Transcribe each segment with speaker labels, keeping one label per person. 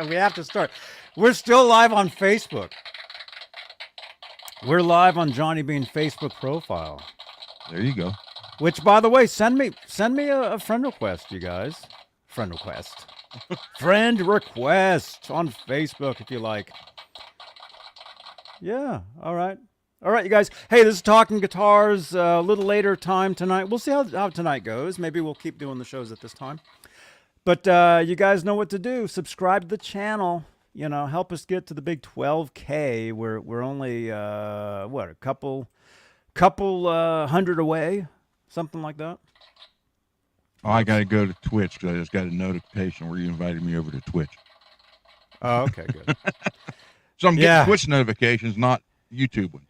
Speaker 1: We have to start. We're still live on Facebook. We're live on Johnny Bean Facebook profile.
Speaker 2: There you go.
Speaker 1: Which, by the way, send me a friend request, you guys. Friend request. Friend request on Facebook if you like. Yeah. All right. All right, you guys. Hey, this is Talking Guitars. A little later time tonight. We'll see how tonight goes. Maybe we'll keep doing the shows at this time. But you guys know what to do. Subscribe to the channel. You know, help us get to the big 12K. We're only what, a couple hundred away, something like that.
Speaker 2: Oh, I got to go to Twitch because I just got a notification where you invited me over to Twitch.
Speaker 1: Oh, okay, good.
Speaker 2: So I'm getting Twitch notifications, not YouTube one.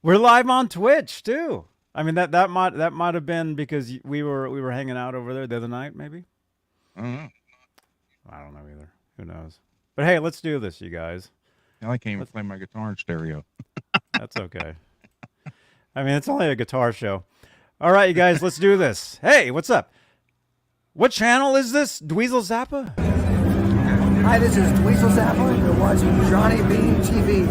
Speaker 1: We're live on Twitch too. I mean that might have been because we were hanging out over there the other night, maybe.
Speaker 2: I don't know.
Speaker 1: I don't know either. Who knows? But hey, let's do this, you guys.
Speaker 2: Now I can't even play my guitar in stereo.
Speaker 1: That's okay. I mean, it's only a guitar show. All right, you guys, let's do this. Hey, what's up? What channel is this? Dweezil Zappa?
Speaker 3: Hi, this is Dweezil Zappa, and you're watching Johnny Bean TV.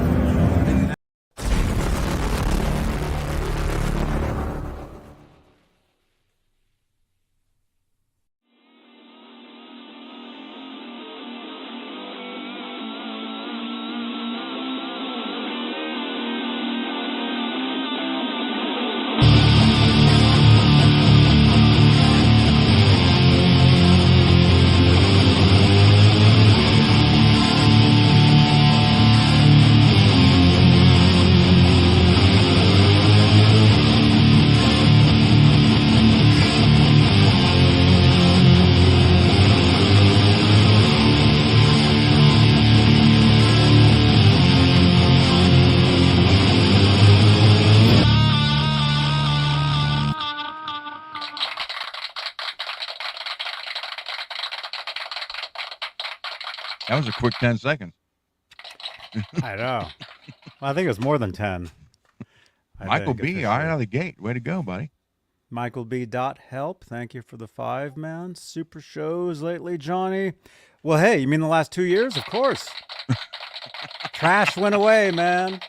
Speaker 2: That was a quick 10 seconds.
Speaker 1: I know. Well, I think it was more than 10.
Speaker 2: Michael B, right out of the gate. Way to go, buddy.
Speaker 1: Michael B. Help. Thank you for the 5, man. Super shows lately, Johnny. Well, hey, you mean the last 2 years? Of course. Trash went away, man.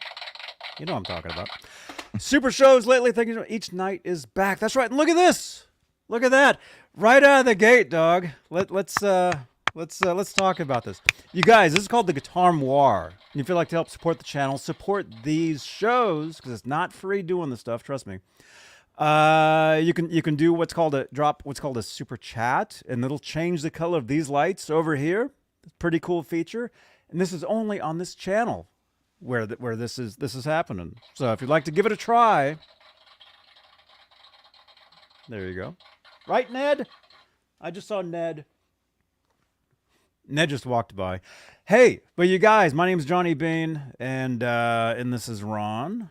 Speaker 1: You know what I'm talking about. Super shows lately. Thank you. Each night is back. That's right. And look at this. Look at that. Right out of the gate, dog. Let's talk about this. You guys, this is called the Guitar Moir. And if you'd like to help support the channel, support these shows, because it's not free doing this stuff, trust me. You can do what's called a super chat, and it'll change the color of these lights over here. Pretty cool feature. And this is only on this channel where this is happening. So if you'd like to give it a try, there you go. Right, Ned? I just saw Ned. Ned just walked by. Hey, but you guys, my name's Johnny Bean, and this is Ron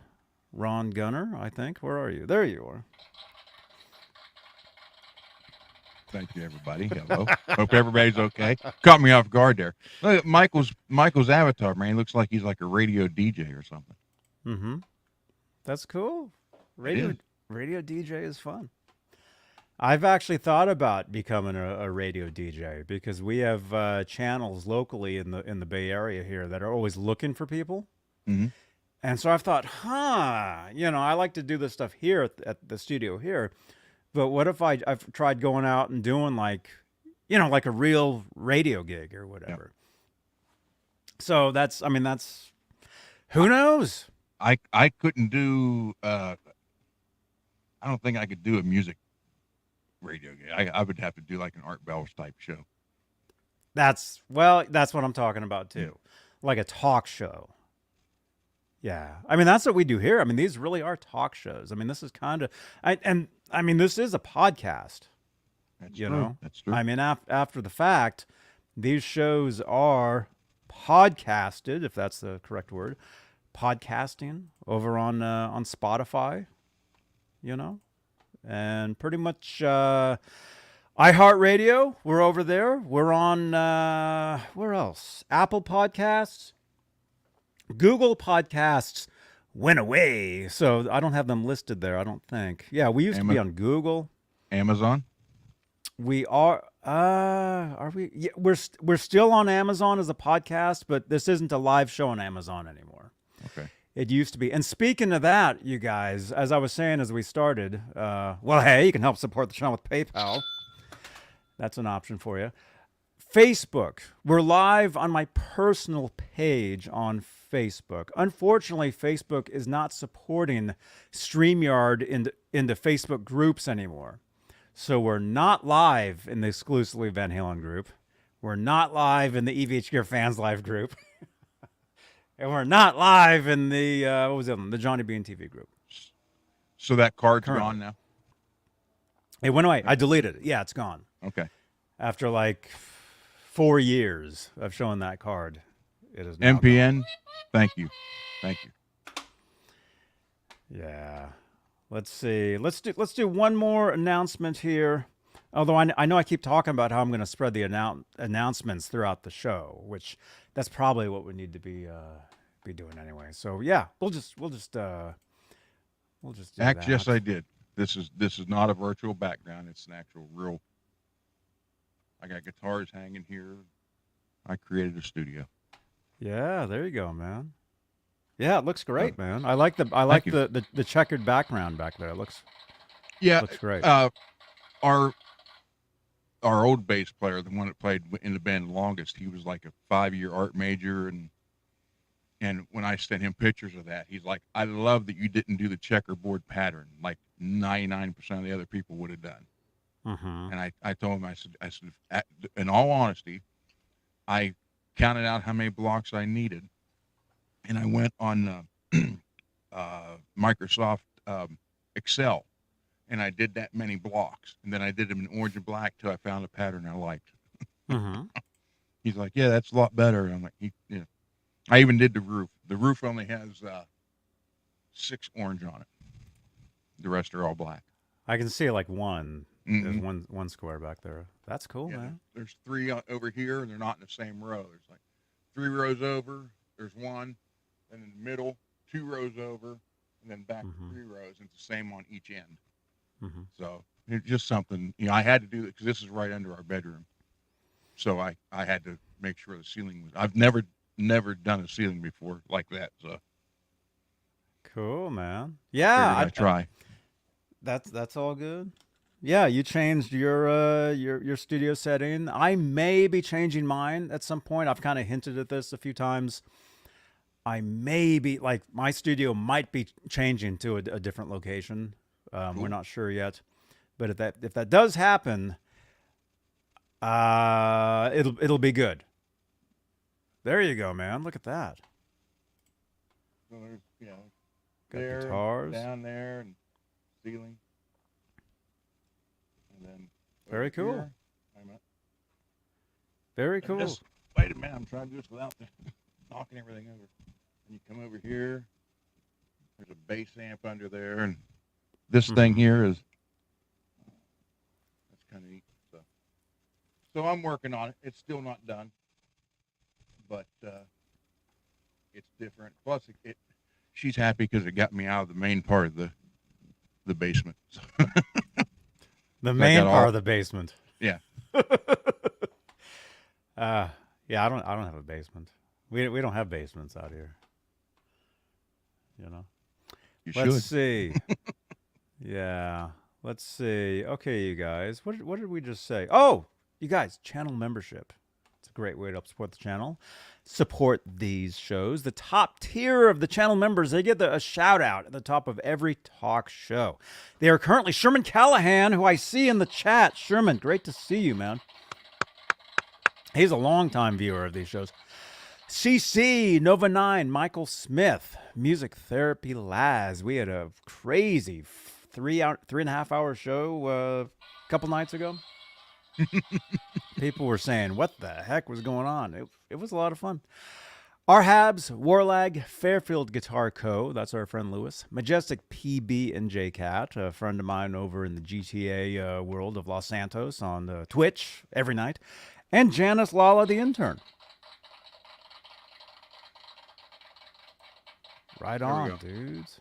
Speaker 1: Gunner, I think. Where are you? There you are.
Speaker 2: Thank you, everybody. Hello. Hope everybody's okay. Caught me off guard there. Look at Michael's avatar, man. He looks like he's like a radio DJ or something.
Speaker 1: Mm-hmm. That's cool. Radio DJ is fun. I've actually thought about becoming a radio DJ because we have channels locally in the Bay Area here that are always looking for people.
Speaker 2: Mm-hmm.
Speaker 1: And so I've thought, I like to do this stuff here at the studio here, but what if I've tried going out and doing like a real radio gig or whatever. Yep. So that's who knows?
Speaker 2: I couldn't do. I don't think I could do a music radio gig. I would have to do like an Art Bells type show.
Speaker 1: That's what I'm talking about too. Like a talk show. Yeah. I mean, that's what we do here. I mean, these really are talk shows. I mean, this is kind of, this is a podcast.
Speaker 2: That's true. That's true.
Speaker 1: I mean, after the fact, these shows are podcasted, if that's the correct word, podcasting over on Spotify, and pretty much iHeartRadio. We're over there. We're on where else? Apple Podcasts, Google Podcasts went away, so I don't have them listed there. I don't think. Yeah, we used to be on Google,
Speaker 2: Amazon.
Speaker 1: We are. Are we? Yeah, we're still on Amazon as a podcast, but this isn't a live show on Amazon anymore.
Speaker 2: Okay.
Speaker 1: It used to be. And speaking of that, you guys, as I was saying as we started, well, hey, you can help support the channel with PayPal. That's an option for you. Facebook. We're live on my personal page on Facebook. Unfortunately, Facebook is not supporting StreamYard in the Facebook groups anymore. So we're not live in the exclusively Van Halen group. We're not live in the EVH Gear Fans Live group. And we're not live in the, what was the other one? The Johnny Bean TV group.
Speaker 2: So that card's
Speaker 1: Currently.
Speaker 2: gone now?
Speaker 1: It went away. I deleted it. Yeah, it's gone.
Speaker 2: Okay.
Speaker 1: After like 4 years of showing that card, it is now
Speaker 2: MPN, thank you. Thank you.
Speaker 1: gone. Yeah. Let's see. Let's do one more announcement here. Although I know I keep talking about how I'm going to spread the announcements throughout the show, which that's probably what we need to be doing anyway. So yeah, we'll just do
Speaker 2: Actually,
Speaker 1: that.
Speaker 2: yes, I did. This is not a virtual background. It's an actual real. I got guitars hanging here. I created a studio.
Speaker 1: Yeah, there you go, man. Yeah, it looks great, man. I like the checkered background back there. It looks great.
Speaker 2: Our old bass player, the one that played in the band longest, he was like a 5-year art major, and when I sent him pictures of that, he's like, I love that you didn't do the checkerboard pattern like 99% of the other people would have done.
Speaker 1: Mm-hmm.
Speaker 2: And I told him, I said, in all honesty, I counted out how many blocks I needed, and I went on Microsoft Excel, and I did that many blocks, and then I did them in orange and black till I found a pattern I liked.
Speaker 1: Mm-hmm.
Speaker 2: He's like, yeah, that's a lot better. And I'm like, I even did the roof. The roof only has 6 orange on it. The rest are all black.
Speaker 1: I can see like one.
Speaker 2: Mm-hmm.
Speaker 1: There's one square back there. That's cool, man.
Speaker 2: There's 3 over here, and they're not in the same row. There's like 3 rows over. There's 1, and in the middle, 2 rows over, and then back 3 rows. And it's the same on each end.
Speaker 1: Mm-hmm.
Speaker 2: So it's just something, I had to do it because this is right under our bedroom. So I had to make sure the ceiling was. I've never done a ceiling before like that. So
Speaker 1: cool, man. Yeah,
Speaker 2: I try.
Speaker 1: That's all good. Yeah, you changed your studio setting. I may be changing mine at some point. I've kind of hinted at this a few times. I may be like my studio might be changing to a different location.
Speaker 2: Cool.
Speaker 1: We're not sure yet, but if that does happen, it'll be good. There you go, man. Look at that.
Speaker 2: So there's,
Speaker 1: Got
Speaker 2: there,
Speaker 1: guitars.
Speaker 2: down there, and ceiling. And then
Speaker 1: Very cool.
Speaker 2: here,
Speaker 1: Very cool.
Speaker 2: Wait a minute, I'm trying to do this without knocking everything over. And you come over here, there's a bass amp under there, and this thing here is, that's kind of neat. So I'm working on it. It's still not done, but it's different. Plus, she's happy because it got me out of the main part of the basement.
Speaker 1: The main part of the basement.
Speaker 2: Yeah.
Speaker 1: Yeah, I don't have a basement. We don't have basements out here. Let's see. Yeah. Let's see. Okay, you guys. What did we just say? Oh, you guys, channel membership. It's a great way to help support the channel. Support these shows. The top tier of the channel members, they get a shout out at the top of every talk show. They are currently Sherman Callahan, who I see in the chat. Sherman, great to see you, man. He's a longtime viewer of these shows. CC, Nova 9, Michael Smith, Music Therapy Laz. We had a crazy 3.5 hour show a couple nights ago. People were saying, what the heck was going on? It was a lot of fun. Arhabs, Warlag, Fairfield Guitar Co. That's our friend Lewis. Majestic PB and JCat, a friend of mine over in the GTA world of Los Santos on Twitch every night. And Janice Lala, the intern. Right on, dudes.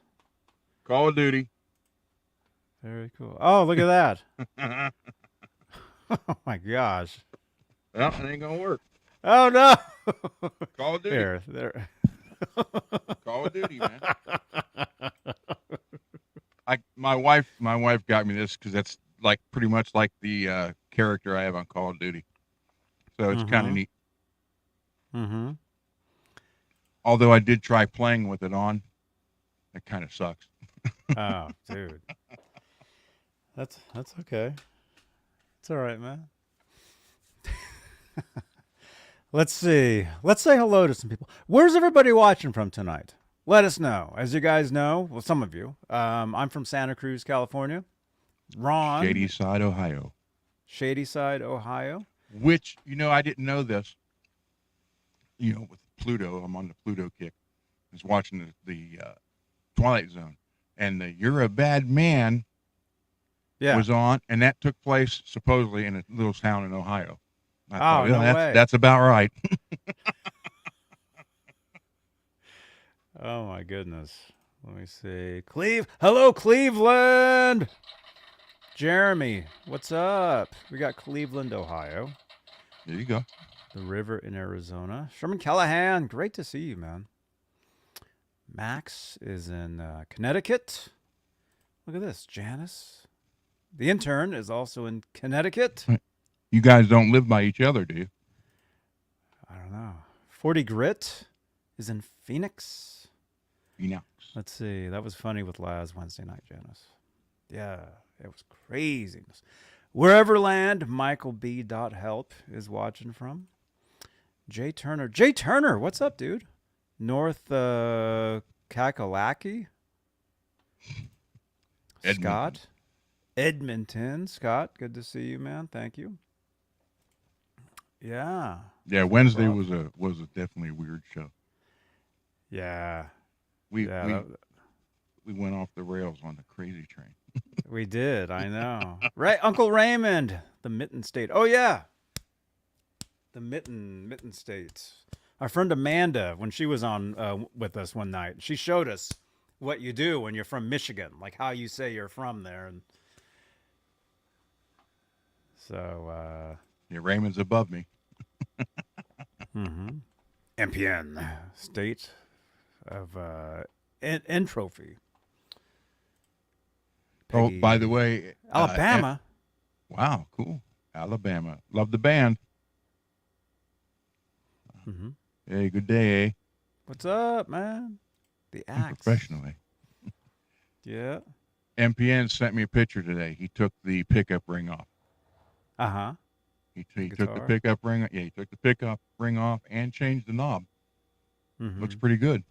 Speaker 2: Call of Duty.
Speaker 1: Very cool. Oh, look at that. Oh my gosh.
Speaker 2: Well, it ain't gonna work.
Speaker 1: Oh no.
Speaker 2: Call of Duty.
Speaker 1: There.
Speaker 2: Call of Duty, man. My wife got me this because that's like pretty much like the character I have on Call of Duty, so it's kind of neat.
Speaker 1: Mm-hmm.
Speaker 2: Although I did try playing with it on, it kind of sucks.
Speaker 1: Oh, dude. That's okay. It's all right, man. Let's see. Let's say hello to some people. Where's everybody watching from tonight? Let us know. As you guys know, well, some of you, I'm from Santa Cruz, California. Ron.
Speaker 2: Shadyside, Ohio.
Speaker 1: Shadyside, Ohio.
Speaker 2: Which, I didn't know this. With Pluto, I'm on the Pluto kick. I was watching the Twilight Zone. And the You're a Bad Man was on. And that took place, supposedly, in a little town in Ohio. I thought,
Speaker 1: no way.
Speaker 2: That's about right.
Speaker 1: Oh, my goodness. Let me see. Hello, Cleveland. Jeremy, what's up? We got Cleveland, Ohio.
Speaker 2: There you go.
Speaker 1: The river in Arizona. Sherman Callahan, great to see you, man. Max is in Connecticut. Look at this. Janice. The intern is also in Connecticut.
Speaker 2: You guys don't live by each other, do you?
Speaker 1: I don't know. 40 Grit is in Phoenix.
Speaker 2: Phoenix.
Speaker 1: Let's see. That was funny with Laz Wednesday night, Janice. Yeah, it was craziness. Whereverland, Michael B. Help is watching from. Jay Turner, what's up, dude? North Kakalaki. Scott. Edmonton. Scott, good to see you, man. Thank you. Yeah.
Speaker 2: Yeah, Wednesday was definitely a weird show.
Speaker 1: Yeah.
Speaker 2: We went off the rails on the crazy train.
Speaker 1: We did, I know. Right, Uncle Raymond, the Mitten State. Oh yeah. The Mitten State. Our friend Amanda, when she was on with us one night, she showed us what you do when you're from Michigan, like how you say you're from there. And so
Speaker 2: yeah, Raymond's above me.
Speaker 1: MPN, State of Entropy.
Speaker 2: Oh, by the way,
Speaker 1: Alabama.
Speaker 2: Wow, cool. Alabama. Love the band. Hey, good day, eh?
Speaker 1: What's up, man? The axe.
Speaker 2: Professional, eh?
Speaker 1: Yeah.
Speaker 2: MPN sent me a picture today. He took the pickup ring off.
Speaker 1: Uh-huh.
Speaker 2: He took the pickup ring. Yeah, he took the pickup ring off and changed the knob. Looks pretty good.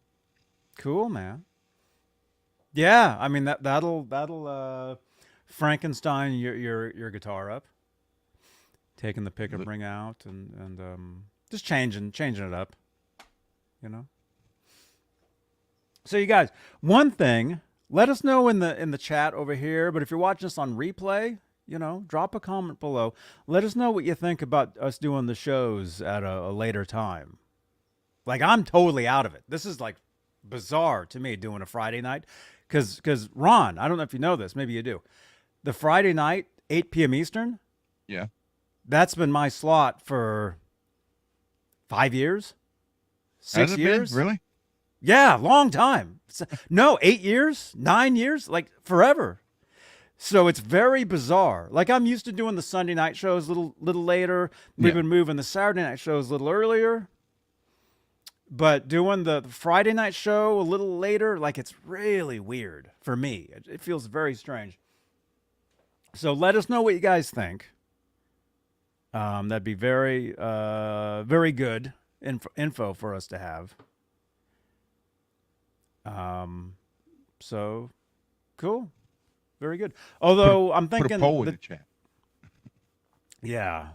Speaker 1: Cool, man. Yeah, I mean that'll Frankenstein your guitar up. Taking the pickup ring out and just changing it up. So you guys, one thing, let us know in the chat over here, but if you're watching us on replay, drop a comment below. Let us know what you think about us doing the shows at a later time. Like, I'm totally out of it. This is like bizarre to me doing a Friday night. Because Ron, I don't know if you know this, maybe you do. The Friday night, 8 p.m. Eastern.
Speaker 2: Yeah.
Speaker 1: That's been my slot for 5 years, 6 years.
Speaker 2: Really?
Speaker 1: Yeah, long time. No, 8 years, 9 years, like forever. So it's very bizarre. Like, I'm used to doing the Sunday night shows a little later. We've been moving the Saturday night shows a little earlier. But doing the Friday night show a little later, like, it's really weird for me. It feels very strange. So let us know what you guys think. That'd be very, very good info for us to have. So cool. Very good. Although I'm thinking
Speaker 2: put a poll in the chat.
Speaker 1: Yeah.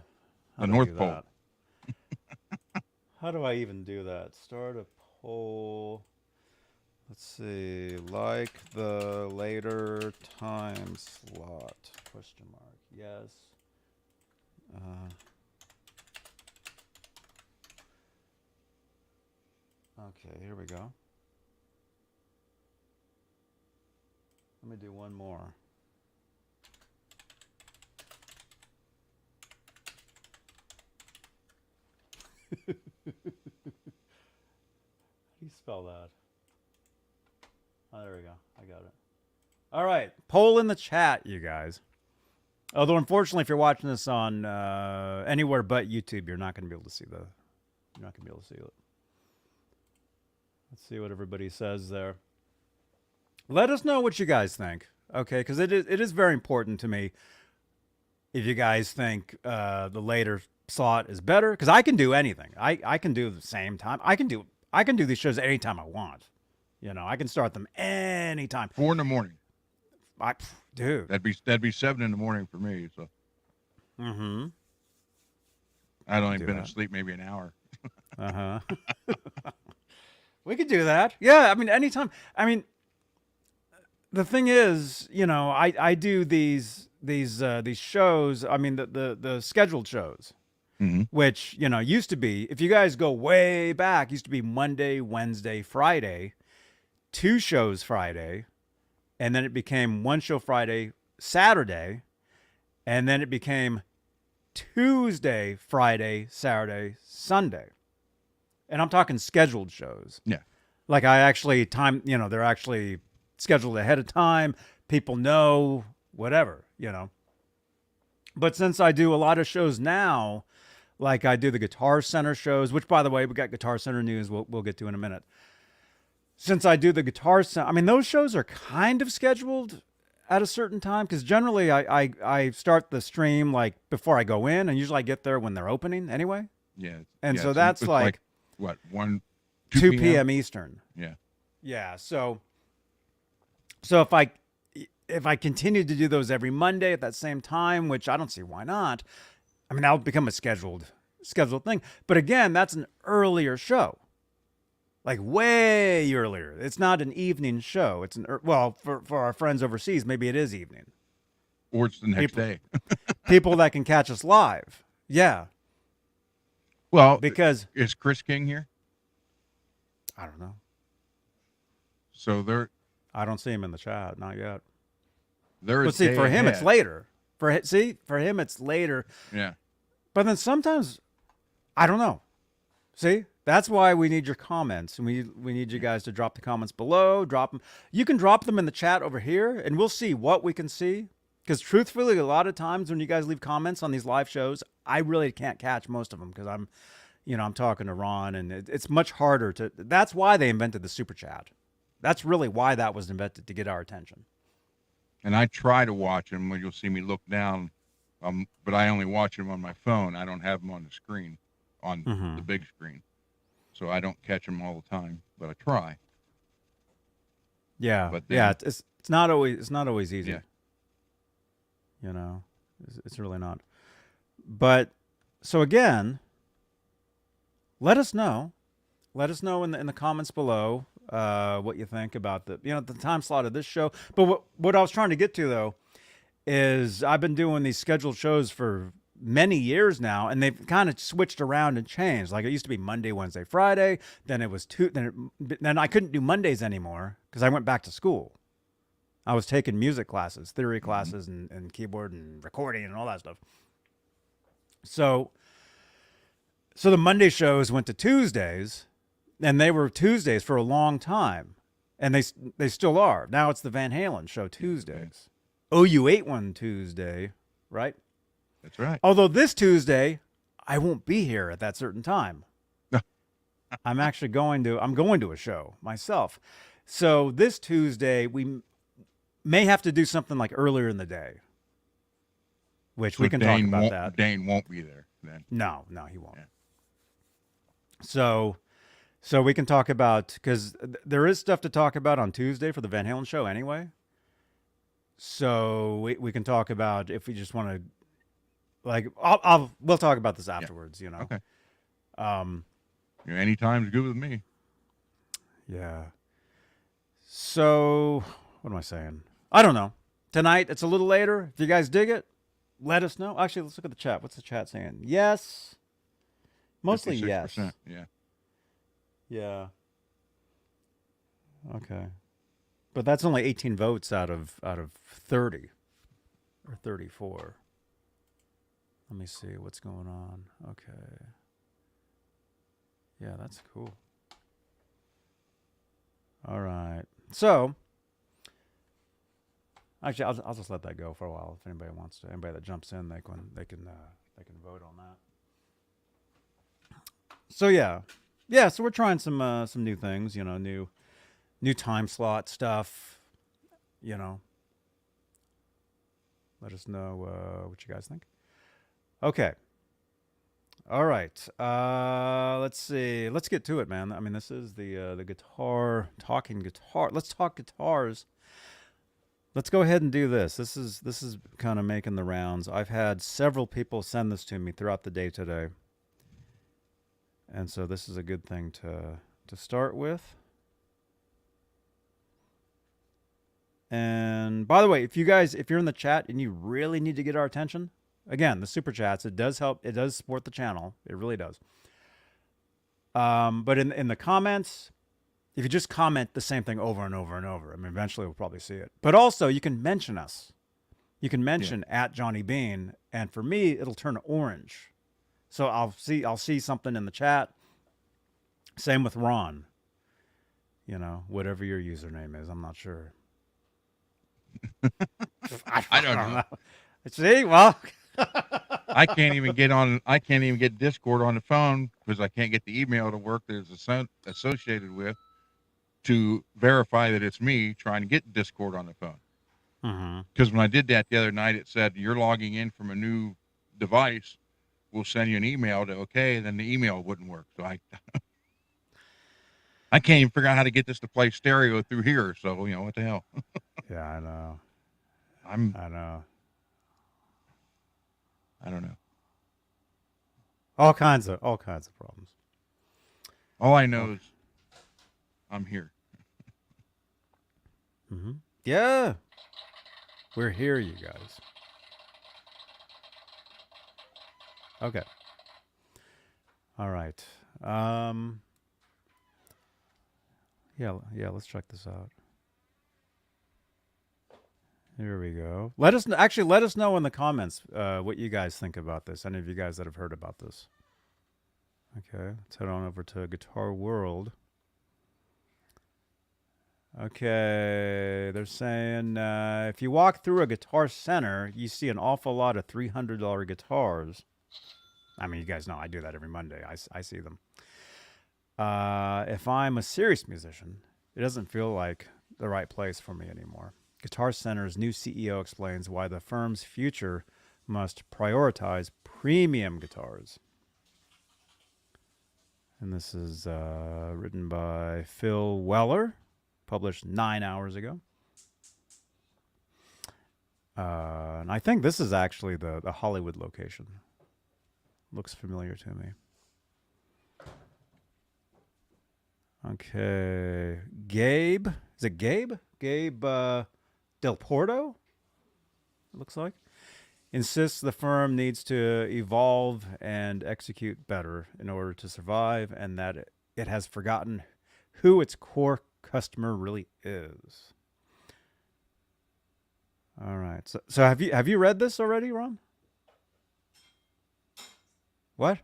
Speaker 2: The North Pole.
Speaker 1: How do I even do that? Start a poll. Let's see. Like the later time slot? Question mark. Yes. Okay, here we go. Let me do one more. do you spell that? Oh, there we go. I got it. All right. Poll in the chat, you guys. Although, unfortunately, if you're watching this on anywhere but YouTube, you're not going to be able to see the. You're not going to be able to see it. Let's see what everybody says there. Let us know what you guys think, okay? Because it is very important to me. If you guys think the later slot is better, because I can do anything. I can do the same time. I can do these shows anytime I want. You know, I can start them anytime.
Speaker 2: 4 in the morning.
Speaker 1: Dude.
Speaker 2: That'd be 7 in the morning for me. So.
Speaker 1: Mm-hmm.
Speaker 2: I'd only been asleep maybe an hour.
Speaker 1: Uh-huh. We could do that. Yeah, I mean, anytime. I mean, the thing is, you know, I do these shows. I mean, the scheduled shows, which, you know, used to be, if you guys go way back, used to be Monday, Wednesday, Friday, 2 shows Friday, and then it became 1 show Friday, Saturday, and then it became Tuesday, Friday, Saturday, Sunday. And I'm talking scheduled shows.
Speaker 2: Yeah.
Speaker 1: Like I actually you know, they're actually scheduled ahead of time. People know, whatever, you know. But since I do a lot of shows now, like I do the Guitar Center shows, which, by the way, we got Guitar Center news we'll get to in a minute. Since I do the Guitar Center, I mean, those shows are kind of scheduled at a certain time, because generally I start the stream like before I go in, and usually I get there when they're opening anyway.
Speaker 2: Yeah.
Speaker 1: And so that's like
Speaker 2: what,
Speaker 1: 2 p.m. Eastern.
Speaker 2: Yeah.
Speaker 1: Yeah. So if I continue to do those every Monday at that same time, which I don't see why not, I mean, that'll become a scheduled thing. But again, that's an earlier show. Like way earlier. It's not an evening show. It's for our friends overseas, maybe it is evening.
Speaker 2: Or it's the next day.
Speaker 1: People that can catch us live. Yeah.
Speaker 2: Well,
Speaker 1: because
Speaker 2: is Chris King here?
Speaker 1: I don't know.
Speaker 2: So
Speaker 1: I don't see him in the chat. Not yet.
Speaker 2: But
Speaker 1: see, for him, it's later. For him, it's later.
Speaker 2: Yeah.
Speaker 1: But then sometimes, I don't know. See, that's why we need your comments, and we need you guys to drop the comments below. Drop them. You can drop them in the chat over here, and we'll see what we can see. Because truthfully, a lot of times when you guys leave comments on these live shows, I really can't catch most of them because I'm talking to Ron, and it's much harder to. That's why they invented the super chat. That's really why that was invented, to get our attention.
Speaker 2: And I try to watch them when you'll see me look down, but I only watch them on my phone. I don't have them on the screen, on the big screen, so I don't catch them all the time. But I try.
Speaker 1: Yeah, but it's not always easy.
Speaker 2: Yeah.
Speaker 1: You know, it's really not. But so again, let us know. Let us know in the comments below what you think about the time slot of this show. But what I was trying to get to, though, is I've been doing these scheduled shows for many years now, and they've kind of switched around and changed. Like it used to be Monday, Wednesday, Friday. Then it was then I couldn't do Mondays anymore because I went back to school. I was taking music classes, theory classes, and keyboard and recording and all that stuff. So the Monday shows went to Tuesdays, and they were Tuesdays for a long time, and they still are. Now it's the Van Halen show Tuesdays. Oh, you ate one Tuesday, right?
Speaker 2: That's right.
Speaker 1: Although this Tuesday, I won't be here at that certain time. I'm actually going to a show myself. So this Tuesday, we may have to do something like earlier in the day, which we can talk about that.
Speaker 2: Dane won't be there then.
Speaker 1: No, he won't. Yeah. So we can talk about, because there is stuff to talk about on Tuesday for the Van Halen show anyway. So we can talk about, if we just want to, like, we'll talk about this afterwards.
Speaker 2: Yeah.
Speaker 1: You know.
Speaker 2: Okay. Anytime's good with me.
Speaker 1: Yeah. So what am I saying? I don't know. Tonight, it's a little later. If you guys dig it, let us know. Actually, let's look at the chat. What's the chat saying? Yes. Mostly yes.
Speaker 2: Yeah.
Speaker 1: Yeah. Okay. But that's only 18 votes out of 30 or 34. Let me see what's going on. Okay. Yeah, that's cool. All right. So, actually, I'll just let that go for a while. If anybody wants to, anybody that jumps in, they can vote on that. So yeah. So we're trying some new things. You know, new time slot stuff. You know, let us know what you guys think. Okay. All right. Let's see. Let's get to it, man. I mean, this is the guitar talking guitar. Let's talk guitars. Let's go ahead and do this. This is kind of making the rounds. I've had several people send this to me throughout the day today, and so this is a good thing to start with. And by the way, if you're in the chat and you really need to get our attention, again, the super chats, it does help. It does support the channel. It really does. But in the comments, if you just comment the same thing over and over and over, I mean, eventually we'll probably see it. But also, you can mention us. You can mention at Johnny Bean, and for me, it'll turn orange. So I'll see something in the chat. Same with Ron. You know, whatever your username is, I'm not sure.
Speaker 2: I don't know.
Speaker 1: See, well,
Speaker 2: I can't even get Discord on the phone because I can't get the email to work that it's associated with to verify that it's me trying to get Discord on the phone. Because when I did that the other night, it said you're logging in from a new device. We'll send you an email to okay, and then the email wouldn't work. So I can't even figure out how to get this to play stereo through here. So you know what the hell?
Speaker 1: Yeah, I know.
Speaker 2: I know. I don't know.
Speaker 1: All kinds of problems.
Speaker 2: All I know is I'm here.
Speaker 1: Yeah, we're here, you guys. Okay. All right. Yeah. Let's check this out. Here we go. Let us know in the comments what you guys think about this. Any of you guys that have heard about this. Okay, let's head on over to Guitar World. Okay, they're saying if you walk through a Guitar Center, you see an awful lot of $300 guitars. I mean, you guys know I do that every Monday. I see them. If I'm a serious musician, it doesn't feel like the right place for me anymore. Guitar Center's new CEO explains why the firm's future must prioritize premium guitars. And this is written by Phil Weller, published 9 hours ago. And I think this is actually the Hollywood location. Looks familiar to me. Okay. Gabe. Is it Gabe? Gabe Dalporto, it looks like, insists the firm needs to evolve and execute better in order to survive, and that it has forgotten who its core customer really is. All right. So have you read this already, Ron? What?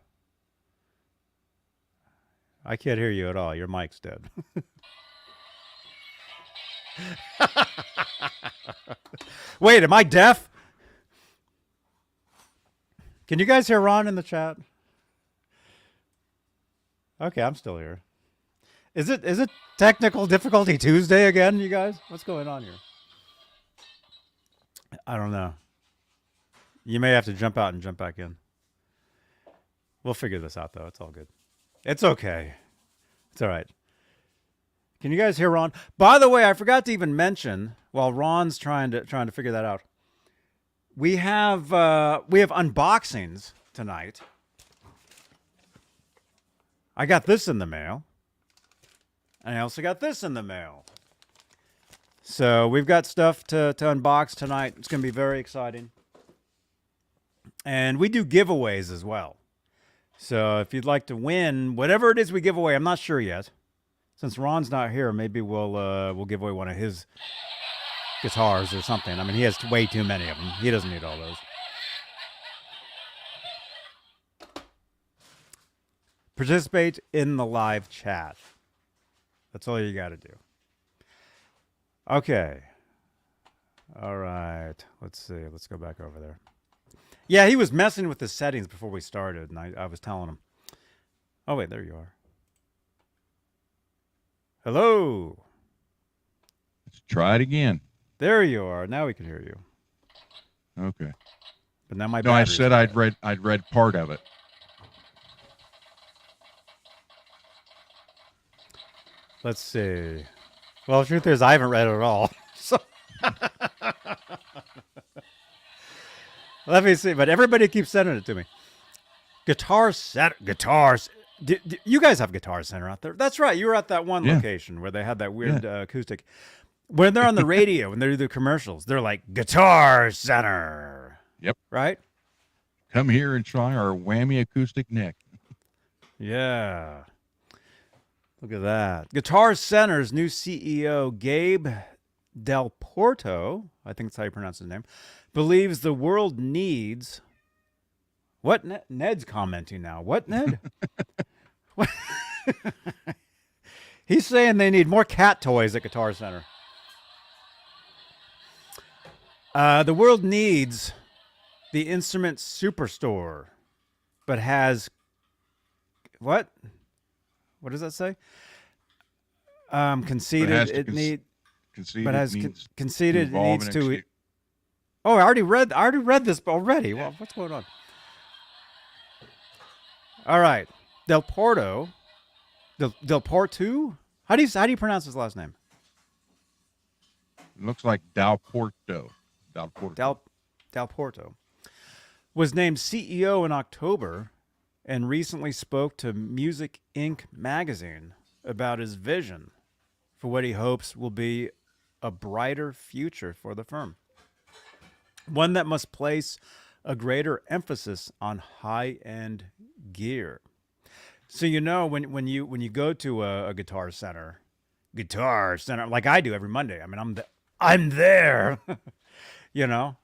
Speaker 1: I can't hear you at all. Your mic's dead. Wait, am I deaf? Can you guys hear Ron in the chat? Okay, I'm still here. Is it technical difficulty Tuesday again, you guys? What's going on here? I don't know. You may have to jump out and jump back in. We'll figure this out, though. It's all good. It's okay. It's all right. Can you guys hear Ron? By the way, I forgot to even mention while Ron's trying to figure that out. We have unboxings tonight. I got this in the mail. And I also got this in the mail. So we've got stuff to unbox tonight. It's going to be very exciting. And we do giveaways as well. So if you'd like to win whatever it is we give away, I'm not sure yet. Since Ron's not here, maybe we'll give away one of his guitars or something. I mean, he has way too many of them. He doesn't need all those. Participate in the live chat. That's all you got to do. Okay. All right. Let's see. Let's go back over there. Yeah, he was messing with the settings before we started, and I was telling him. Oh, wait, there you are. Hello.
Speaker 2: Let's try it again.
Speaker 1: There you are. Now we can hear you.
Speaker 2: Okay.
Speaker 1: But now my
Speaker 2: No, I
Speaker 1: battery's
Speaker 2: said
Speaker 1: dead.
Speaker 2: I'd read part of it.
Speaker 1: Let's see. Well, the truth is, I haven't read it at all. So let me see. But everybody keeps sending it to me. Guitars. You guys have Guitar Center out there. That's right. You were at that one location where they had that weird acoustic. When they're on the radio and they do the commercials, they're like Guitar Center.
Speaker 2: Yep.
Speaker 1: Right?
Speaker 2: Come here and try our whammy acoustic neck.
Speaker 1: Yeah. Look at that. Guitar Center's new CEO, Gabe Dalporto, I think that's how you pronounce his name, believes the world needs... What? Ned's commenting now. What, Ned? What? He's saying they need more cat toys at Guitar Center. The world needs the instrument superstore, but has... What? What does that say? Conceded it needs to. Oh, I already read this already. Well, what's going on? All right, Dalporto. How do you pronounce his last name?
Speaker 2: It looks like Dalporto.
Speaker 1: Dalporto was named CEO in October and recently spoke to Music Inc. magazine about his vision for what he hopes will be a brighter future for the firm. One that must place a greater emphasis on high-end gear. So when you go to a Guitar Center, like I do every Monday. I mean, I'm there.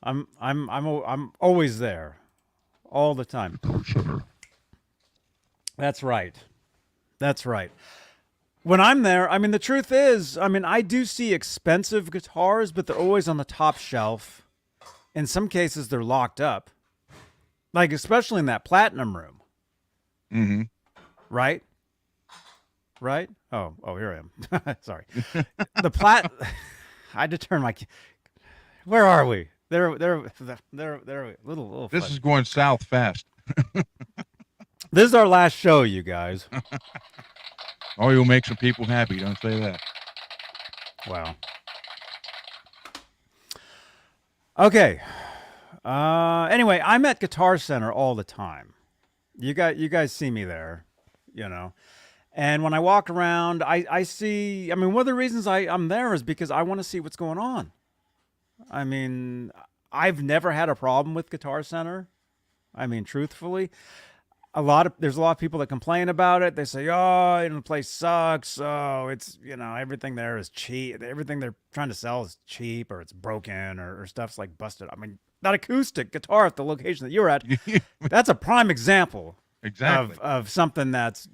Speaker 1: I'm always there, all the time. That's right. When I'm there, I mean, the truth is, I do see expensive guitars, but they're always on the top shelf. In some cases, they're locked up. Like, especially in that platinum room.
Speaker 2: Mm-hmm.
Speaker 1: Right? Oh, here I am. Sorry. I had to turn my... Where are we? They're little
Speaker 2: This
Speaker 1: fun.
Speaker 2: is going south fast.
Speaker 1: This is our last show, you guys.
Speaker 2: Oh, you'll make some people happy. Don't say that.
Speaker 1: Wow. Okay. Anyway, I'm at Guitar Center all the time. You guys see me there, And when I walk around, I see... one of the reasons I'm there is because I want to see what's going on. I've never had a problem with Guitar Center. Truthfully. There's a lot of people that complain about it. They say, oh, the place sucks. Oh, it's, everything there is cheap. Everything they're trying to sell is cheap or it's broken or stuff's like busted. That acoustic guitar at the location that you're at, that's a prime example
Speaker 2: Exactly.
Speaker 1: of something there's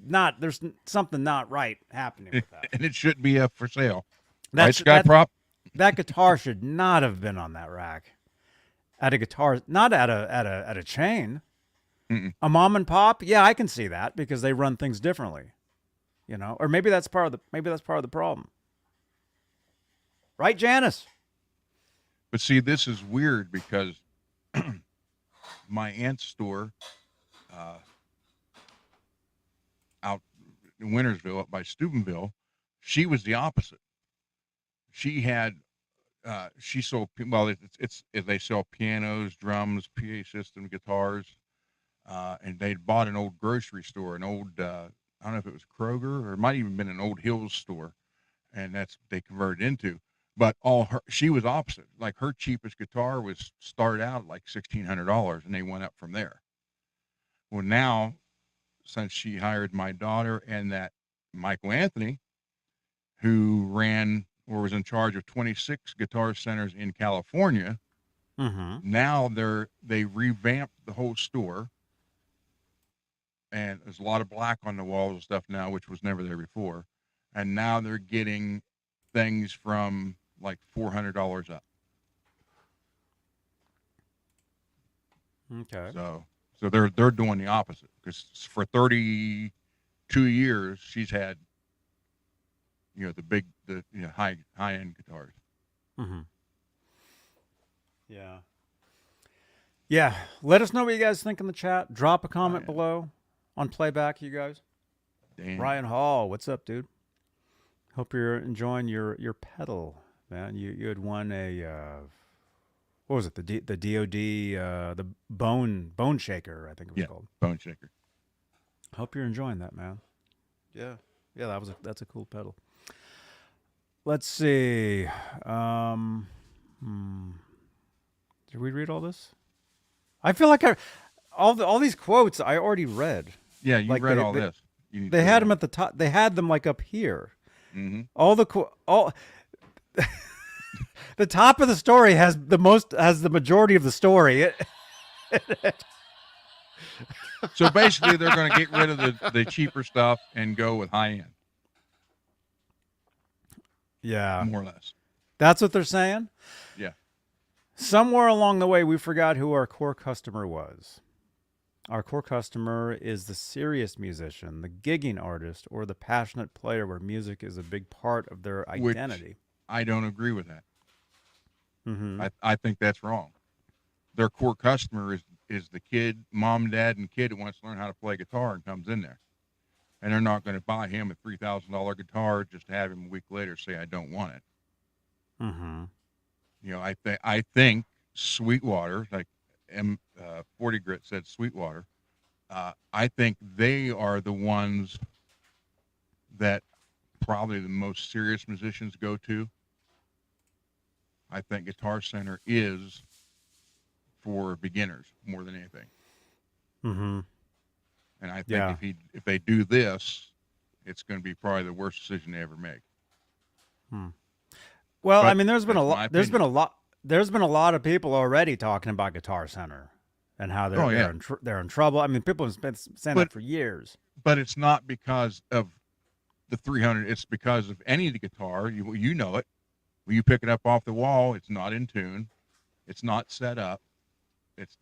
Speaker 1: something not right happening with that.
Speaker 2: And it shouldn't be up for sale.
Speaker 1: That's
Speaker 2: right, Sky Prop?
Speaker 1: That guitar should not have been on that rack. At a guitar, not at a chain.
Speaker 2: Mm-mm.
Speaker 1: A mom and pop, yeah, I can see that because they run things differently, Or maybe that's part of the problem, right, Janice?
Speaker 2: But see, this is weird because my aunt's store out in Wintersville, up by Steubenville, she was the opposite. She had she sold they sell pianos, drums, PA system, guitars. And they'd bought an old grocery store, an old, I don't know if it was Kroger or it might even been an old Hills store. And that's what they converted into. But she was opposite. Like her cheapest guitar was started out like $1,600 and they went up from there. Well, now, since she hired my daughter and that Michael Anthony, who ran or was in charge of 26 guitar centers in California, now they revamped the whole store. and there's a lot of black on the walls and stuff now, which was never there before. And now they're getting things from like $400 up.
Speaker 1: Okay.
Speaker 2: So they're doing the opposite, because for 32 years she's had, the high end guitars.
Speaker 1: Mm-hmm. Yeah. Yeah. Let us know what you guys think in the chat. Drop a comment below on playback, you guys.
Speaker 2: Damn.
Speaker 1: Ryan Hall, what's up, dude? Hope you're enjoying your pedal, man. You had won a what was it? The DOD the bone shaker, I think it was called.
Speaker 2: Bone shaker.
Speaker 1: Hope you're enjoying that, man. Yeah. Yeah, that's a cool pedal. Let's see. Did we read all this? I feel like all these quotes I already read.
Speaker 2: Yeah, you
Speaker 1: like
Speaker 2: read all this.
Speaker 1: They had them at the top. They had them like up here.
Speaker 2: Mm-hmm.
Speaker 1: The top of the story has the majority of the story.
Speaker 2: So basically, they're going to get rid of the cheaper stuff and go with high end.
Speaker 1: Yeah,
Speaker 2: more or less.
Speaker 1: That's what they're saying.
Speaker 2: Yeah.
Speaker 1: Somewhere along the way, we forgot who our core customer was. Our core customer is the serious musician, the gigging artist, or the passionate player where music is a big part of their identity.
Speaker 2: Which I don't agree with that.
Speaker 1: Mm-hmm.
Speaker 2: I think that's wrong. Their core customer is the kid, mom, dad, and kid who wants to learn how to play guitar and comes in there. And they're not going to buy him a $3,000 guitar just to have him a week later say, I don't want it.
Speaker 1: Mm-hmm.
Speaker 2: I think Sweetwater, like 40 Grit said Sweetwater, I think they are the ones that probably the most serious musicians go to. I think Guitar Center is for beginners more than anything.
Speaker 1: Mm-hmm.
Speaker 2: And I think if they do this, it's going to be probably the worst decision they ever make.
Speaker 1: Well,
Speaker 2: But
Speaker 1: I mean, there's been a lot.
Speaker 2: that's my opinion.
Speaker 1: There's been a lot of people already talking about Guitar Center and how they're in trouble. I mean, people have been saying that for years.
Speaker 2: But it's not because of the 300. It's because of any of the guitar. You know it. When you pick it up off the wall, it's not in tune. It's not set up.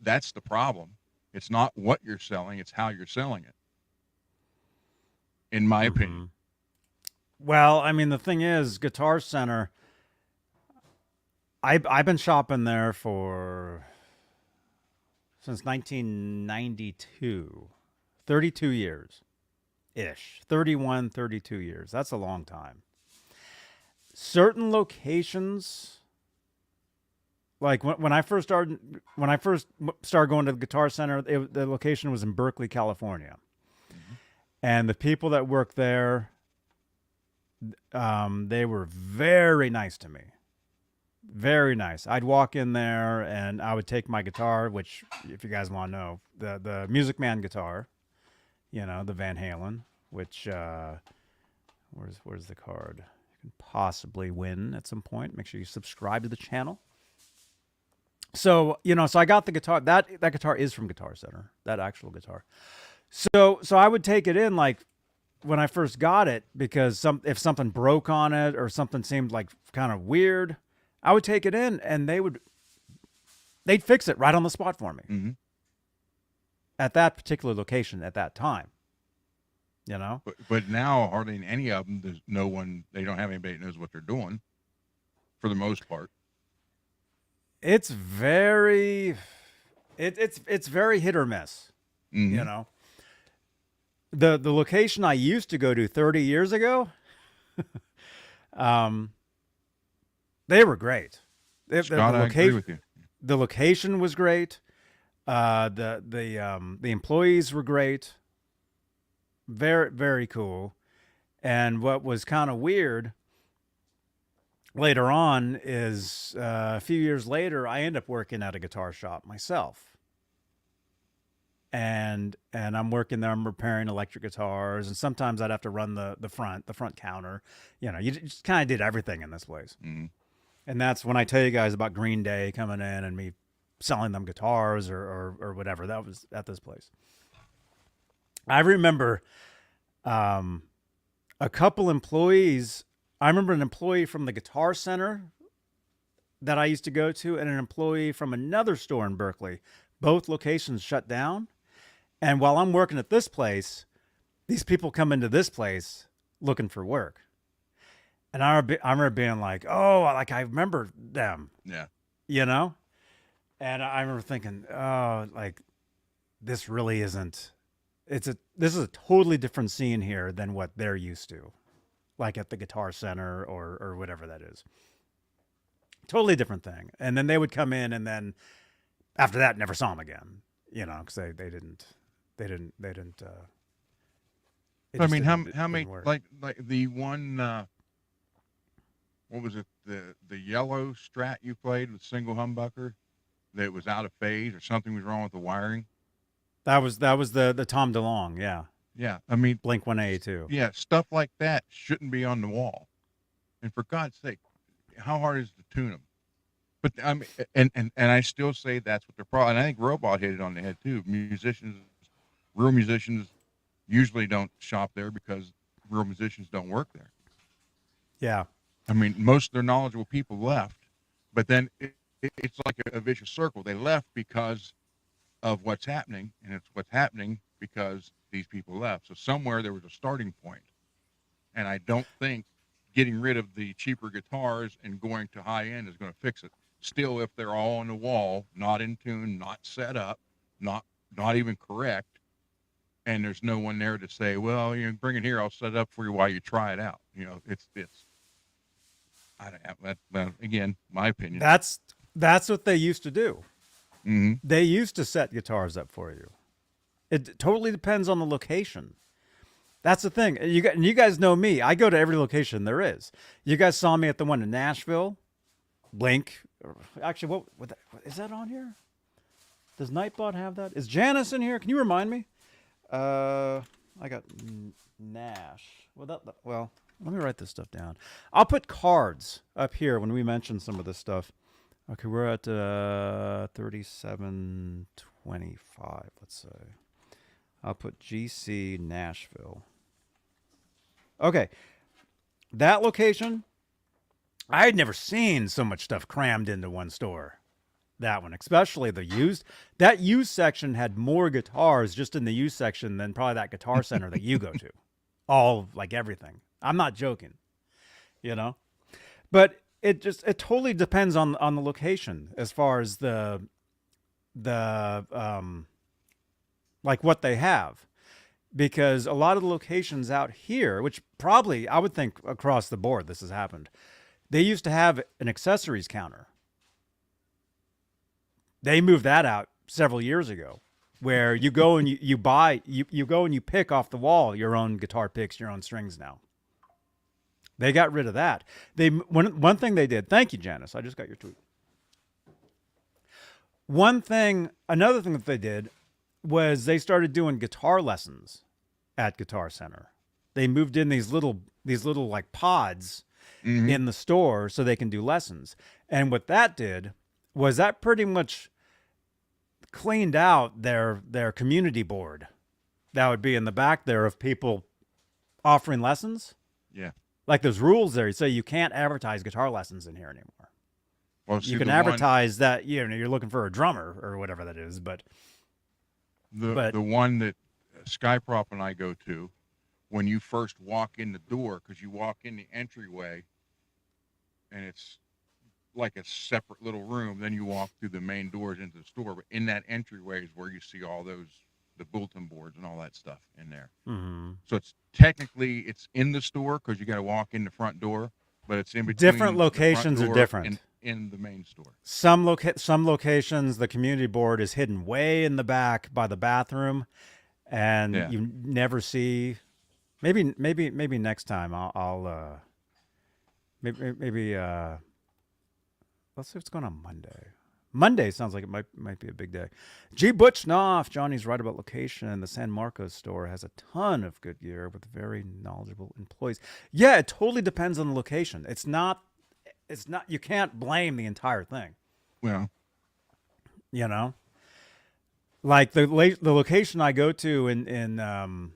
Speaker 2: That's the problem. It's not what you're selling. It's how you're selling it. In my opinion.
Speaker 1: Well, I mean, the thing is, Guitar Center, I've been shopping there since 1992, 32 years ish, 32 years. That's a long time. Certain locations, like when I first started going to the Guitar Center, the location was in Berkeley, California, and the people that worked there, they were very nice to me. Very nice. I'd walk in there and I would take my guitar, which, if you guys want to know, the Music Man guitar, the Van Halen, which where's the card? You can possibly win at some point. Make sure you subscribe to the channel. So I got the guitar. That guitar is from Guitar Center. That actual guitar. So I would take it in like when I first got it, because if something broke on it or something seemed like kind of weird, I would take it in and they'd fix it right on the spot for me.
Speaker 2: Mm-hmm.
Speaker 1: At that particular location at that time.
Speaker 2: But now hardly in any of them, there's no one. They don't have anybody that knows what they're doing, for the most part.
Speaker 1: It's very, it's very hit or miss.
Speaker 2: Mm-hmm.
Speaker 1: The location I used to go to 30 years ago, they were great.
Speaker 2: Scott, I agree with you.
Speaker 1: The location was great. The employees were great. Very, very cool. And what was kind of weird later on is a few years later, I ended up working at a guitar shop myself. And I'm working there. I'm repairing electric guitars, and sometimes I'd have to run the front counter. You just kind of did everything in this place.
Speaker 2: Mm-hmm.
Speaker 1: And that's when I tell you guys about Green Day coming in and me selling them guitars or whatever. That was at this place. I remember a couple employees. I remember an employee from the Guitar Center that I used to go to, and an employee from another store in Berkeley. Both locations shut down. And while I'm working at this place, these people come into this place looking for work. And I remember being like, oh, like I remember them,
Speaker 2: Yeah.
Speaker 1: you know? And I remember thinking, oh, like this really isn't, this is a totally different scene here than what they're used to, like at the Guitar Center or whatever that is. Totally different thing. And then they would come in, and then after that, never saw them again, you know, because they didn't.
Speaker 2: I mean, how
Speaker 1: didn't
Speaker 2: many
Speaker 1: work.
Speaker 2: like the one? What was it? The yellow Strat you played with single humbucker that was out of phase or something was wrong with the wiring.
Speaker 1: That was the Tom DeLonge, yeah.
Speaker 2: Yeah, I mean,
Speaker 1: Blink 182.
Speaker 2: yeah, stuff like that shouldn't be on the wall. And for God's sake, how hard is it to tune them? But I mean, and I still say that's what the problem. And I think Robot hit it on the head too. Real musicians, usually don't shop there because real musicians don't work there.
Speaker 1: Yeah.
Speaker 2: I mean, most of their knowledgeable people left, but then it's like a vicious circle. They left because of what's happening, and it's what's happening because these people left. So somewhere there was a starting point, and I don't think getting rid of the cheaper guitars and going to high end is going to fix it. Still, if they're all on the wall, not in tune, not set up, not even correct, and there's no one there to say, well, you know, bring it here, I'll set it up for you while you try it out. You know, it's I don't well, again, my opinion.
Speaker 1: That's what they used to do.
Speaker 2: Mm-hmm.
Speaker 1: They used to set guitars up for you. It totally depends on the location. That's the thing. You guys know me. I go to every location there is. You guys saw me at the one in Nashville. Blink. Actually, what is that on here? Does Nightbot have that? Is Janice in here? Can you remind me? I got Nash. Well, let me write this stuff down. I'll put cards up here when we mention some of this stuff. Okay, we're at 3725. Let's say. I'll put GC Nashville. Okay, that location. I had never seen so much stuff crammed into one store. That one, especially the used. That used section had more guitars just in the used section than probably that Guitar Center that you go to. All like everything. I'm not joking. You know, but it totally depends on the location as far as the like what they have, because a lot of the locations out here, which probably I would think across the board this has happened. They used to have an accessories counter. They moved that out several years ago, where you go and you buy, you go and you pick off the wall your own guitar picks, your own strings now. They got rid of that. One thing they did. Thank you, Janice. I just got your tweet. Another thing that they did was they started doing guitar lessons at Guitar Center. They moved in these little like pods in the store so they can do lessons. And what that did was that pretty much cleaned out their community board that would be in the back there of people offering lessons.
Speaker 2: Yeah.
Speaker 1: Like there's rules there. You say you can't advertise guitar lessons in here anymore.
Speaker 2: Well, see,
Speaker 1: you can advertise that you're looking for a drummer or whatever that is, but
Speaker 2: the one that Skyprop and I go to, when you first walk in the door, because you walk in the entryway, and it's like a separate little room. Then you walk through the main doors into the store, but in that entryway is where you see all the bulletin boards and all that stuff in there.
Speaker 1: Mm-hmm.
Speaker 2: So it's technically in the store because you got to walk in the front door, but it's in between.
Speaker 1: Different locations are different.
Speaker 2: In the main store.
Speaker 1: Some locations, the community board is hidden way in the back by the bathroom, and you never see. Maybe next time I'll maybe let's see what's going on Monday. Monday sounds like it might be a big day. G. Butchnoff, Johnny's right about location. The San Marcos store has a ton of good gear with very knowledgeable employees. Yeah, it totally depends on the location. It's not. You can't blame the entire thing.
Speaker 2: Well,
Speaker 1: you know. Like the location I go to in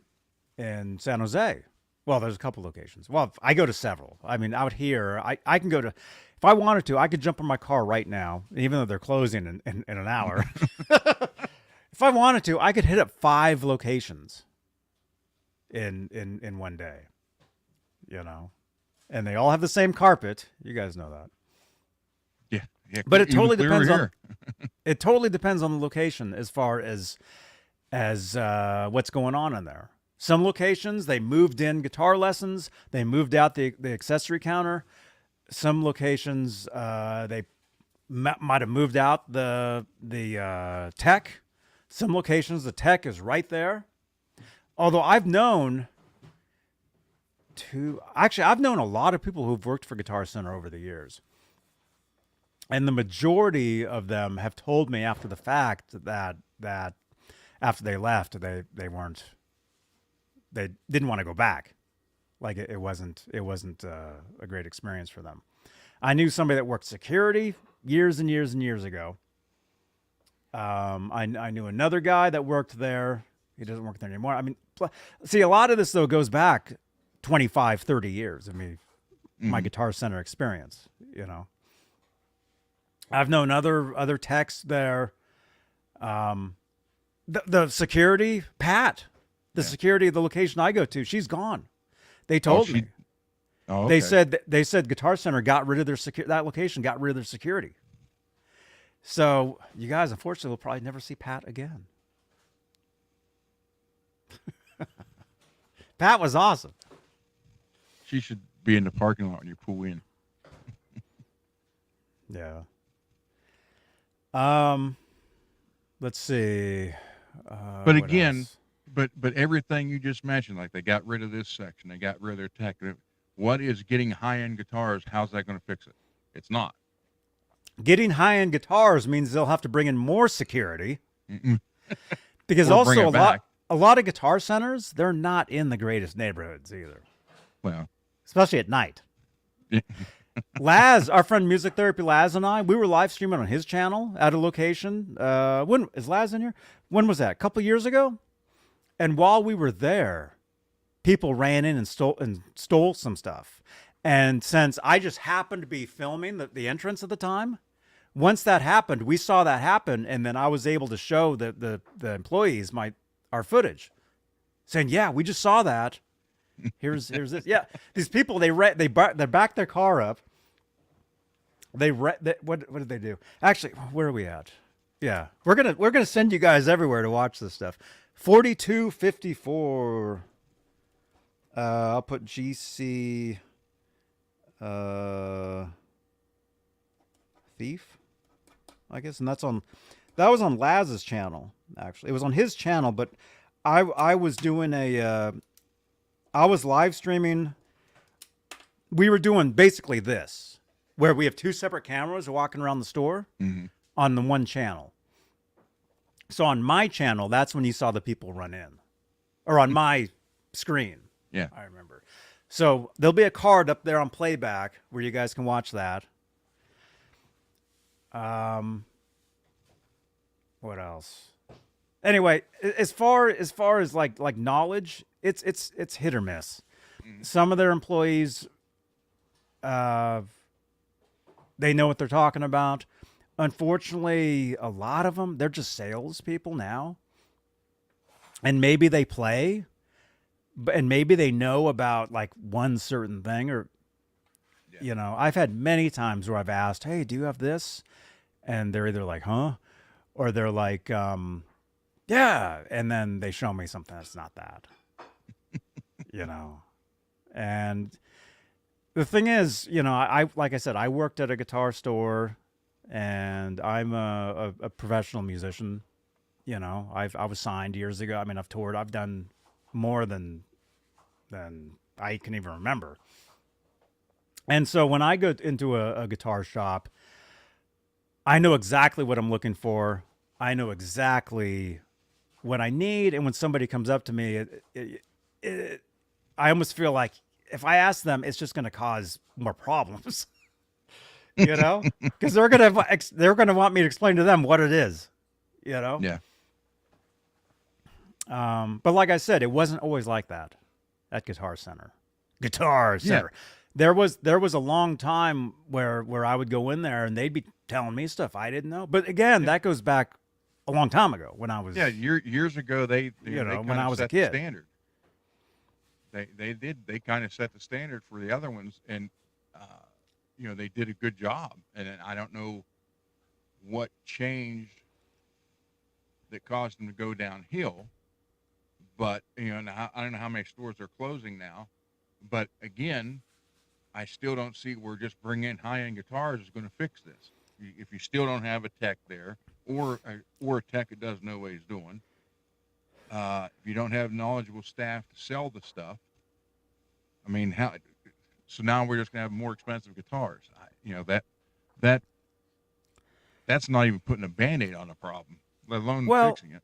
Speaker 1: San Jose. Well, there's a couple locations. Well, I go to several. I mean, out here, I can go to, if I wanted to, I could jump in my car right now, even though they're closing in an hour. If I wanted to, I could hit up 5 locations in one day, you know, and they all have the same carpet. You guys know that.
Speaker 2: Yeah,
Speaker 1: But it
Speaker 2: even
Speaker 1: totally
Speaker 2: clearer
Speaker 1: depends on
Speaker 2: here.
Speaker 1: it totally depends on the location as far as what's going on in there. Some locations they moved in guitar lessons, they moved out the accessory counter. Some locations they might have moved out the tech. Some locations the tech is right there. Although I've known a lot of people who've worked for Guitar Center over the years. And the majority of them have told me after the fact that after they left, they didn't want to go back. Like it wasn't a great experience for them. I knew somebody that worked security years and years and years ago. I knew another guy that worked there. He doesn't work there anymore. I mean, see, a lot of this though goes back 25, 30 years. I mean, my Guitar Center experience, you know. I've known other techs there. The security, Pat, the security of the location I go to, she's gone. They told me.
Speaker 2: Oh, okay.
Speaker 1: They said Guitar Center got rid of their that location got rid of their security. So you guys, unfortunately, will probably never see Pat again. Pat was awesome.
Speaker 2: She should be in the parking lot when you pull in.
Speaker 1: Yeah. Let's see.
Speaker 2: But
Speaker 1: what
Speaker 2: again,
Speaker 1: else?
Speaker 2: but everything you just mentioned, like they got rid of this section, they got rid of their tech. What is getting high-end guitars? How's that going to fix it? It's not.
Speaker 1: Getting high-end guitars means they'll have to bring in more security. Because
Speaker 2: Or bring
Speaker 1: also
Speaker 2: it
Speaker 1: a lot of Guitar Centers, they're not in the greatest neighborhoods either,
Speaker 2: Well,
Speaker 1: especially at night. Laz, our friend Music Therapy Laz and I, we were live streaming on his channel at a location. When is Laz in here? When was that? A couple years ago? And while we were there, people ran in and stole some stuff. And since I just happened to be filming the entrance at the time, once that happened, we saw that happen, and then I was able to show the employees our footage, saying, "Yeah, we just saw that. Here's this." Yeah, these people they backed their car up. What did they do? Actually, where are we at? Yeah, we're gonna send you guys everywhere to watch this stuff. 4254. I'll put GC Thief, I guess, and that was on Laz's channel. Actually, it was on his channel, but I was doing I was live streaming. We were doing basically this, where we have 2 separate cameras walking around the store on the one channel. So on my channel, that's when you saw the people run in, or on my screen.
Speaker 2: yeah.
Speaker 1: I remember. So there'll be a card up there on playback where you guys can watch that. What else? Anyway, as far as like knowledge, it's hit or miss. Some of their employees, they know what they're talking about. Unfortunately, a lot of them, they're just salespeople now. And maybe they play, and maybe they know about like one certain thing, or, you know, I've had many times where I've asked, "Hey, do you have this?" And they're either like, "Huh?" Or they're like, "Yeah." And then they show me something that's not that, you know? And the thing is, you know, like I said, I worked at a guitar store, and I'm a professional musician. You know, I was signed years ago. I mean, I've toured. I've done more than I can even remember. And so when I go into a guitar shop, I know exactly what I'm looking for. I know exactly what I need. And when somebody comes up to me, I almost feel like if I ask them, it's just going to cause more problems. You know, because they're gonna want me to explain to them what it is. You know.
Speaker 2: Yeah.
Speaker 1: But like I said, it wasn't always like that at Guitar Center. Guitar Center. There was a long time where I would go in there and they'd be telling me stuff I didn't know. But again, that goes back a long time ago when I was
Speaker 2: years ago they
Speaker 1: when I was a
Speaker 2: set
Speaker 1: kid.
Speaker 2: the standard. They kind of set the standard for the other ones, and they did a good job. And I don't know what changed that caused them to go downhill, but I don't know how many stores are closing now. But again, I still don't see where just bringing in high-end guitars is going to fix this. If you still don't have a tech there, or a tech that doesn't know what he's doing, if you don't have knowledgeable staff to sell the stuff, I mean, how? So now we're just going to have more expensive guitars. That's not even putting a Band-Aid on a problem, let alone fixing it.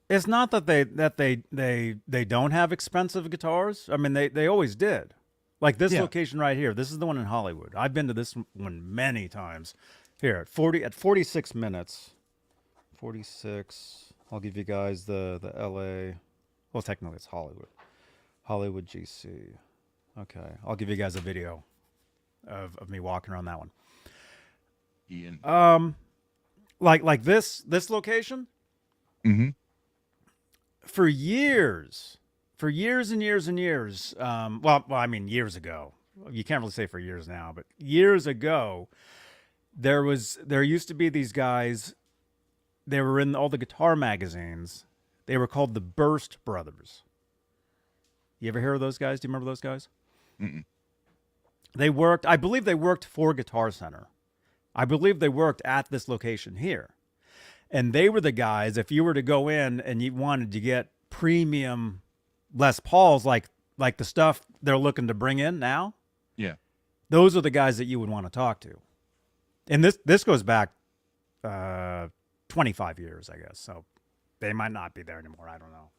Speaker 1: It's not that they don't have expensive guitars. I mean, they always did. Like this location right here. This is the one in Hollywood. I've been to this one many times. Here at 46 minutes. 46. I'll give you guys the LA. Well, technically it's Hollywood. Hollywood GC. Okay. I'll give you guys a video of me walking around that one.
Speaker 2: Ian.
Speaker 1: Like this location?
Speaker 2: Mm-hmm.
Speaker 1: For years and years and years, well, I mean, years ago, you can't really say for years now, but years ago, there used to be these guys, they were in all the guitar magazines. They were called the Burst Brothers. You ever hear of those guys? Do you remember those guys?
Speaker 2: Mm-mm.
Speaker 1: I believe they worked for Guitar Center. I believe they worked at this location here. And they were the guys, if you were to go in and you wanted to get premium Les Pauls, like the stuff they're looking to bring in now, those are the guys that you would want to talk to. And this goes back 25 years, I guess. So they might not be there anymore. I don't know.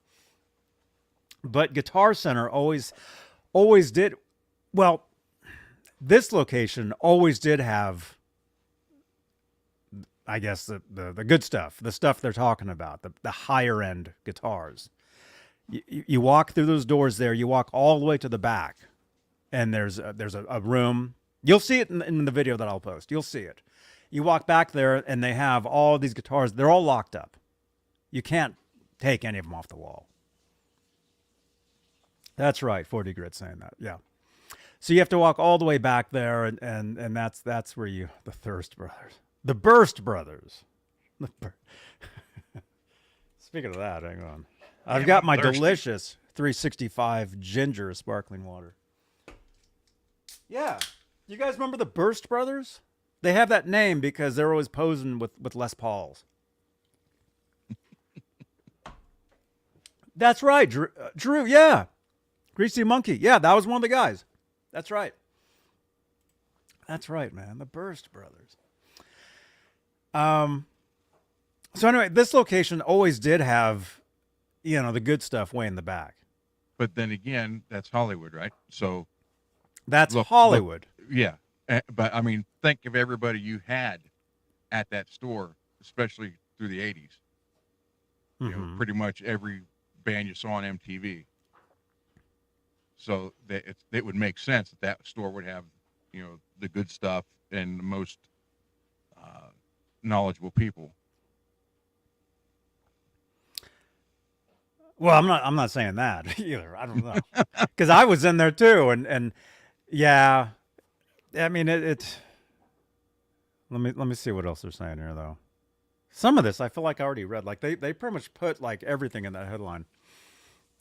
Speaker 1: But Guitar Center always did. Well, this location always did have, I guess, the good stuff, the stuff they're talking about, the higher end guitars. You walk through those doors there, you walk all the way to the back, and there's a room. You'll see it in the video that I'll post. You'll see it. You walk back there, and they have all these guitars. They're all locked up. You can't take any of them off the wall. That's right, 40 Grit saying that. Yeah. So you have to walk all the way back there, and that's where the Thirst Brothers. The Burst Brothers. Speaking of that, hang on. I've got my delicious 365 ginger sparkling water. Yeah. You guys remember the Burst Brothers? They have that name because they're always posing with Les Pauls. That's right. Drew, yeah. Greasy Monkey. Yeah, that was one of the guys. That's right. That's right, man. The Burst Brothers. So anyway, this location always did have, the good stuff way in the back.
Speaker 2: But then again, that's Hollywood, right? So
Speaker 1: that's Hollywood.
Speaker 2: Yeah. But I mean, think of everybody you had at that store, especially through the 80s.
Speaker 1: Mm-hmm.
Speaker 2: Pretty much every band you saw on MTV. So it would make sense that store would have, the good stuff and the most knowledgeable people.
Speaker 1: Well, I'm not saying that either. I don't know, because I was in there too, and yeah, I mean it. Let me see what else they're saying here though. Some of this I feel like I already read. Like they pretty much put like everything in that headline.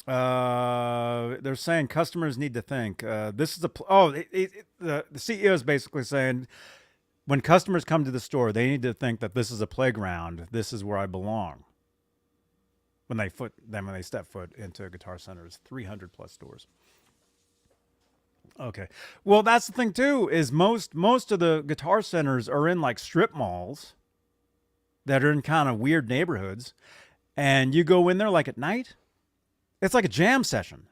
Speaker 1: They're saying customers need to think. This is the CEO is basically saying when customers come to the store, they need to think that this is a playground. This is where I belong. When they step foot into Guitar Center's 300 plus stores. Okay, well that's the thing too. Is most of the Guitar Centers are in like strip malls that are in kind of weird neighborhoods, and you go in there like at night. It's like a jam session.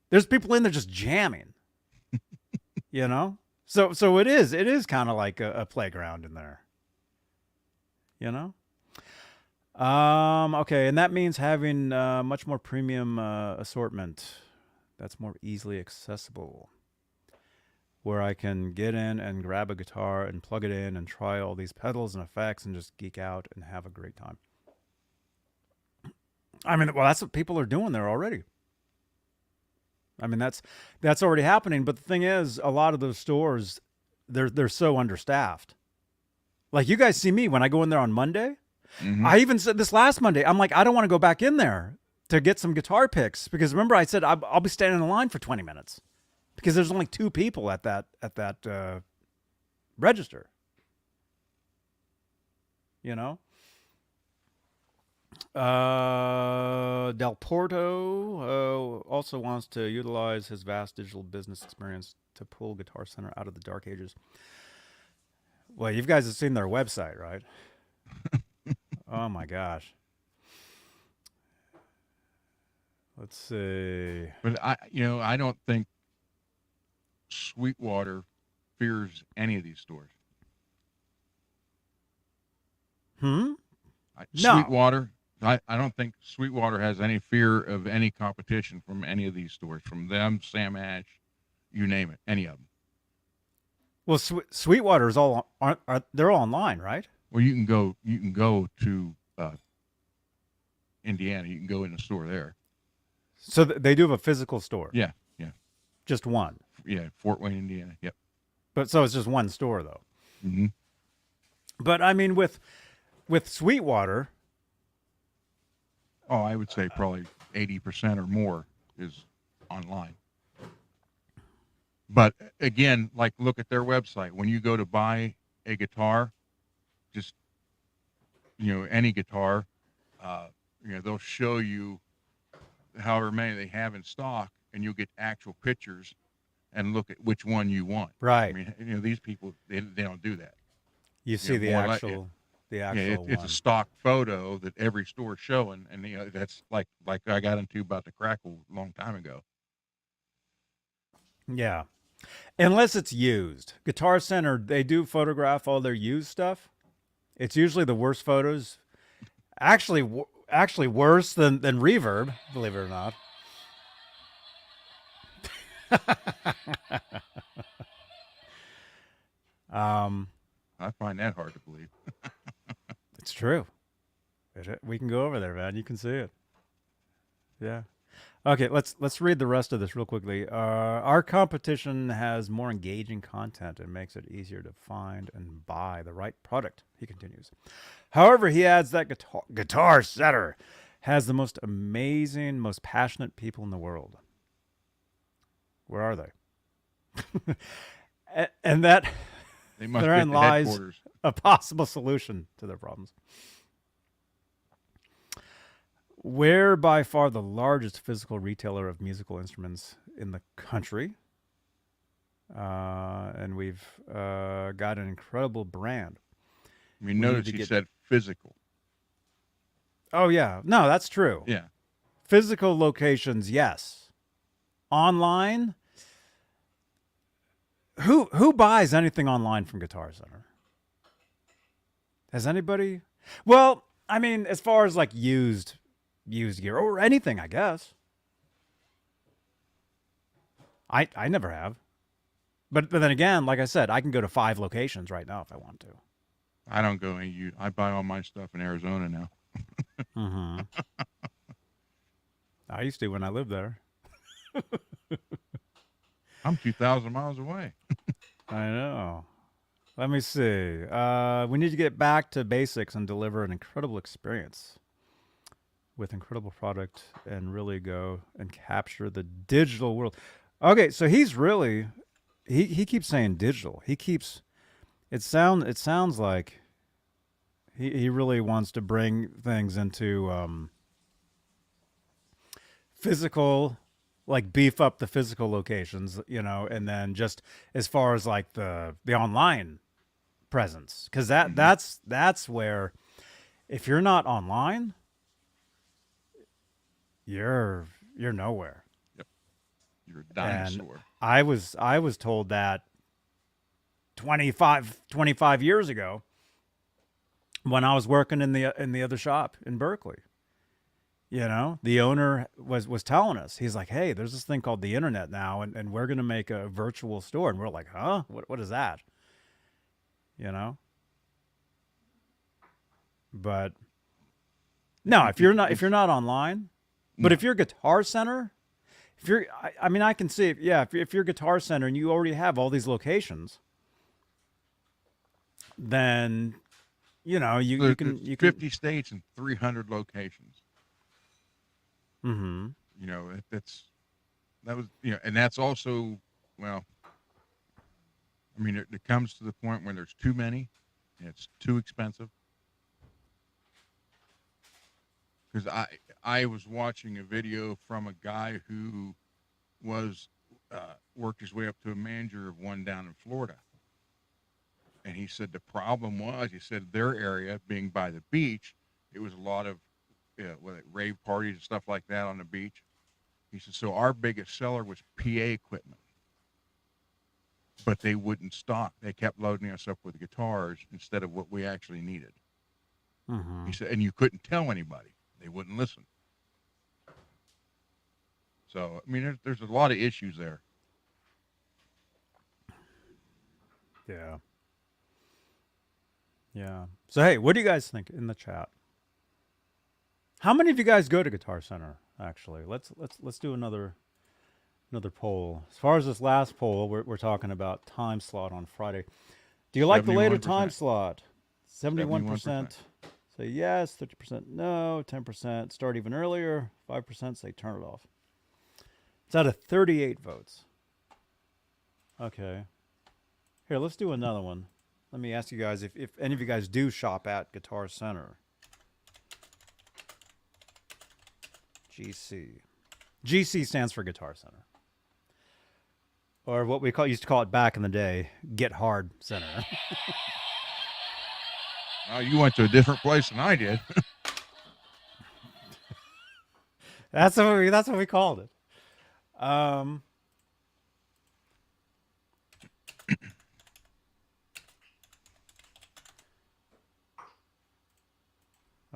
Speaker 1: There's people in there just jamming, So it is kind of like a playground in there, Okay, and that means having much more premium assortment that's more easily accessible, where I can get in and grab a guitar and plug it in and try all these pedals and effects and just geek out and have a great time. I mean, well, that's what people are doing there already. I mean, that's already happening. But the thing is, a lot of those stores, they're so understaffed. Like you guys see me when I go in there on Monday.
Speaker 2: Mm-hmm.
Speaker 1: I even said this last Monday. I'm like, I don't want to go back in there to get some guitar picks because remember I said I'll be standing in line for 20 minutes because there's only 2 people at that register. You know. Dalporto also wants to utilize his vast digital business experience to pull Guitar Center out of the dark ages. Well, you guys have seen their website, right? Oh my gosh. Let's see.
Speaker 2: But I don't think Sweetwater fears any of these stores.
Speaker 1: No.
Speaker 2: Sweetwater, I don't think Sweetwater has any fear of any competition from any of these stores, from them, Sam Ash, you name it, any of them.
Speaker 1: Well, Sweetwater is all they're all online, right?
Speaker 2: Well, you can go to Indiana. You can go in the store there.
Speaker 1: So they do have a physical store.
Speaker 2: Yeah.
Speaker 1: Just one.
Speaker 2: Yeah, Fort Wayne, Indiana. Yep.
Speaker 1: But so it's just one store though.
Speaker 2: Mm-hmm.
Speaker 1: But I mean, with Sweetwater.
Speaker 2: Oh, I would say probably 80% or more is online. But again, like look at their website. When you go to buy a guitar, just any guitar, they'll show you however many they have in stock, and you'll get actual pictures and look at which one you want.
Speaker 1: Right.
Speaker 2: I mean, these people they don't do that.
Speaker 1: You see the actual.
Speaker 2: It's a stock photo that every store's showing, and that's like I got into about the Crackle a long time ago.
Speaker 1: Yeah, unless it's used. Guitar Center, they do photograph all their used stuff. It's usually the worst photos. Actually worse than Reverb, believe it or not.
Speaker 2: I find that hard to believe.
Speaker 1: It's true. We can go over there, man. You can see it. Yeah. Okay, let's read the rest of this real quickly. Our competition has more engaging content and makes it easier to find and buy the right product, he continues. However, he adds that Guitar Center has the most amazing, most passionate people in the world. Where are they? And that
Speaker 2: they must
Speaker 1: therein
Speaker 2: be at the
Speaker 1: lies
Speaker 2: headquarters.
Speaker 1: a possible solution to their problems. We're by far the largest physical retailer of musical instruments in the country. And we've got an incredible brand.
Speaker 2: I mean, notice he said physical.
Speaker 1: Oh, yeah. No, that's true.
Speaker 2: Yeah.
Speaker 1: Physical locations, yes. Online? Who buys anything online from Guitar Center? Has anybody? Well, I mean, as far as like used gear or anything, I guess. I never have. But then again, like I said, I can go to 5 locations right now if I want to.
Speaker 2: I don't go any. I buy all my stuff in Arizona now.
Speaker 1: Mm-hmm. I used to when I lived there.
Speaker 2: I'm 2,000 miles away.
Speaker 1: I know. Let me see. We need to get back to basics and deliver an incredible experience with incredible product and really go and capture the digital world. Okay, so he's really he keeps saying digital. He keeps it sounds like he really wants to bring things into physical, like beef up the physical locations, and then just as far as like the online presence, because that's where if you're not online, you're nowhere.
Speaker 2: Yep. You're a dinosaur.
Speaker 1: And I was told that 25 years ago when I was working in the other shop in Berkeley. You know, the owner was telling us, he's like, hey, there's this thing called the internet now, and we're going to make a virtual store. And we're like, huh? What is that? You know? But no, if you're not online, but if you're Guitar Center, I mean, I can see, if you're Guitar Center and you already have all these locations, then, you know, you can
Speaker 2: 50 states and 300 locations.
Speaker 1: Mm-hmm.
Speaker 2: You know, that was, you know, and that's also, well, I mean, it comes to the point where there's too many and it's too expensive. Because I was watching a video from a guy who was worked his way up to a manager of one down in Florida. And he said the problem was, he said their area being by the beach, it was a lot of rave parties and stuff like that on the beach. He said, so our biggest seller was PA equipment. But they wouldn't stop. They kept loading us up with guitars instead of what we actually needed.
Speaker 1: Mm-hmm.
Speaker 2: He said, and you couldn't tell anybody. They wouldn't listen. So, I mean, there's a lot of issues there.
Speaker 1: Yeah. Yeah. So, hey, what do you guys think in the chat? How many of you guys go to Guitar Center? Actually, let's do another poll. As far as this last poll, we're talking about time slot on Friday. Do you like the later
Speaker 2: 71%.
Speaker 1: time slot? 71% say yes, 30% no, 10% start even earlier, 5% say turn it off. It's out of 38 votes. Okay. Here, let's do another one. Let me ask you guys if any of you guys do shop at Guitar Center. GC. GC stands for Guitar Center. Or what we used to call it back in the day, Get Hard Center.
Speaker 2: Oh, you went to a different place than I did.
Speaker 1: That's what we called it.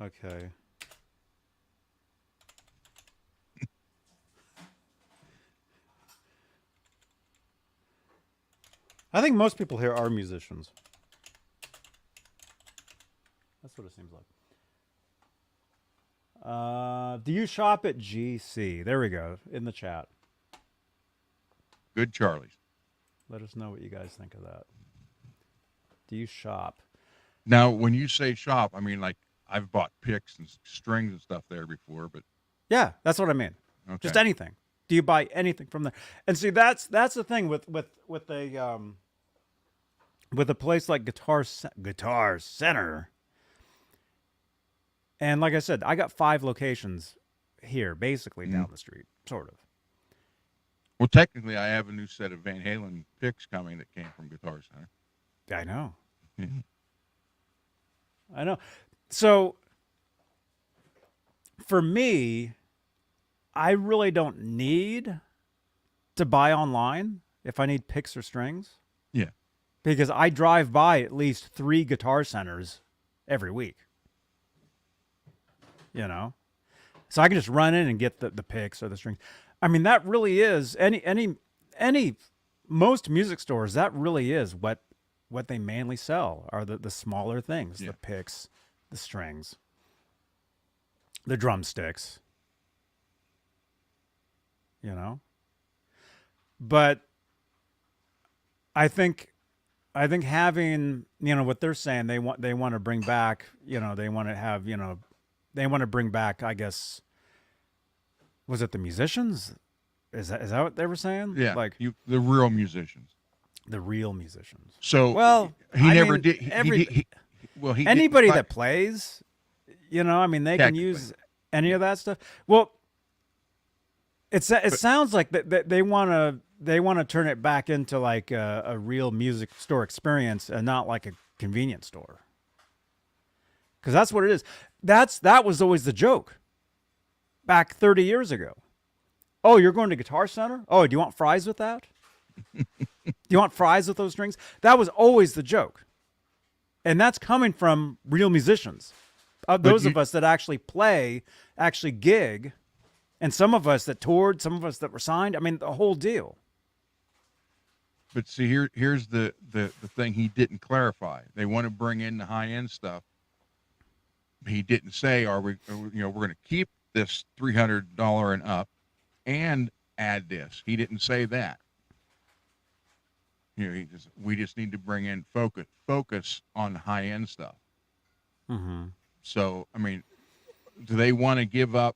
Speaker 1: Okay. I think most people here are musicians. That's what it seems like. Do you shop at GC? There we go, in the chat.
Speaker 2: Good Charlie's.
Speaker 1: Let us know what you guys think of that. Do you shop?
Speaker 2: Now, when you say shop, I mean, like, I've bought picks and strings and stuff there before, but
Speaker 1: Yeah, that's what I mean.
Speaker 2: okay.
Speaker 1: Just anything. Do you buy anything from there? And see, that's the thing with a place like Guitar Center. And like I said, I got 5 locations here, basically down the street, sort of.
Speaker 2: Well, technically, I have a new set of Van Halen picks coming that came from Guitar Center.
Speaker 1: I know.
Speaker 2: Mhm.
Speaker 1: I know. So for me, I really don't need to buy online if I need picks or strings.
Speaker 2: Yeah.
Speaker 1: Because I drive by at least 3 Guitar Centers every week. You know? So I can just run in and get the picks or the strings. I mean, that really is most music stores, that really is what they mainly sell are the smaller things,
Speaker 2: Yeah.
Speaker 1: the picks, the strings, the drumsticks. You know? But I think having, you know, what they're saying, they want to bring back, you know, they want to have, you know, they want to bring back, I guess, was it the musicians? Is that what they were saying?
Speaker 2: Yeah,
Speaker 1: like
Speaker 2: the real musicians,
Speaker 1: the real musicians.
Speaker 2: So
Speaker 1: well,
Speaker 2: he
Speaker 1: I
Speaker 2: never
Speaker 1: mean,
Speaker 2: did. He
Speaker 1: anybody
Speaker 2: didn't
Speaker 1: that plays, you know, I mean, they can use any of that stuff. Well, it sounds like that they want to turn it back into like a real music store experience and not like a convenience store. Because that's what it is. That was always the joke back 30 years ago. Oh, you're going to Guitar Center? Oh, do you want fries with that? Do you want fries with those strings? That was always the joke. And that's coming from real musicians. Those of us that actually play, actually gig, and some of us that toured, some of us that were signed. I mean, the whole deal.
Speaker 2: But see, here's the thing he didn't clarify. They want to bring in the high end stuff. He didn't say, we're going to keep this $300 and up and add this. He didn't say that. We just need to bring in focus on high end stuff.
Speaker 1: Mm-hmm.
Speaker 2: So, I mean, do they want to give up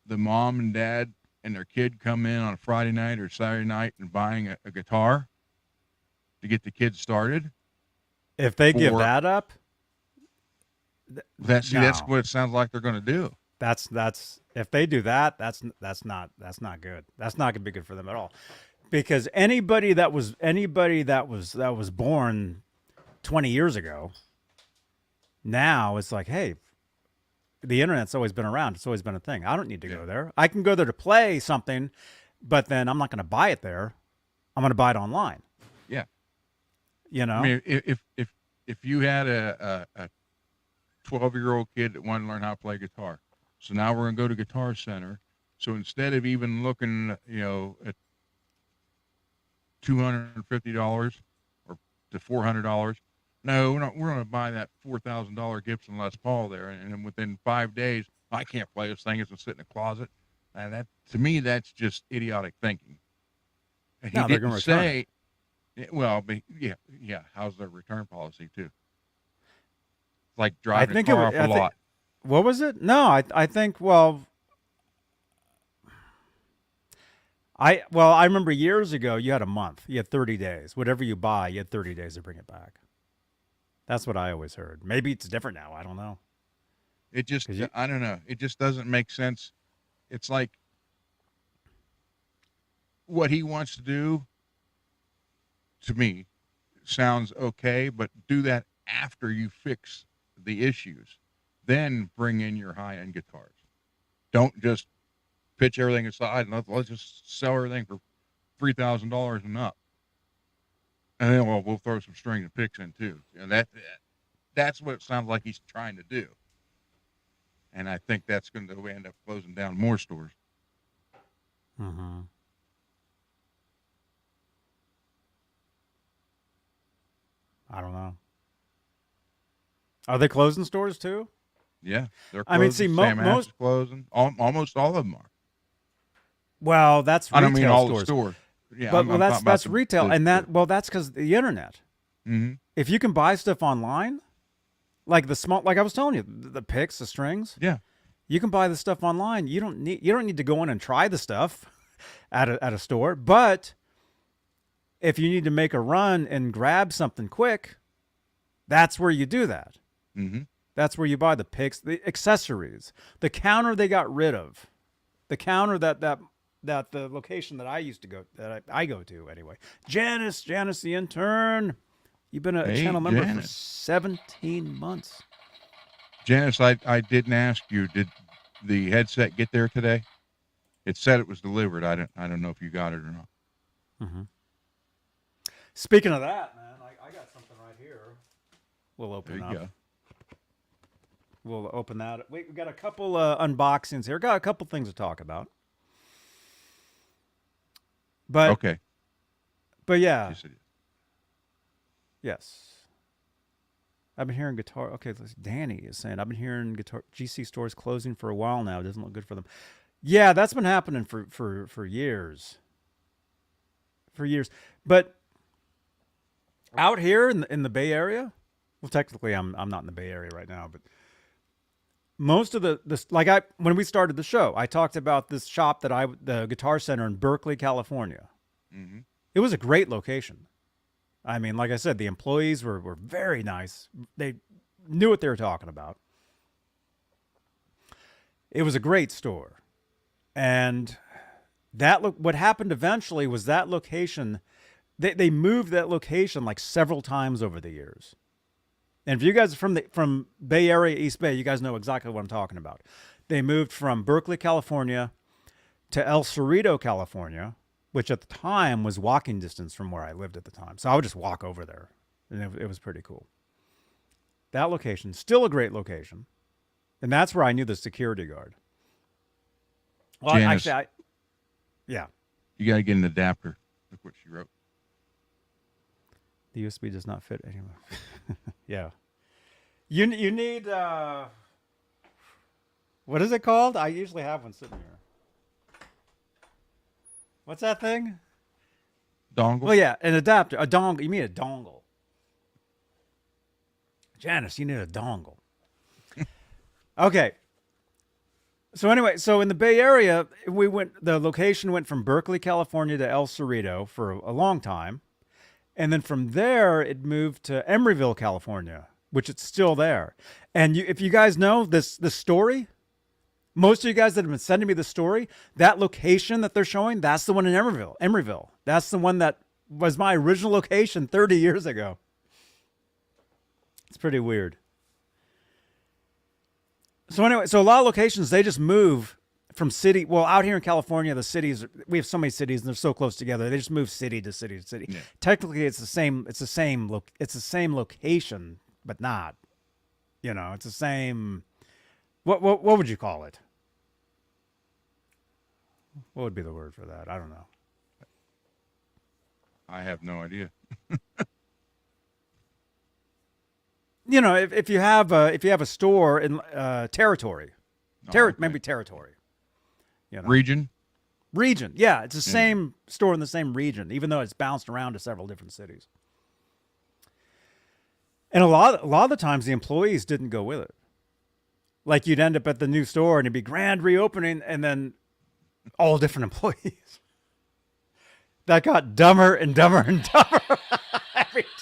Speaker 2: the mom and dad and their kid come in on a Friday night or Saturday night and buying a guitar to get the kids started?
Speaker 1: If they give that up,
Speaker 2: that's what it sounds like they're going to do.
Speaker 1: That's if they do that, that's not good. That's not going to be good for them at all. Because anybody that was born 20 years ago, now it's like, hey, the internet's always been around. It's always been a thing. I don't need to go there. I can go there to play something, but then I'm not going to buy it there. I'm going to buy it online.
Speaker 2: Yeah.
Speaker 1: You know,
Speaker 2: I mean, if you had a 12-year-old kid that wanted to learn how to play guitar, so now we're going to go to Guitar Center. So instead of even looking, at $250 or to $400, no, we're going to buy that $4,000 Gibson Les Paul there, and then within 5 days, I can't play this thing. It's going to sit in the closet. And that, to me, that's just idiotic thinking. And he didn't say, well, but yeah. How's their return policy too? It's like driving a car off a lot.
Speaker 1: What was it? No, I think, well, I remember years ago, you had a month. You had 30 days. Whatever you buy, you had 30 days to bring it back. That's what I always heard. Maybe it's different now. I don't know.
Speaker 2: It just, I don't know. It just doesn't make sense. It's like what he wants to do, to me, sounds okay, but do that after you fix the issues. Then bring in your high-end guitars. Don't just pitch everything aside and let's just sell everything for $3,000 and up. And then we'll throw some strings and picks in too. And that's what it sounds like he's trying to do. And I think that's going to end up closing down more stores.
Speaker 1: Mm-hmm. I don't know. Are they closing stores too?
Speaker 2: Yeah, they're closing.
Speaker 1: I mean, see, most
Speaker 2: closing. Almost all of them are.
Speaker 1: Well, that's retail
Speaker 2: I don't mean all
Speaker 1: stores.
Speaker 2: The stores. Yeah,
Speaker 1: but that's retail, and that's because the internet.
Speaker 2: Mm-hmm.
Speaker 1: If you can buy stuff online, like like I was telling you, the picks, the strings.
Speaker 2: Yeah,
Speaker 1: you can buy the stuff online. You don't need to go in and try the stuff at a store. But if you need to make a run and grab something quick, that's where you do that.
Speaker 2: Mm-hmm.
Speaker 1: That's where you buy the picks, the accessories, the counter they got rid of, the counter that the location that I used to go, that I go to anyway. Janice the intern. You've been a channel member for 17 months.
Speaker 2: Janice, I didn't ask you, did the headset get there today? It said it was delivered. I don't know if you got it or not.
Speaker 1: Mm-hmm. Speaking of that, man, I got something right here. We'll open
Speaker 2: there
Speaker 1: up.
Speaker 2: You go.
Speaker 1: We'll open that. Wait, we got a couple unboxings here. Got a couple things to talk about. But
Speaker 2: okay.
Speaker 1: But yeah.
Speaker 2: Yes, it is.
Speaker 1: Yes. I've been hearing guitar. Okay, Danny is saying I've been hearing guitar GC stores closing for a while now. It doesn't look good for them. Yeah, that's been happening for years. For years. But out here in the Bay Area, well, technically I'm not in the Bay Area right now, but most of when we started the show, I talked about this shop the Guitar Center in Berkeley, California.
Speaker 2: Mm-hmm.
Speaker 1: It was a great location. I mean, like I said, the employees were very nice. They knew what they were talking about. It was a great store. And what happened eventually was that location, they moved that location like several times over the years. And if you guys are from Bay Area, East Bay, you guys know exactly what I'm talking about. They moved from Berkeley, California to El Cerrito, California, which at the time was walking distance from where I lived at the time. So I would just walk over there. and it was pretty cool. That location, still a great location, and that's where I knew the security guard. Well,
Speaker 2: Janice,
Speaker 1: actually, yeah,
Speaker 2: you got to get an adapter. Look what she wrote.
Speaker 1: the USB does not fit anymore. Yeah, you need what is it called? I usually have one sitting here. What's that thing?
Speaker 2: Dongle?
Speaker 1: Well, yeah, an adapter, a dongle. You mean a dongle? Janice, you need a dongle. Okay. So anyway, so in the Bay Area, the location went from Berkeley, California to El Cerrito for a long time. And then from there, it moved to Emeryville, California, which it's still there. And if you guys know this story, most of you guys that have been sending me the story, that location that they're showing, that's the one in Emeryville. That's the one that was my original location 30 years ago. It's pretty weird. So anyway, so a lot of locations, they just move from city. Well, out here in California, the cities, we have so many cities and they're so close together. They just move city to city to city. Yeah. Technically, it's the same location, but not. You know, it's the same. What would you call it? What would be the word for that? I don't know.
Speaker 2: I have no idea.
Speaker 1: You know, if you have a store in territory,
Speaker 2: Okay.
Speaker 1: maybe territory. You know.
Speaker 2: Region?
Speaker 1: Yeah, it's the same store in the same region, even though it's bounced around to several different cities. And a lot of the times, the employees didn't go with it. Like you'd end up at the new store and it'd be grand reopening, and then all different employees. That got dumber and dumber and dumber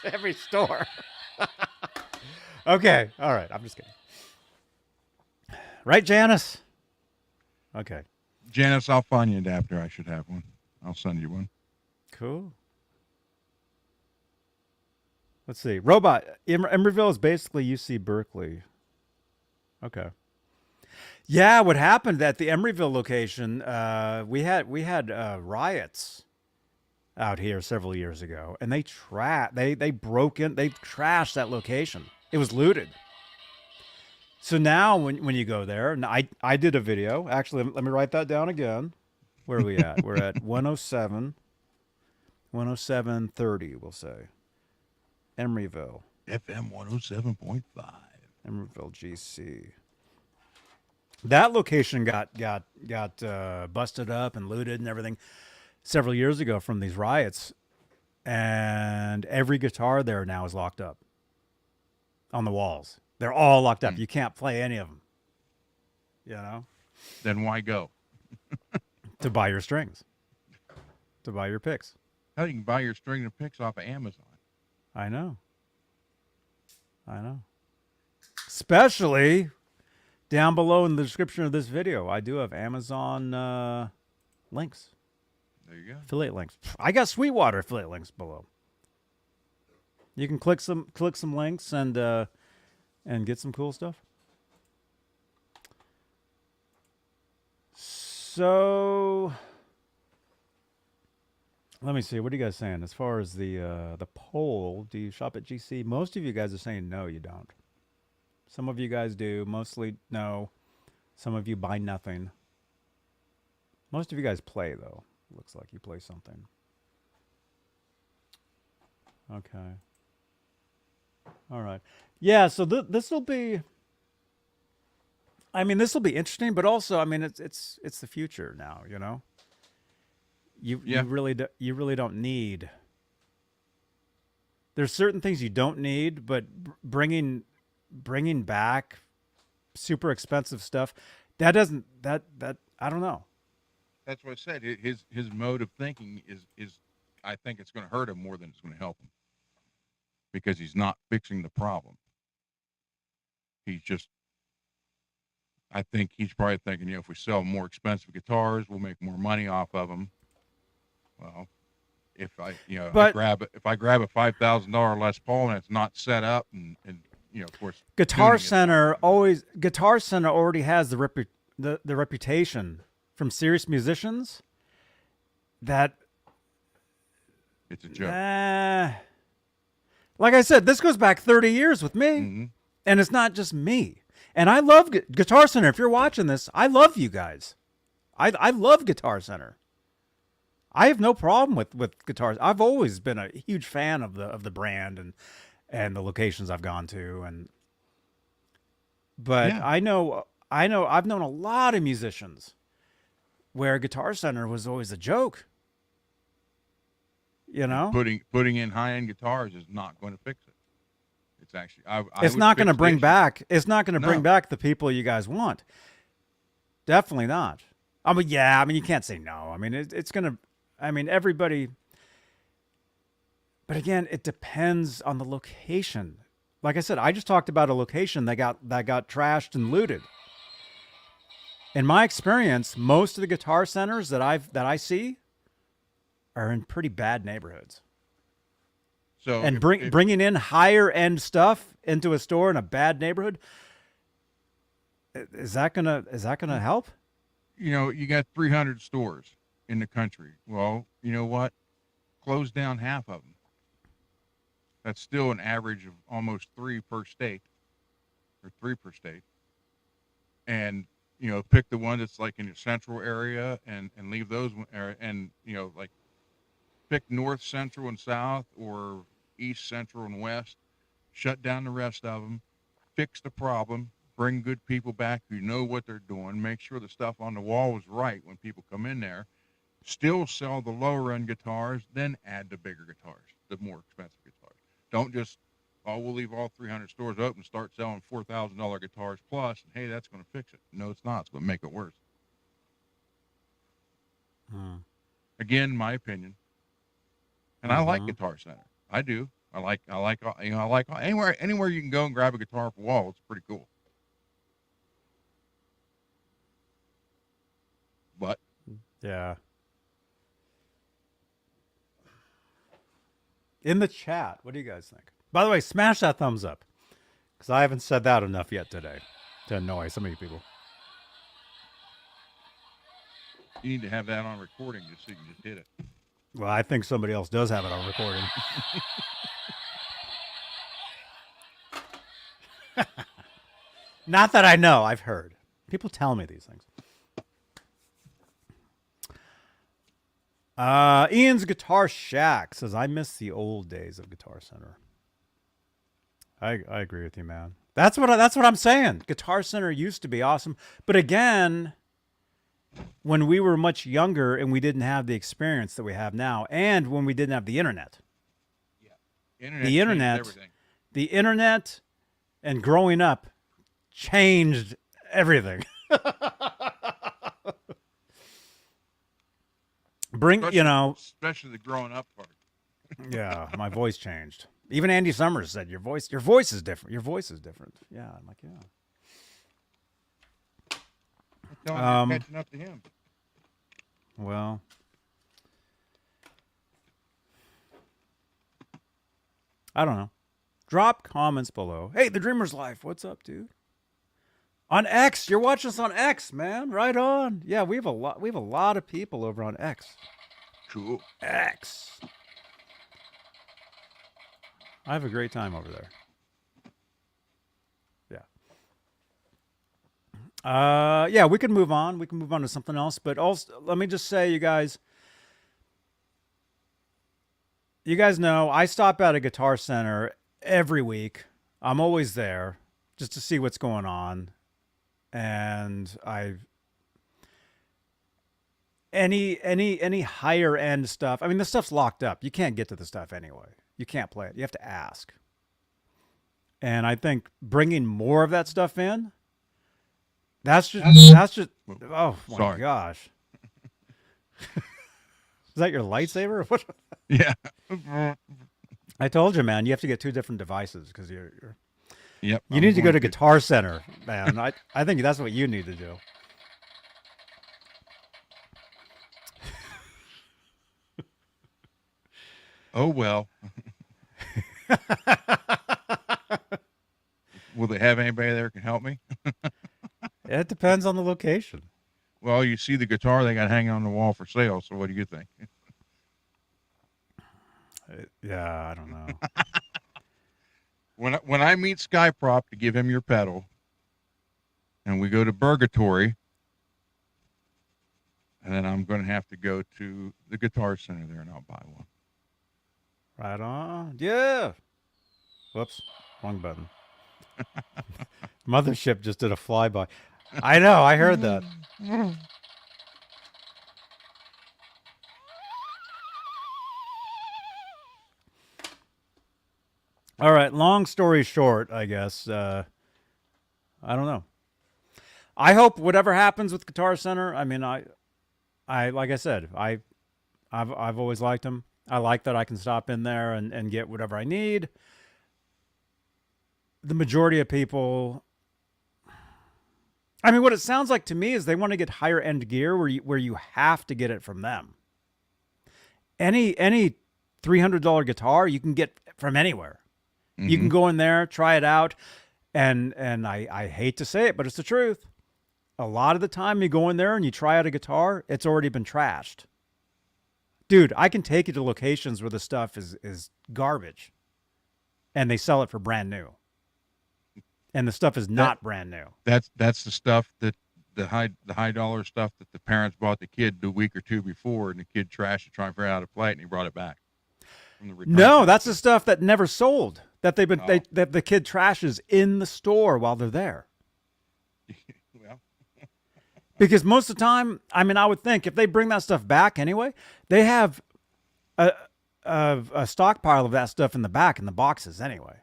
Speaker 1: every store. Okay, all right, I'm just kidding. Right, Janice? Okay.
Speaker 2: Janice, I'll find you an adapter. I should have one. I'll send you one.
Speaker 1: Cool. Let's see. Robot. Emeryville is basically UC Berkeley. Okay. Yeah, what happened at the Emeryville location, we had riots out here several years ago, and they trashed that location. It was looted. So now when you go there, and I did a video. Actually, let me write that down again. Where are we at? We're at 107.30, we'll say. Emeryville.
Speaker 2: FM 107.5.
Speaker 1: Emeryville, GC. That location got busted up and looted and everything several years ago from these riots, and every guitar there now is locked up on the walls. They're all locked up. You can't play any of them. You know?
Speaker 2: Then why go?
Speaker 1: To buy your strings. To buy your picks.
Speaker 2: How you can buy your string and picks off of Amazon?
Speaker 1: I know. Especially down below in the description of this video, I do have Amazon links.
Speaker 2: There you go.
Speaker 1: Affiliate links. I got Sweetwater affiliate links below. You can click some links and get some cool stuff. So let me see. What are you guys saying as far as the poll? Do you shop at GC? Most of you guys are saying no, you don't. Some of you guys do. Mostly no. Some of you buy nothing. Most of you guys play, though. Looks like you play something. Okay. All right. Yeah, so this will be, I mean, this will be interesting, but also, I mean, it's the future now, you know? You really don't need, there's certain things you don't need, but bringing back super expensive stuff, that doesn't, that I don't know.
Speaker 2: That's what I said. His mode of thinking is I think it's going to hurt him more than it's going to help him, because he's not fixing the problem. He's just, I think he's probably thinking, if we sell more expensive guitars, we'll make more money off of them. Well, if I grab a $5,000 Les Paul and it's not set up, and of course,
Speaker 1: Guitar Center already has the reputation from serious musicians that
Speaker 2: it's a joke.
Speaker 1: Like I said, this goes back 30 years with me,
Speaker 2: Mm-hmm.
Speaker 1: and it's not just me. And I love Guitar Center. If you're watching this, I love you guys. I love Guitar Center. I have no problem with guitars. I've always been a huge fan of the brand and the locations I've gone to, but
Speaker 2: Yeah.
Speaker 1: I know I've known a lot of musicians where Guitar Center was always a joke. You know,
Speaker 2: Putting in high-end guitars is not going to fix it. It's actually
Speaker 1: it's not going to bring back. It's not going to bring
Speaker 2: No.
Speaker 1: back the people you guys want. Definitely not. I mean, yeah. I mean, you can't say no. I mean, it's going to. I mean, everybody. But again, it depends on the location. Like I said, I just talked about a location that got trashed and looted. In my experience, most of the Guitar Centers that I see are in pretty bad neighborhoods.
Speaker 2: So
Speaker 1: And
Speaker 2: if-
Speaker 1: bringing in higher end stuff into a store in a bad neighborhood, is that gonna help?
Speaker 2: you got 300 stores in the country. Well, you know what? Close down half of them. That's still an average of almost 3 per state, or 3 per state. And pick the one that's like in your central area, and leave those, and like pick north, central, and south, or east, central, and west. Shut down the rest of them. Fix the problem. Bring good people back who know what they're doing. Make sure the stuff on the wall is right when people come in there. Still sell the lower end guitars, then add the bigger guitars, the more expensive guitars. Don't just, we'll leave all 300 stores open and start selling $4,000 guitars plus, and hey, that's going to fix it. No, it's not. It's going to make it worse. Again, my opinion. And I like Guitar Center. I do. I like anywhere you can go and grab a guitar off a wall. It's pretty cool. But
Speaker 1: Yeah. In the chat, what do you guys think? By the way, smash that thumbs up, because I haven't said that enough yet today to annoy so many people.
Speaker 2: you need to have that on recording just so you can just hit it.
Speaker 1: Well, I think somebody else does have it on recording. Not that I know. I've heard. People tell me these things. Ian's Guitar Shack says, I miss the old days of Guitar Center. I agree with you, man. That's what I'm saying. Guitar Center used to be awesome. But again, when we were much younger and we didn't have the experience that we have now, and when we didn't have the internet. The internet and growing up changed everything.
Speaker 2: Especially the growing up part.
Speaker 1: Yeah, my voice changed. Even Andy Summers said your voice is different. Your voice is different. Yeah, I'm like, yeah.
Speaker 2: I'm catching up to him.
Speaker 1: Well, I don't know. Drop comments below. Hey, the Dreamer's Life. What's up, dude? On X, you're watching us on X, man. Right on. Yeah, we have a lot of people over on X.
Speaker 2: Cool.
Speaker 1: X. I have a great time over there. Yeah, we can move on. We can move on to something else. But also, let me just say, you guys know I stop at a Guitar Center every week. I'm always there just to see what's going on. And any higher end stuff. I mean, the stuff's locked up. You can't get to the stuff anyway. You can't play it. You have to ask. And I think bringing more of that stuff in, that's just oh my
Speaker 2: Sorry.
Speaker 1: gosh. Is that your lightsaber or what?
Speaker 2: Yeah.
Speaker 1: I told you, man, you have to get 2 different devices because you're
Speaker 2: Yep.
Speaker 1: you need to go to Guitar Center, man. I think that's what you need to do.
Speaker 2: Oh, well. Will they have anybody there that can help me?
Speaker 1: It depends on the location.
Speaker 2: Well, you see the guitar they got hanging on the wall for sale, so what do you think?
Speaker 1: Yeah, I don't know.
Speaker 2: when I meet Skyprop to give him your pedal, and we go to Burgatory, and then I'm going to have to go to the Guitar Center there, and I'll buy one.
Speaker 1: Right on. Yeah. Whoops. Wrong button. Mothership just did a flyby. I know. I heard that. All right. Long story short, I guess. I don't know. I hope whatever happens with Guitar Center. I mean, I like I said, I've always liked them. I like that I can stop in there and get whatever I need. The majority of people, I mean, what it sounds like to me is they want to get higher end gear where you have to get it from them. Any $300 guitar you can get from anywhere. Mm-hmm. You can go in there, try it out, and I hate to say it, but it's the truth. A lot of the time you go in there and you try out a guitar, it's already been trashed. Dude, I can take you to locations where the stuff is garbage, and they sell it for brand new. And the stuff is not brand new.
Speaker 2: That's the stuff that the high dollar stuff that the parents bought the kid the week or two before, and the kid trashed it trying to figure out how to play it, and he brought it back.
Speaker 1: No, that's the stuff that never sold. That that the kid trashes in the store while they're there.
Speaker 2: Well,
Speaker 1: because most of the time, I mean, I would think if they bring that stuff back anyway, they have a stockpile of that stuff in the back in the boxes anyway.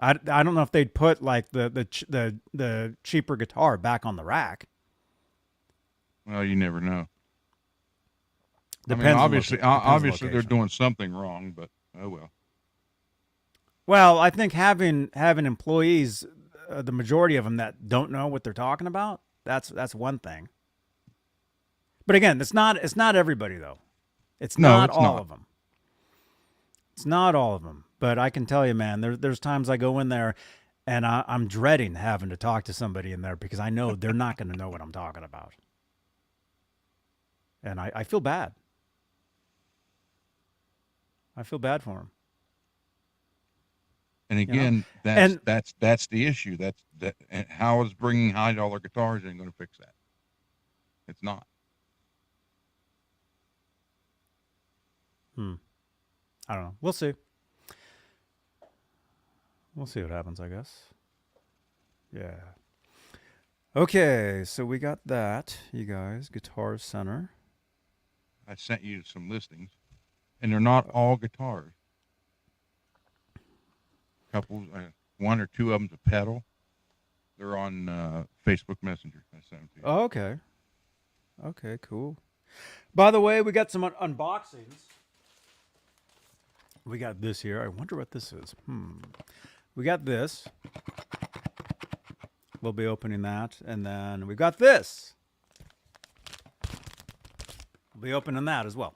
Speaker 1: I don't know if they'd put like the cheaper guitar back on the rack.
Speaker 2: Well, you never know.
Speaker 1: Depends.
Speaker 2: I mean, obviously they're doing something wrong, but oh well.
Speaker 1: Well, I think having employees, the majority of them that don't know what they're talking about, that's one thing. But again, it's not everybody though. It's not all of them. It's not all of them. But I can tell you, man, there's times I go in there and I'm dreading having to talk to somebody in there because I know they're not going to know what I'm talking about. And I feel bad. I feel bad for them.
Speaker 2: And again, that's the issue. And how is bringing high dollar guitars ain't going to fix that? It's not.
Speaker 1: I don't know. We'll see. We'll see what happens, I guess. Yeah. Okay, so we got that, you guys. Guitar Center.
Speaker 2: I sent you some listings, and they're not all guitars. Couple, one or two of them's a pedal. They're on Facebook Messenger. I sent them to you.
Speaker 1: Oh, okay. Okay, cool. By the way, we got some unboxings. We got this here. I wonder what this is. We got this. We'll be opening that. And then we got this. We'll be opening that as well.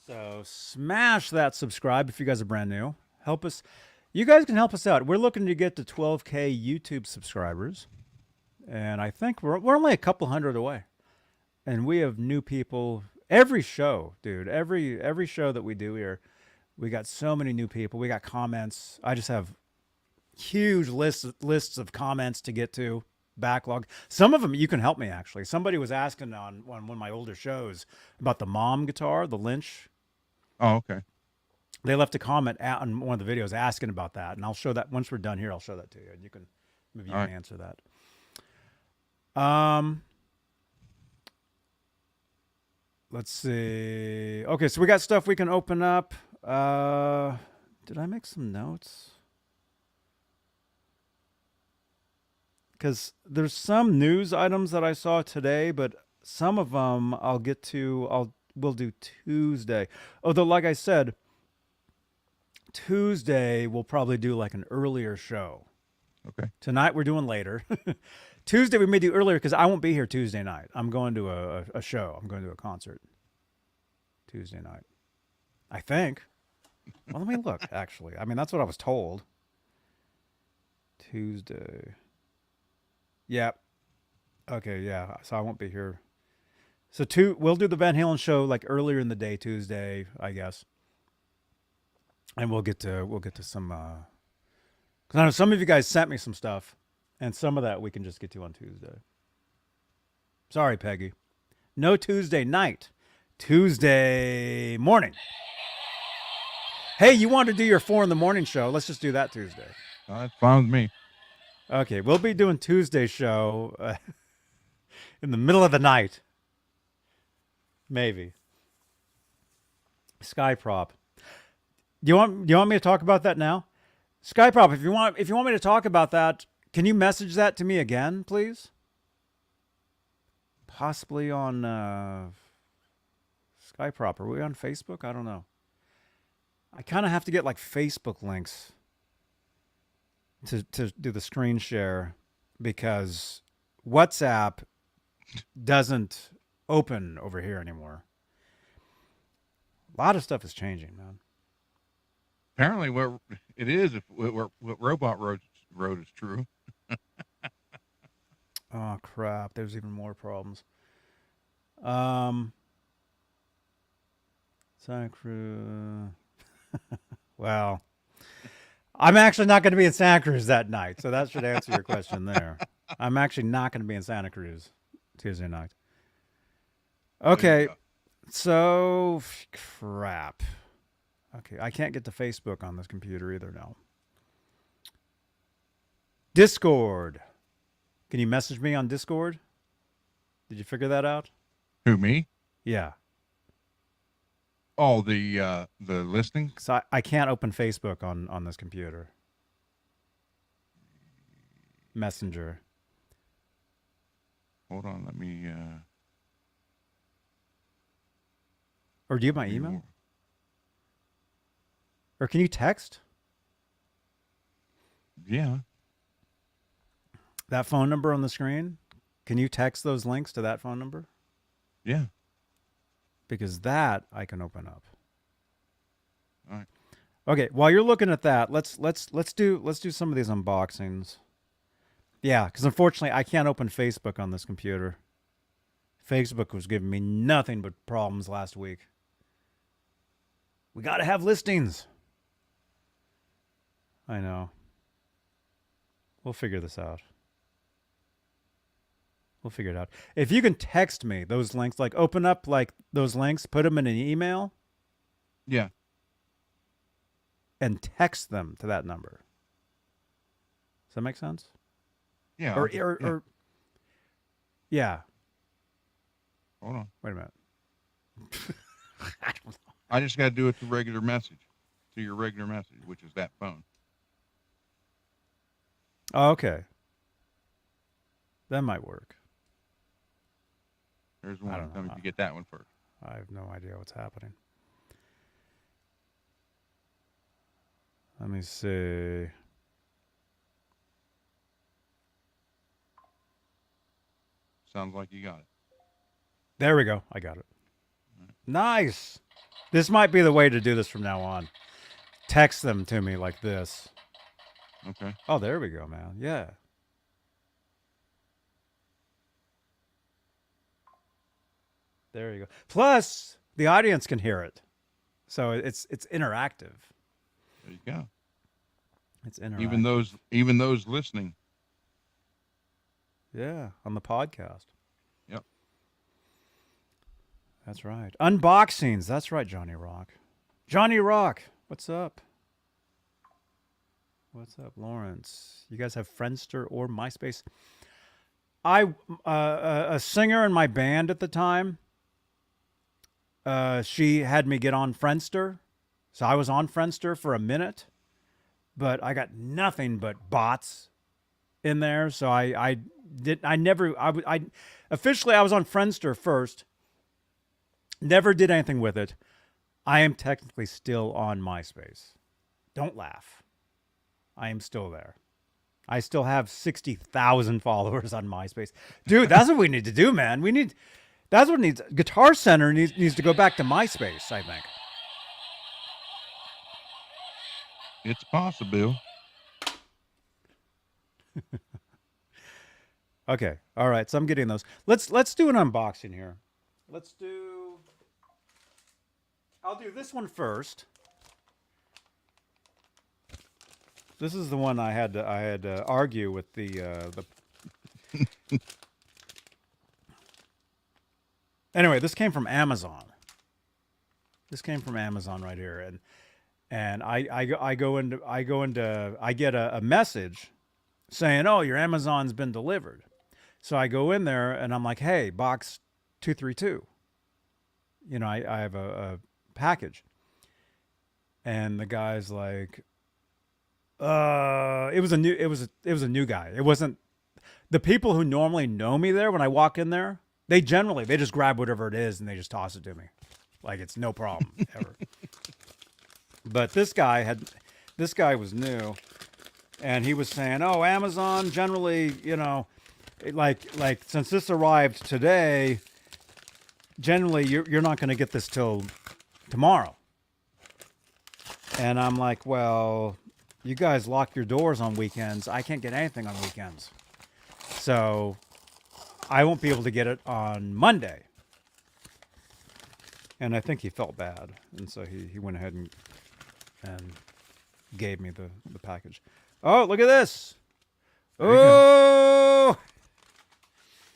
Speaker 1: So smash that subscribe if you guys are brand new. Help us. You guys can help us out. We're looking to get to 12K YouTube subscribers. And I think we're only a couple hundred away. And we have new people. Every show, dude. Every show that we do here. We got so many new people. We got comments. I just have huge lists of comments to get to. Backlog. Some of them you can help me actually. Somebody was asking on one of my older shows about the mom guitar, the Lynch.
Speaker 2: Oh, okay.
Speaker 1: They left a comment on one of the videos asking about that, and I'll show that once we're done here. I'll show that to you, and you can maybe you can answer that. Let's see. Okay, so we got stuff we can open up. Did I make some notes? Because there's some news items that I saw today, but some of them I'll get to. We'll do Tuesday. Although, like I said, Tuesday we'll probably do like an earlier show.
Speaker 2: Okay.
Speaker 1: Tonight we're doing later. Tuesday we may do earlier because I won't be here Tuesday night. I'm going to a show. I'm going to a concert Tuesday night. I think. Well, let me look, actually. I mean, that's what I was told. Tuesday. Yep. Okay, yeah. So I won't be here. So we'll do the Van Halen show like earlier in the day, Tuesday, I guess. And we'll get to some. Because I know some of you guys sent me some stuff, and some of that we can just get to on Tuesday. Sorry, Peggy. No Tuesday night. Tuesday morning. Hey, you want to do your 4 a.m. show? Let's just do that Tuesday.
Speaker 2: That's fine with me.
Speaker 1: Okay, we'll be doing Tuesday show in the middle of the night. Maybe. Skyprop. Do you want me to talk about that now? Skyprop, if you want me to talk about that, can you message that to me again, please? Possibly on Skyprop. Are we on Facebook? I don't know. I kind of have to get like Facebook links to do the screen share because WhatsApp doesn't open over here anymore. A lot of stuff is changing, man.
Speaker 2: Apparently, what it is, what Robot wrote is true.
Speaker 1: Oh crap! There's even more problems. Santa Cruz. Well, I'm actually not going to be in Santa Cruz that night, so that should answer your question there. I'm actually not going to be in Santa Cruz Tuesday night. Okay, so crap. Okay, I can't get to Facebook on this computer either now. Discord. Can you message me on Discord? Did you figure that out?
Speaker 2: Who, me?
Speaker 1: Yeah.
Speaker 2: Oh, the listing?
Speaker 1: So I can't open Facebook on this computer. Messenger.
Speaker 2: Hold on, let me...
Speaker 1: Or do you have my email? Or can you text?
Speaker 2: Yeah.
Speaker 1: That phone number on the screen? Can you text those links to that phone number?
Speaker 2: Yeah.
Speaker 1: Because that I can open up.
Speaker 2: All right.
Speaker 1: Okay, while you're looking at that, let's do some of these unboxings. Yeah, because unfortunately I can't open Facebook on this computer. Facebook was giving me nothing but problems last week. We got to have listings. I know. We'll figure this out. We'll figure it out. If you can text me those links, like open up like those links, put them in an email.
Speaker 2: Yeah.
Speaker 1: And text them to that number. Does that make sense?
Speaker 2: Yeah.
Speaker 1: Or yeah.
Speaker 2: Hold on.
Speaker 1: Wait a minute. I don't know.
Speaker 2: I just got to do it to regular message, to your regular message, which is that phone.
Speaker 1: Oh, okay. That might work.
Speaker 2: There's
Speaker 1: I
Speaker 2: one.
Speaker 1: don't
Speaker 2: Tell me
Speaker 1: know.
Speaker 2: if you get that one first.
Speaker 1: I have no idea what's happening. Let me see.
Speaker 2: Sounds like you got it.
Speaker 1: There we go. I got it. Nice. This might be the way to do this from now on. Text them to me like this.
Speaker 2: Okay.
Speaker 1: Oh, there we go, man. Yeah. There you go. Plus, the audience can hear it. So it's interactive.
Speaker 2: There you go.
Speaker 1: It's interactive.
Speaker 2: Even those listening.
Speaker 1: Yeah, on the podcast.
Speaker 2: Yep.
Speaker 1: That's right. Unboxings. That's right, Johnny Rock. Johnny Rock, what's up? What's up, Lawrence? You guys have Friendster or MySpace? A singer in my band at the time, she had me get on Friendster. So I was on Friendster for a minute, but I got nothing but bots in there. So I officially I was on Friendster first. Never did anything with it. I am technically still on MySpace. Don't laugh. I am still there. I still have 60,000 followers on MySpace. Dude, that's what we need to do, man. That's what needs. Guitar Center needs to go back to MySpace, I think.
Speaker 2: It's possible.
Speaker 1: Okay. All right. So I'm getting those. Let's do an unboxing here. I'll do this one first. This is the one I had to argue with the. Anyway, this came from Amazon. This came from Amazon right here, and I get a message saying, "Oh, your Amazon's been delivered." So I go in there and I'm like, "Hey, box 232." You know, I have a package, and the guy's like, it was a new guy. It wasn't the people who normally know me there. When I walk in there, they just grab whatever it is and they just toss it to me, like it's no problem ever. But this guy was new, and he was saying, "Oh, Amazon generally, you know, like since this arrived today, generally you're not going to get this till tomorrow." And I'm like, "Well, you guys lock your doors on weekends. I can't get anything on weekends, so I won't be able to get it on Monday." And I think he felt bad, and so he went ahead and gave me the package. Oh, look at this! Oh,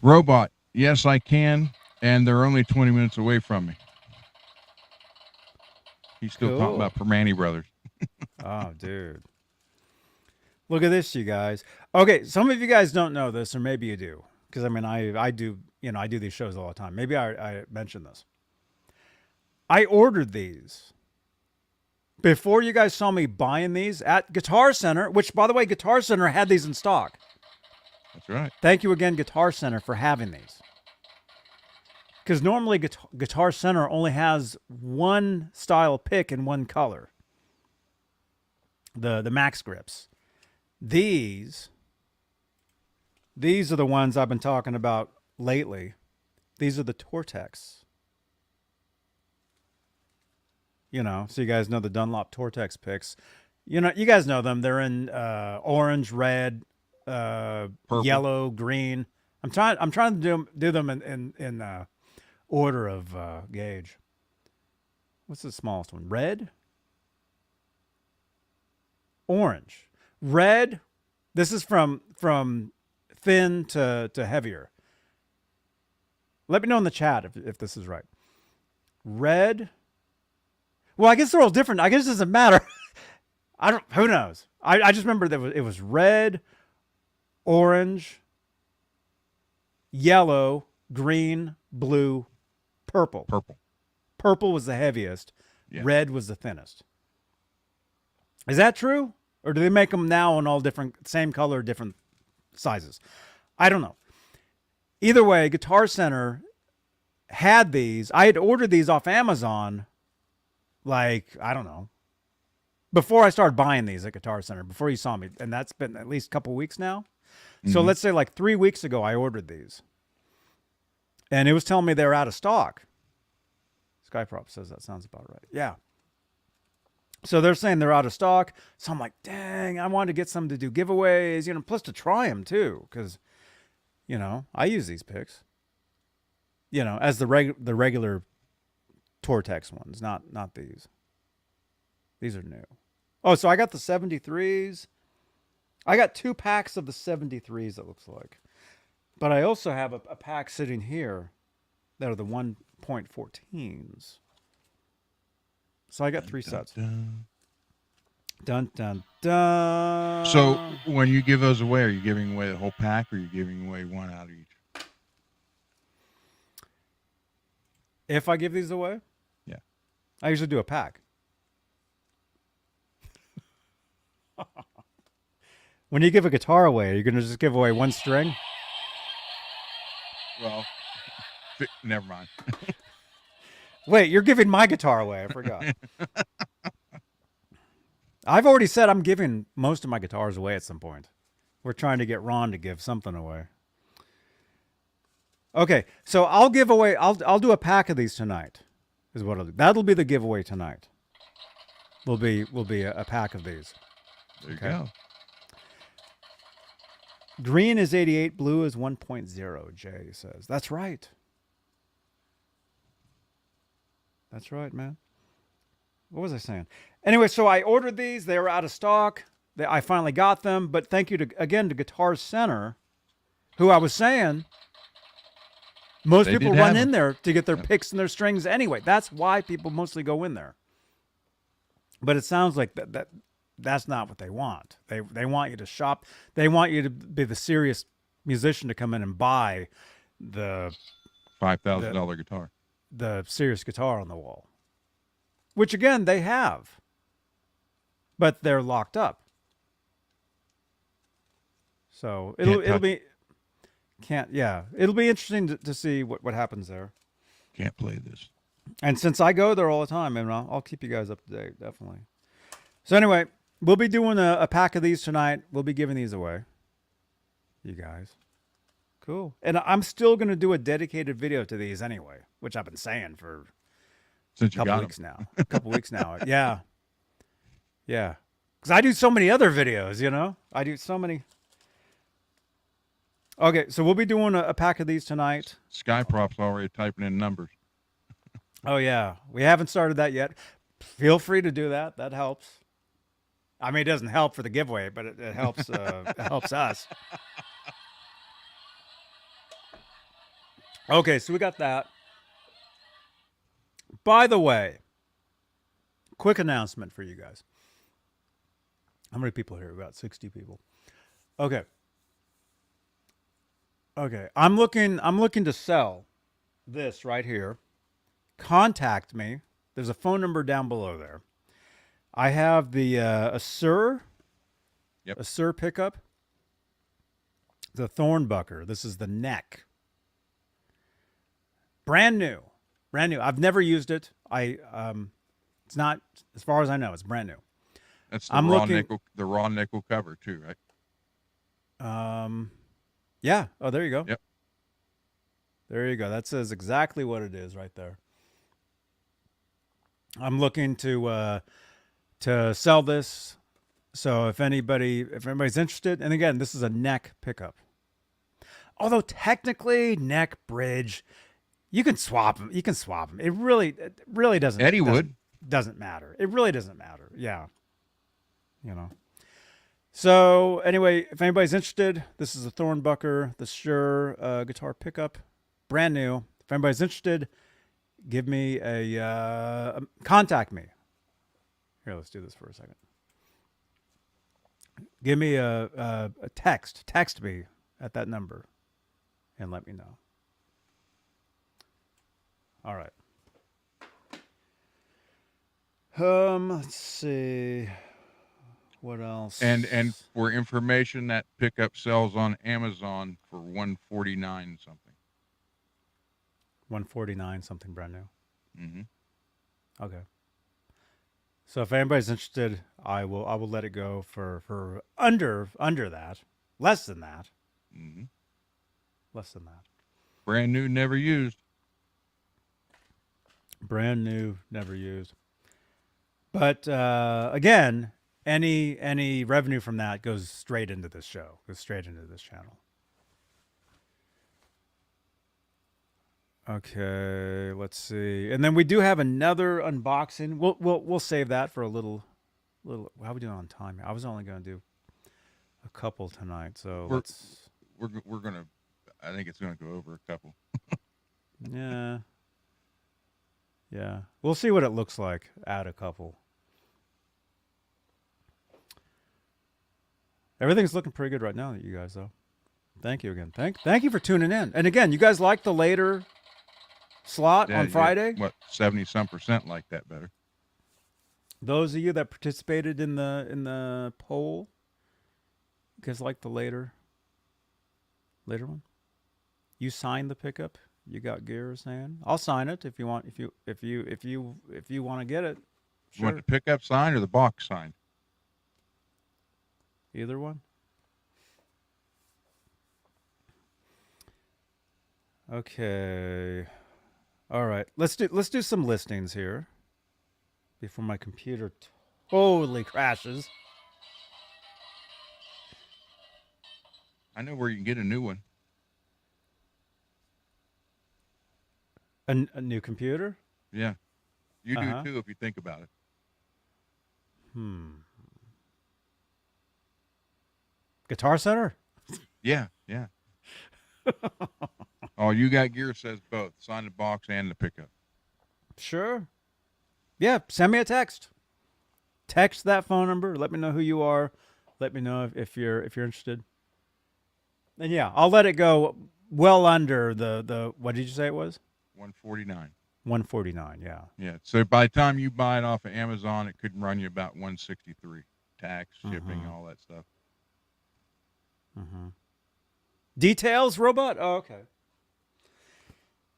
Speaker 2: Robot. Yes, I can, and they're only 20 minutes away from me. He's still talking about Permane Brothers.
Speaker 1: Oh, dude. Look at this, you guys. Okay, some of you guys don't know this, or maybe you do, because I mean, I do, you know, I do these shows all the time. Maybe I mentioned this. I ordered these before you guys saw me buying these at Guitar Center, which, by the way, Guitar Center had these in stock.
Speaker 2: That's right.
Speaker 1: Thank you again, Guitar Center, for having these. Because normally Guitar Center only has one style pick in one color. The Max Grips. These are the ones I've been talking about lately. These are the Tortex. You know, so you guys know the Dunlop Tortex picks. You know, you guys know them. They're in orange, red, yellow, green. I'm trying to do them in order of gauge. What's the smallest one? Red, orange, red. This is from thin to heavier. Let me know in the chat if this is right. Red. Well, I guess they're all different. I guess it doesn't matter. Who knows? I just remember that it was red, orange, yellow, green, blue, purple. Purple was the heaviest. Yeah. Red was the thinnest. Is that true? Or do they make them now in all different, same color, different sizes? I don't know. Either way, Guitar Center had these. I had ordered these off Amazon, like, I don't know, before I started buying these at Guitar Center, before you saw me. And that's been at least a couple weeks now. Mm-hmm. So let's say like 3 weeks ago, I ordered these. And it was telling me they were out of stock. Skyprop says that sounds about right. Yeah. So they're saying they're out of stock. So I'm like, dang, I wanted to get some to do giveaways, you know, plus to try them too. Because, you know, I use these picks, you know, as the regular Tortex ones, not these. These are new. Oh, so I got the 73s. I got 2 packs of the 73s, it looks like. But I also have a pack sitting here that are the 1.14s. So I got 3 sets. Dun, dun, dun.
Speaker 2: So when you give those away, are you giving away the whole pack, or are you giving away one out of each?
Speaker 1: If I give these away?
Speaker 2: Yeah.
Speaker 1: I usually do a pack. When you give a guitar away, are you going to just give away one string?
Speaker 2: Well, never mind.
Speaker 1: Wait, you're giving my guitar away. I forgot. I've already said I'm giving most of my guitars away at some point. We're trying to get Ron to give something away. Okay, so I'll give away. I'll do a pack of these tonight. Is what I'll do. That'll be the giveaway tonight. Will be a pack of these.
Speaker 2: There you go.
Speaker 1: Green is 88, blue is 1.0, Jay says. That's right. That's right, man. What was I saying? Anyway, so I ordered these. They were out of stock. I finally got them. But thank you again to Guitar Center, who I was saying most
Speaker 2: They
Speaker 1: people
Speaker 2: did
Speaker 1: run
Speaker 2: have
Speaker 1: in
Speaker 2: 'em.
Speaker 1: there to get their
Speaker 2: Yep.
Speaker 1: picks and their strings anyway. That's why people mostly go in there. But it sounds like that's not what they want. They want you to shop. They want you to be the serious musician to come in and buy the
Speaker 2: $5,000 guitar.
Speaker 1: the serious guitar on the wall, which again they have, but they're locked up. So it'll be it'll be interesting to see what happens there.
Speaker 2: Can't play this.
Speaker 1: And since I go there all the time, and I'll keep you guys up to date, definitely. So anyway, we'll be doing a pack of these tonight. We'll be giving these away. You guys. Cool. And I'm still going to do a dedicated video to these anyway, which I've been saying for
Speaker 2: Since
Speaker 1: a
Speaker 2: you
Speaker 1: couple
Speaker 2: got
Speaker 1: weeks
Speaker 2: 'em.
Speaker 1: now. A couple weeks now. Yeah. Yeah. Because I do so many other videos, you know? I do so many. Okay, so we'll be doing a pack of these tonight.
Speaker 2: Skyprop's already typing in numbers.
Speaker 1: Oh, yeah. We haven't started that yet. Feel free to do that. That helps. I mean, it doesn't help for the giveaway, but it helps. It helps us. Okay, so we got that. By the way, quick announcement for you guys. How many people here? About 60 people. Okay. Okay. I'm looking to sell this right here. Contact me. There's a phone number down below there. I have the Asur pickup. The Thornbucker. This is the neck. Brand new. I've never used it. It's not, as far as I know, it's brand new.
Speaker 2: That's the raw nickel cover too, right?
Speaker 1: Yeah. Oh, there you go.
Speaker 2: Yep.
Speaker 1: There you go. That says exactly what it is right there. I'm looking to sell this. So if anybody's interested, and again, this is a neck pickup. Although technically neck bridge, you can swap them. It really doesn't.
Speaker 2: Eddie would.
Speaker 1: Doesn't matter. It really doesn't matter. Yeah. You know. So anyway, if anybody's interested, this is a Thornbucker, the Shure guitar pickup, brand new. If anybody's interested, give me contact me. Here, let's do this for a second. Give me a text. Text me at that number and let me know. All right. Let's see. What else?
Speaker 2: And for information, that pickup sells on Amazon for $149 something.
Speaker 1: $149 something brand new.
Speaker 2: Mm-hmm.
Speaker 1: Okay. So if anybody's interested, I will let it go for under that, less than that.
Speaker 2: Mm-hmm.
Speaker 1: Less than that.
Speaker 2: Brand new, never used.
Speaker 1: Brand new, never used. But again, any revenue from that goes straight into this show, goes straight into this channel. Okay, let's see. And then we do have another unboxing. We'll save that for a little. How are we doing on time? I was only going to do a couple tonight, so
Speaker 2: we're gonna. I think it's gonna go over a couple.
Speaker 1: Yeah. Yeah. We'll see what it looks like. Add a couple. Everything's looking pretty good right now, you guys, though. Thank you again. Thank you for tuning in. And again, you guys like the later slot on Friday?
Speaker 2: What, 70-some% like that better?
Speaker 1: Those of you that participated in the poll, you guys like the later one? You signed the pickup. You got gear saying, I'll sign it if you want. If you want to get it.
Speaker 2: Sure. You want the pickup signed or the box signed?
Speaker 1: Either one. Okay. All right. Let's do some listings here before my computer totally crashes.
Speaker 2: I know where you can get a new one.
Speaker 1: A new computer?
Speaker 2: Yeah. You do too if you think about it.
Speaker 1: Guitar Center?
Speaker 2: Yeah. Oh, You Got Gear says both. Sign the box and the pickup.
Speaker 1: Sure. Yeah, send me a text. Text that phone number. Let me know who you are. Let me know if you're interested. And yeah, I'll let it go well under the what did you say it was?
Speaker 2: 149.
Speaker 1: 149, yeah.
Speaker 2: Yeah. So by the time you buy it off of Amazon, it could run you about 163. Tax, shipping, all that stuff.
Speaker 1: Details, robot? Oh, okay.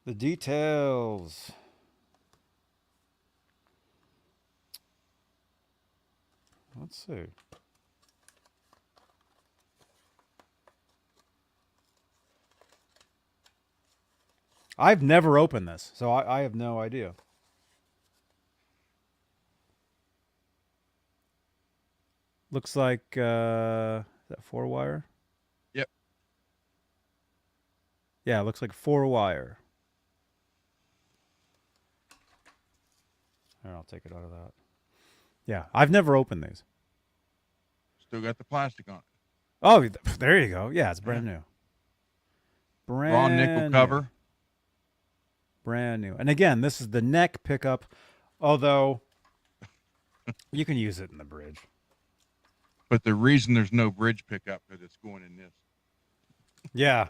Speaker 1: The details. Let's see. I've never opened this, so I have no idea. Looks like is that 4-wire?
Speaker 2: Yep.
Speaker 1: Yeah, it looks like 4-wire. Here, I'll take it out of that. Yeah, I've never opened these.
Speaker 2: Still got the plastic on it.
Speaker 1: Oh, there you go. Yeah, it's brand new.
Speaker 2: Raw nickel cover.
Speaker 1: Brand new. And again, this is the neck pickup, although you can use it in the bridge.
Speaker 2: But the reason there's no bridge pickup because it's going in this.
Speaker 1: Yeah.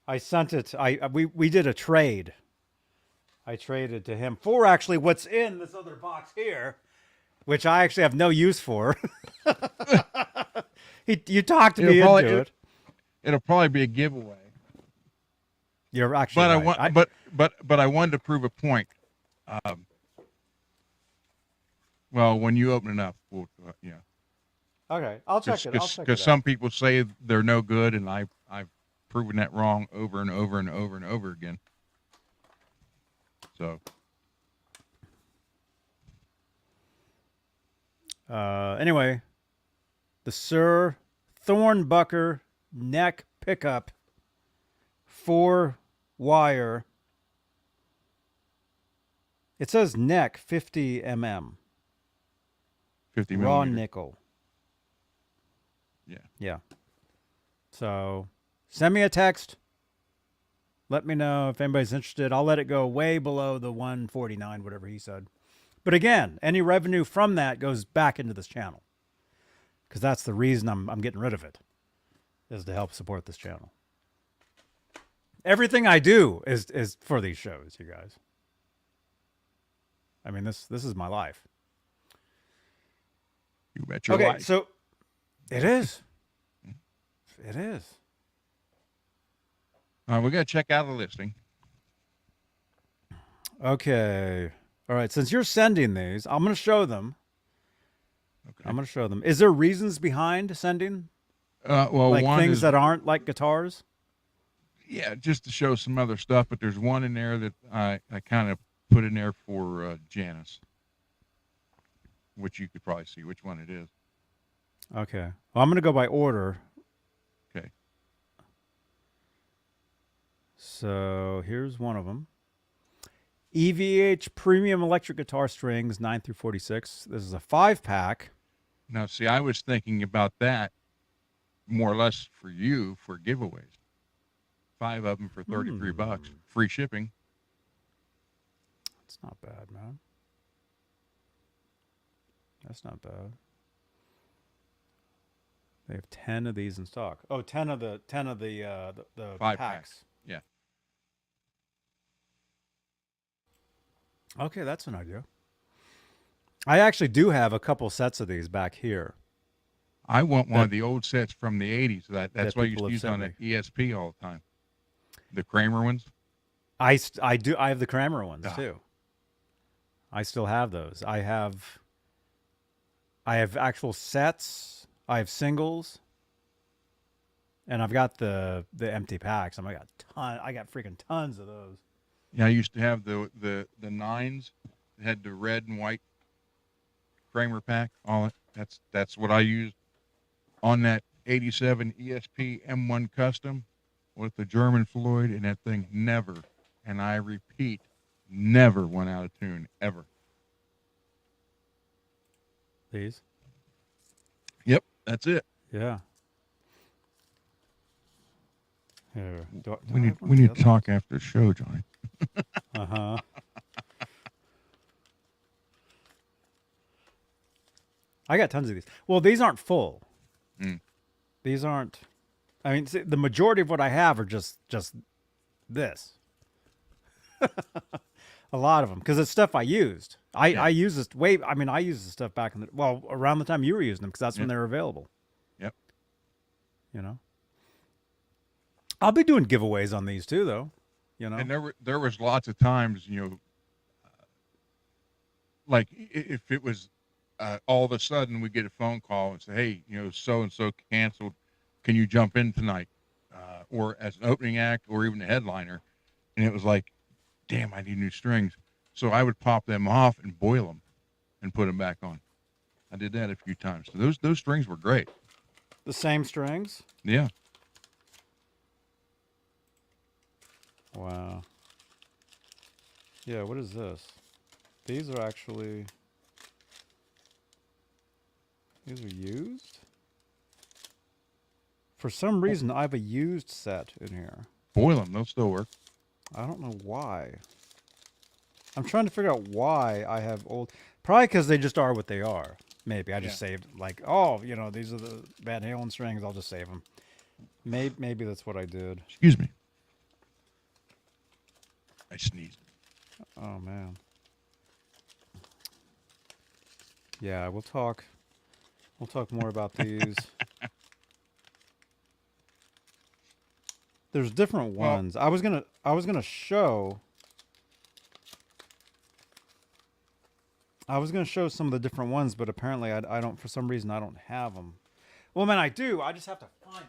Speaker 1: I sent it. We did a trade. I traded to him for actually what's in this other box here, which I actually have no use for. You talked me into it.
Speaker 2: It'll probably be a giveaway.
Speaker 1: You're actually right.
Speaker 2: But I wanted to prove a point. Well, when you open it up, we'll, yeah.
Speaker 1: Okay, I'll check it.
Speaker 2: Because some people say they're no good, and I've proven that wrong over and over and over and over again. So.
Speaker 1: Anyway, the Sir Thornbucker neck pickup, 4-wire. It says neck 50 mm.
Speaker 2: 50
Speaker 1: raw
Speaker 2: millimeter.
Speaker 1: nickel.
Speaker 2: Yeah.
Speaker 1: Yeah. So send me a text. Let me know if anybody's interested. I'll let it go way below the 149, whatever he said. But again, any revenue from that goes back into this channel, because that's the reason I'm getting rid of it, is to help support this channel. Everything I do is for these shows, you guys. I mean, this is my life.
Speaker 2: You bet your
Speaker 1: okay,
Speaker 2: life.
Speaker 1: So it is. It is.
Speaker 2: We got to check out the listing.
Speaker 1: Okay. All right. Since you're sending these, I'm going to show them.
Speaker 2: Okay.
Speaker 1: I'm going to show them. Is there reasons behind sending?
Speaker 2: Well,
Speaker 1: like
Speaker 2: one
Speaker 1: things
Speaker 2: is,
Speaker 1: that aren't like guitars?
Speaker 2: Yeah, just to show some other stuff. But there's one in there that I kind of put in there for Janice, which you could probably see which one it is.
Speaker 1: Okay. Well, I'm going to go by order.
Speaker 2: Okay.
Speaker 1: So here's one of them. EVH Premium Electric Guitar Strings, 9 through 46. This is a 5-pack.
Speaker 2: Now, see, I was thinking about that more or less for you for giveaways. 5 of them for $33, free shipping.
Speaker 1: That's not bad, man. That's not bad. They have 10 of these in stock. Oh, 10 of the
Speaker 2: 5
Speaker 1: packs.
Speaker 2: Yeah.
Speaker 1: Okay, that's an idea. I actually do have a couple sets of these back here.
Speaker 2: I want one of the old sets from the 80s. That's what I used to use on the
Speaker 1: me.
Speaker 2: ESP all the time. The Kramer ones.
Speaker 1: I do. I have the Kramer ones too. I still have those. I have actual sets. I have singles, and I've got the empty packs. I got freaking tons of those.
Speaker 2: Yeah, I used to have the 9s that had the red and white Kramer pack. That's what I used on that 87 ESP M1 Custom with the German Floyd, and that thing never, and I repeat, never went out of tune, ever.
Speaker 1: These?
Speaker 2: Yep, that's it.
Speaker 1: Yeah. Here,
Speaker 2: We need to talk after the show, Johnny.
Speaker 1: Uh-huh. I got tons of these. Well, these aren't full.
Speaker 2: Mm.
Speaker 1: These aren't. I mean, see, the majority of what I have are just this. A lot of them, because it's stuff I used. I use this way. I mean, I used this stuff back in around the time you were using them, because that's when they were available.
Speaker 2: Yep.
Speaker 1: You know. I'll be doing giveaways on these too, though. You know.
Speaker 2: And there was lots of times, like if it was all of a sudden we get a phone call and say, hey, so and so canceled, can you jump in tonight, or as an opening act, or even a headliner, and it was like, damn, I need new strings. So I would pop them off and boil them and put them back on. I did that a few times. So those strings were great.
Speaker 1: The same strings.
Speaker 2: Yeah.
Speaker 1: Wow. Yeah, what is this? These are actually... These are used? For some reason, I have a used set in here.
Speaker 2: Boil them. They'll still work.
Speaker 1: I don't know why. I'm trying to figure out why I have old... Probably because they just are what they are. Maybe. I just saved, like, these are the Van Halen strings. I'll just save them. Maybe that's what I did.
Speaker 2: Excuse me. I sneezed.
Speaker 1: Oh, man. Yeah, we'll talk more about these. There's different ones. I was gonna show some of the different ones, but apparently I don't, for some reason I don't have them. Well, man, I do. I just have to find them.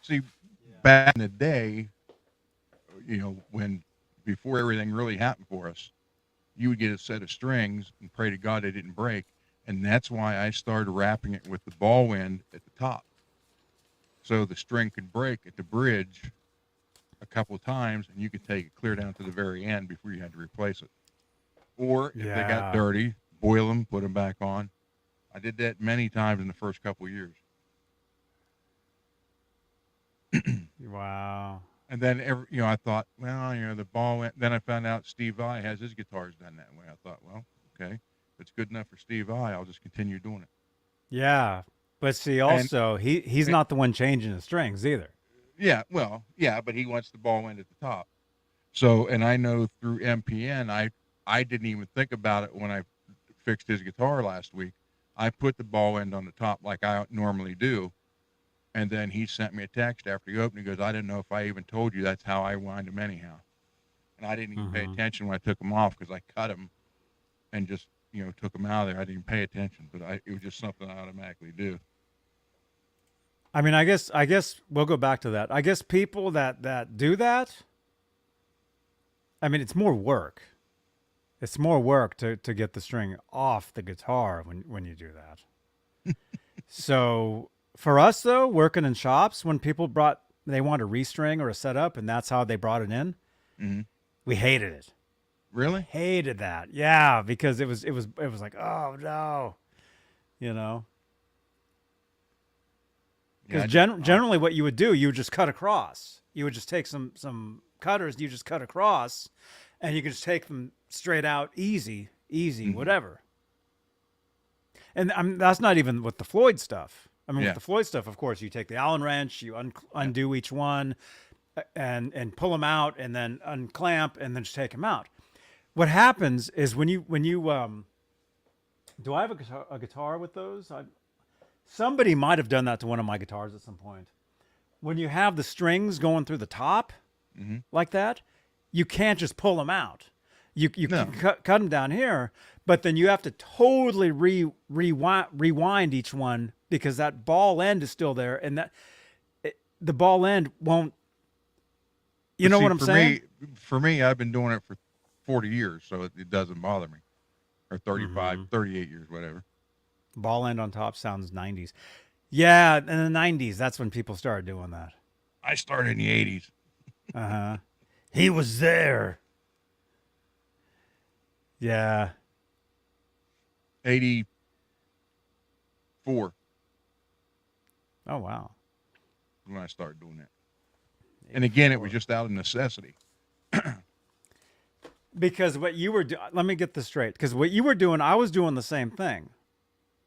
Speaker 2: See, back in the day, when before everything really happened for us, you would get a set of strings and pray to God they didn't break. And that's why I started wrapping it with the ball end at the top. So the string could break at the bridge a couple of times, and you could take it clear down to the very end before you had to replace it. Or if they got dirty, boil them, put them back on. I did that many times in the first couple of years.
Speaker 1: Wow.
Speaker 2: And then, I thought, well, the ball went. Then I found out Steve Vai has his guitars done that way. I thought, well, okay, if it's good enough for Steve Vai, I'll just continue doing it.
Speaker 1: Yeah, but see, also he's not the one changing the strings either.
Speaker 2: Yeah, well, yeah, but he wants the ball end at the top. So, and I know through MPN, I didn't even think about it when I fixed his guitar last week. I put the ball end on the top like I normally do. And then he sent me a text after he opened. He goes, I didn't know if I even told you that's how I wind them anyhow. And I didn't even pay attention when I took them off, because I cut them and just, took them out of there. I didn't even pay attention, but it was just something I automatically do.
Speaker 1: I mean, I guess we'll go back to that. I guess people that do that, I mean, it's more work. It's more work to get the string off the guitar when you do that. So for us, though, working in shops, when people they want a restring or a setup, and that's how they brought it in, we hated it.
Speaker 2: Really?
Speaker 1: Hated that. Yeah, because it was like, oh no, Because generally what you would do, you would just cut across. You would just take some cutters, you just cut across, and you could just take them straight out, easy, whatever. And that's not even with the Floyd stuff. I mean, with the Floyd stuff, of course, you take the Allen wrench, you undo each one, and pull them out, and then unclamp, and then just take them out. What happens is when you do I have a guitar with those? Somebody might have done that to one of my guitars at some point. When you have the strings going through the top like that, you can't just pull them out. You can cut them down here, but then you have to totally rewind each one, because that ball end is still there, and the ball end won't. You know what I'm saying?
Speaker 2: For me, I've been doing it for 40 years, so it doesn't bother me. Or 35, 38 years, whatever.
Speaker 1: Ball end on top sounds 90s. Yeah, in the 90s, that's when people started doing that.
Speaker 2: I started in the 80s.
Speaker 1: Uh-huh. He was there. Yeah.
Speaker 2: '84
Speaker 1: Oh wow.
Speaker 2: when I started doing that. And again, it was just out of necessity.
Speaker 1: Because what you were doing, let me get this straight. Because what you were doing, I was doing the same thing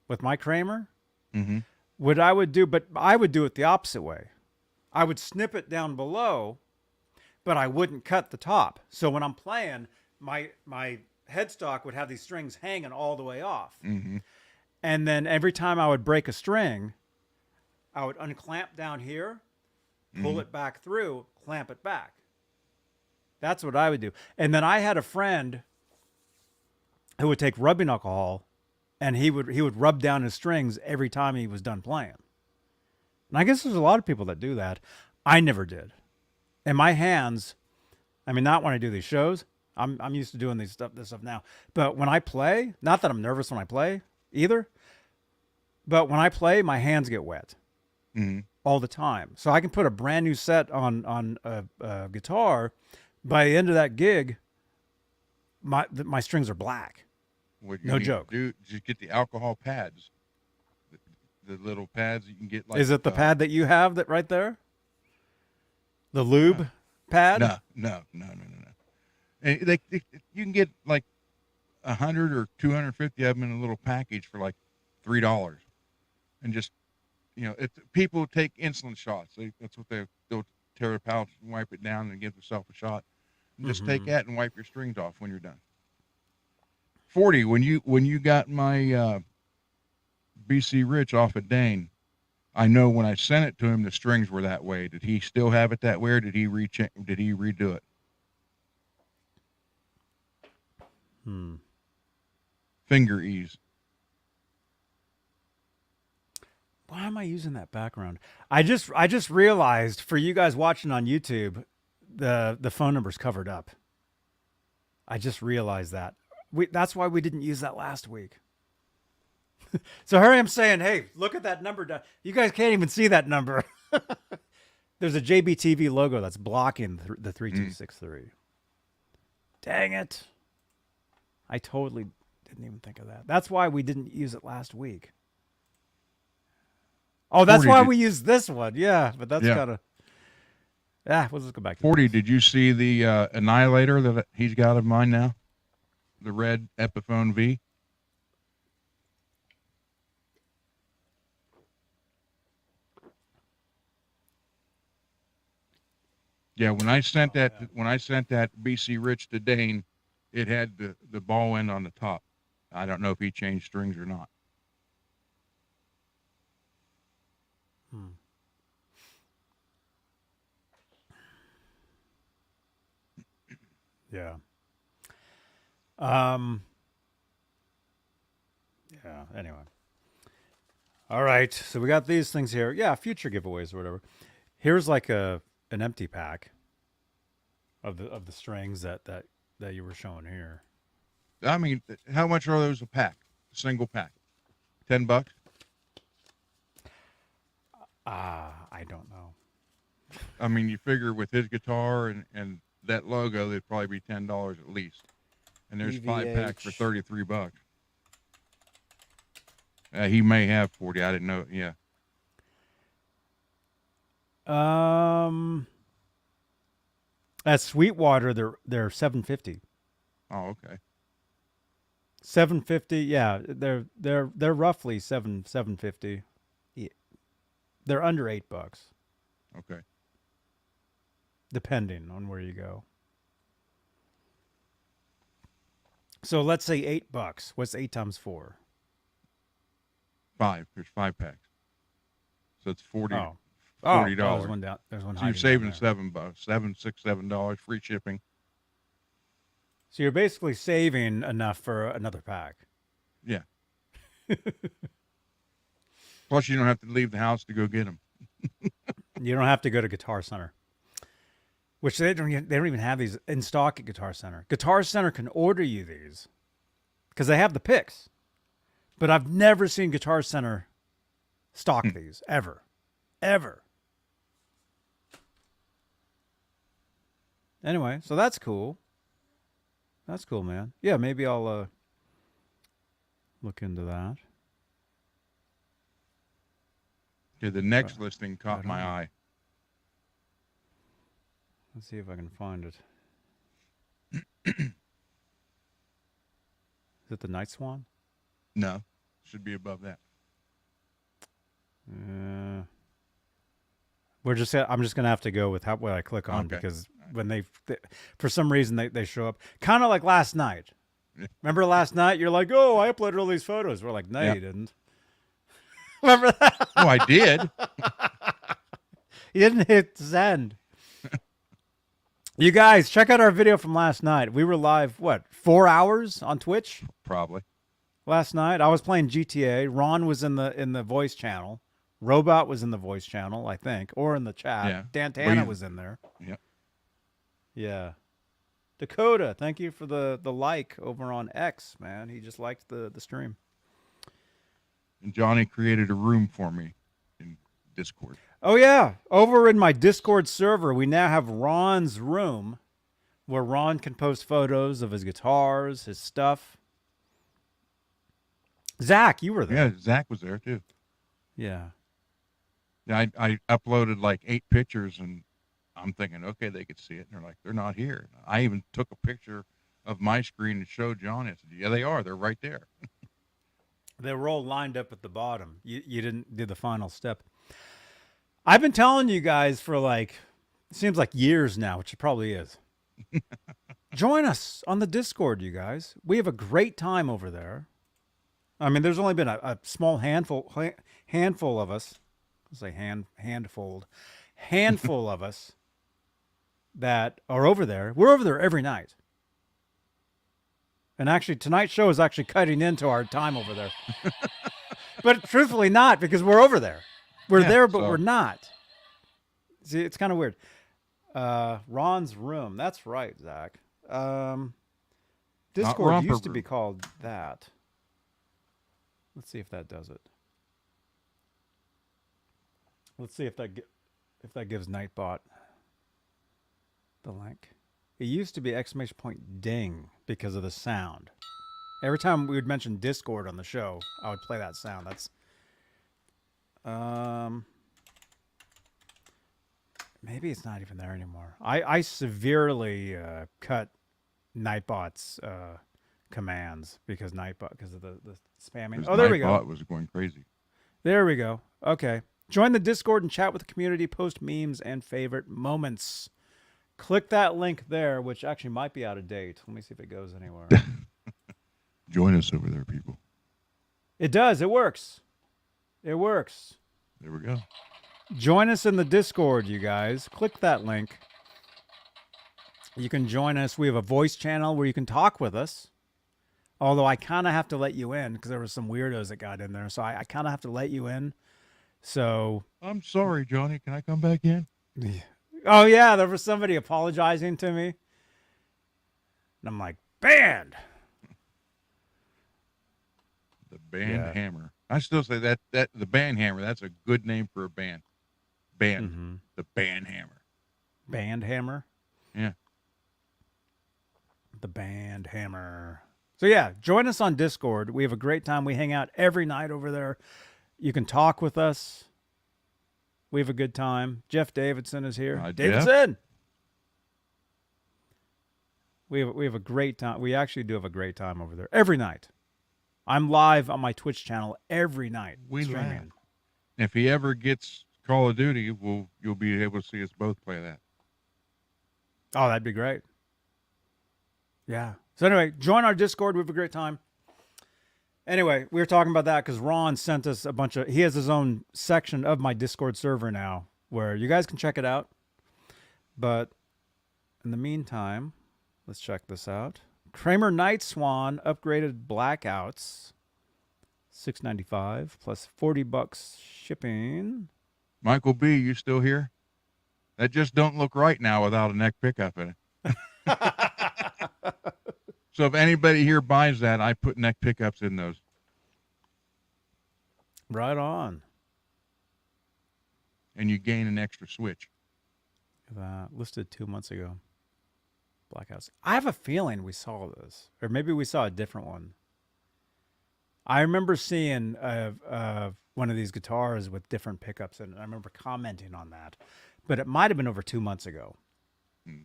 Speaker 1: with my Kramer.
Speaker 2: Mm-hmm.
Speaker 1: What I would do, but I would do it the opposite way. I would snip it down below, but I wouldn't cut the top. So when I'm playing, my headstock would have these strings hanging all the way off.
Speaker 2: Mm-hmm.
Speaker 1: And then every time I would break a string, I would unclamp down here, pull it back through, clamp it back. That's what I would do. And then I had a friend who would take rubbing alcohol, and he would rub down his strings every time he was done playing. And I guess there's a lot of people that do that. I never did. And my hands, I mean, not when I do these shows. I'm used to doing this stuff now. But when I play, not that I'm nervous when I play either, but when I play, my hands get wet all the time. So I can put a brand new set on a guitar. By the end of that gig, my strings are black.
Speaker 2: What you
Speaker 1: No
Speaker 2: need to
Speaker 1: joke.
Speaker 2: do, just get the alcohol pads. The little pads you can get. Like,
Speaker 1: Is it the pad that you have that right there? The lube pad?
Speaker 2: No. And you can get like 100 or 250 of them in a little package for like $3, and just people take insulin shots. That's what they'll tear a pouch and wipe it down and give themselves a shot. And just take that and wipe your strings off when you're done. 40, when you got my BC Rich off at Dane, I know when I sent it to him the strings were that way. Did he still have it that way, or did he redo it? Finger ease.
Speaker 1: Why am I using that background? I just realized, for you guys watching on YouTube, the phone number's covered up. I just realized that. That's why we didn't use that last week. So here I am saying, hey, look at that number. You guys can't even see that number. There's a JBTV logo that's blocking the 3263. Dang it. I totally didn't even think of that. That's why we didn't use it last week. Oh, that's why we used this one. Yeah, but that's kind of... Yeah, we'll just go back to
Speaker 2: 40, did you see the Annihilator that he's got of mine now? The red Epiphone V? Yeah, when I sent that BC Rich to Dane, it had the ball end on the top. I don't know if he changed strings or not.
Speaker 1: Yeah. Yeah, anyway. All right, so we got these things here. Yeah, future giveaways or whatever. Here's like an empty pack of the strings that you were showing here.
Speaker 2: I mean, how much are those a pack? A single pack? $10?
Speaker 1: I don't know.
Speaker 2: I mean, you figure with his guitar and that logo, they'd probably be $10 at least. And there's 5 packs for $33. He may have 40. I didn't know. Yeah.
Speaker 1: At Sweetwater, they're $750.
Speaker 2: Oh, okay.
Speaker 1: $750. Yeah, they're roughly $750. Yeah. They're under $8.
Speaker 2: Okay.
Speaker 1: Depending on where you go. So let's say $8. What's 8 times 4?
Speaker 2: 5. There's 5 packs. So it's $40.
Speaker 1: $40. There's one down. There's one.
Speaker 2: So you're saving $7, $7 free shipping.
Speaker 1: So you're basically saving enough for another pack.
Speaker 2: Yeah. Plus, you don't have to leave the house to go get them.
Speaker 1: You don't have to go to Guitar Center, which they don't even have these in stock at Guitar Center. Guitar Center can order you these because they have the picks, but I've never seen Guitar Center stock these ever. Anyway, so that's cool. That's cool, man. Yeah, maybe I'll look into that.
Speaker 2: Okay, the next listing caught
Speaker 1: right
Speaker 2: my
Speaker 1: on.
Speaker 2: eye.
Speaker 1: Let's see if I can find it. Is it the Night Swan?
Speaker 2: No, should be above that.
Speaker 1: I'm just gonna have to go with what I click on
Speaker 2: Okay.
Speaker 1: because when they for some reason they show up kind of like last night. Remember last night? You're like, oh, I uploaded all these photos. We're like, no,
Speaker 2: Yeah.
Speaker 1: you didn't. Remember that?
Speaker 2: Oh, I did.
Speaker 1: You didn't hit send. You guys, check out our video from last night. We were live, 4 hours on Twitch
Speaker 2: Probably.
Speaker 1: last night. I was playing GTA. Ron was in the voice channel. Robot was in the voice channel, I think, or in the chat.
Speaker 2: Yeah.
Speaker 1: Dantana was in there.
Speaker 2: Yep.
Speaker 1: Yeah. Dakota, thank you for the like over on X, man. He just liked the stream.
Speaker 2: And Johnny created a room for me in Discord.
Speaker 1: Oh, yeah. Over in my Discord server, we now have Ron's room where Ron can post photos of his guitars, his stuff. Zach, you were there.
Speaker 2: Yeah, Zach was there too.
Speaker 1: Yeah.
Speaker 2: Yeah, I uploaded like 8 pictures, and I'm thinking, okay, they could see it. And they're like, they're not here. I even took a picture of my screen and showed Johnny. I said, yeah, they are. They're right there.
Speaker 1: They were all lined up at the bottom. You didn't do the final step. I've been telling you guys for it seems like years now, which it probably is. Join us on the Discord, you guys. We have a great time over there. I mean, there's only been a small handful of us. I'll say handful of us that are over there. We're over there every night. And actually, tonight's show is actually cutting into our time over there. But truthfully not, because we're over there. We're there, but we're not. See, it's kind of weird. Ron's room. That's right, Zach. Discord used to be called that. Let's see if that does it. Let's see if that gives Nightbot the link. It used to be ! Ding because of the sound. Every time we would mention Discord on the show, I would play that sound. That's maybe it's not even there anymore. I severely cut Nightbot's commands because of the spamming. Oh, there we go.
Speaker 2: Nightbot was going crazy.
Speaker 1: There we go. Okay. Join the Discord and chat with the community, post memes and favorite moments. Click that link there, which actually might be out of date. Let me see if it goes anywhere.
Speaker 2: Join us over there, people.
Speaker 1: It does. It works. It works.
Speaker 2: There we go.
Speaker 1: Join us in the Discord, you guys. Click that link. You can join us. We have a voice channel where you can talk with us. Although I kind of have to let you in because there were some weirdos that got in there. So I kind of have to let you in. So
Speaker 2: I'm sorry, Johnny. Can I come back in?
Speaker 1: Oh, yeah. There was somebody apologizing to me. And I'm like, banned.
Speaker 2: The band hammer. I still say that the band hammer, that's a good name for a band. The band hammer.
Speaker 1: Band hammer?
Speaker 2: Yeah.
Speaker 1: The band hammer. So yeah, join us on Discord. We have a great time. We hang out every night over there. You can talk with us. We have a good time. Jeff Davidson is here. Davidson!
Speaker 2: Jeff?
Speaker 1: We have a great time. We actually do have a great time over there every night. I'm live on my Twitch channel every night.
Speaker 2: We
Speaker 1: streaming.
Speaker 2: laugh. If he ever gets Call of Duty, you'll be able to see us both play that.
Speaker 1: Oh, that'd be great. Yeah. So anyway, join our Discord. We have a great time. Anyway, we were talking about that because Ron sent us he has his own section of my Discord server now where you guys can check it out. But in the meantime, let's check this out. Kramer Night Swan upgraded blackouts. $6.95 plus $40 shipping.
Speaker 2: Michael B., you still here? That just don't look right now without a neck pickup in it. So if anybody here buys that, I put neck pickups in those.
Speaker 1: Right on.
Speaker 2: And you gain an extra switch.
Speaker 1: Listed 2 months ago. Blackouts. I have a feeling we saw this. Or maybe we saw a different one. I remember seeing one of these guitars with different pickups, and I remember commenting on that. But it might have been over 2 months ago.
Speaker 2: Hmm.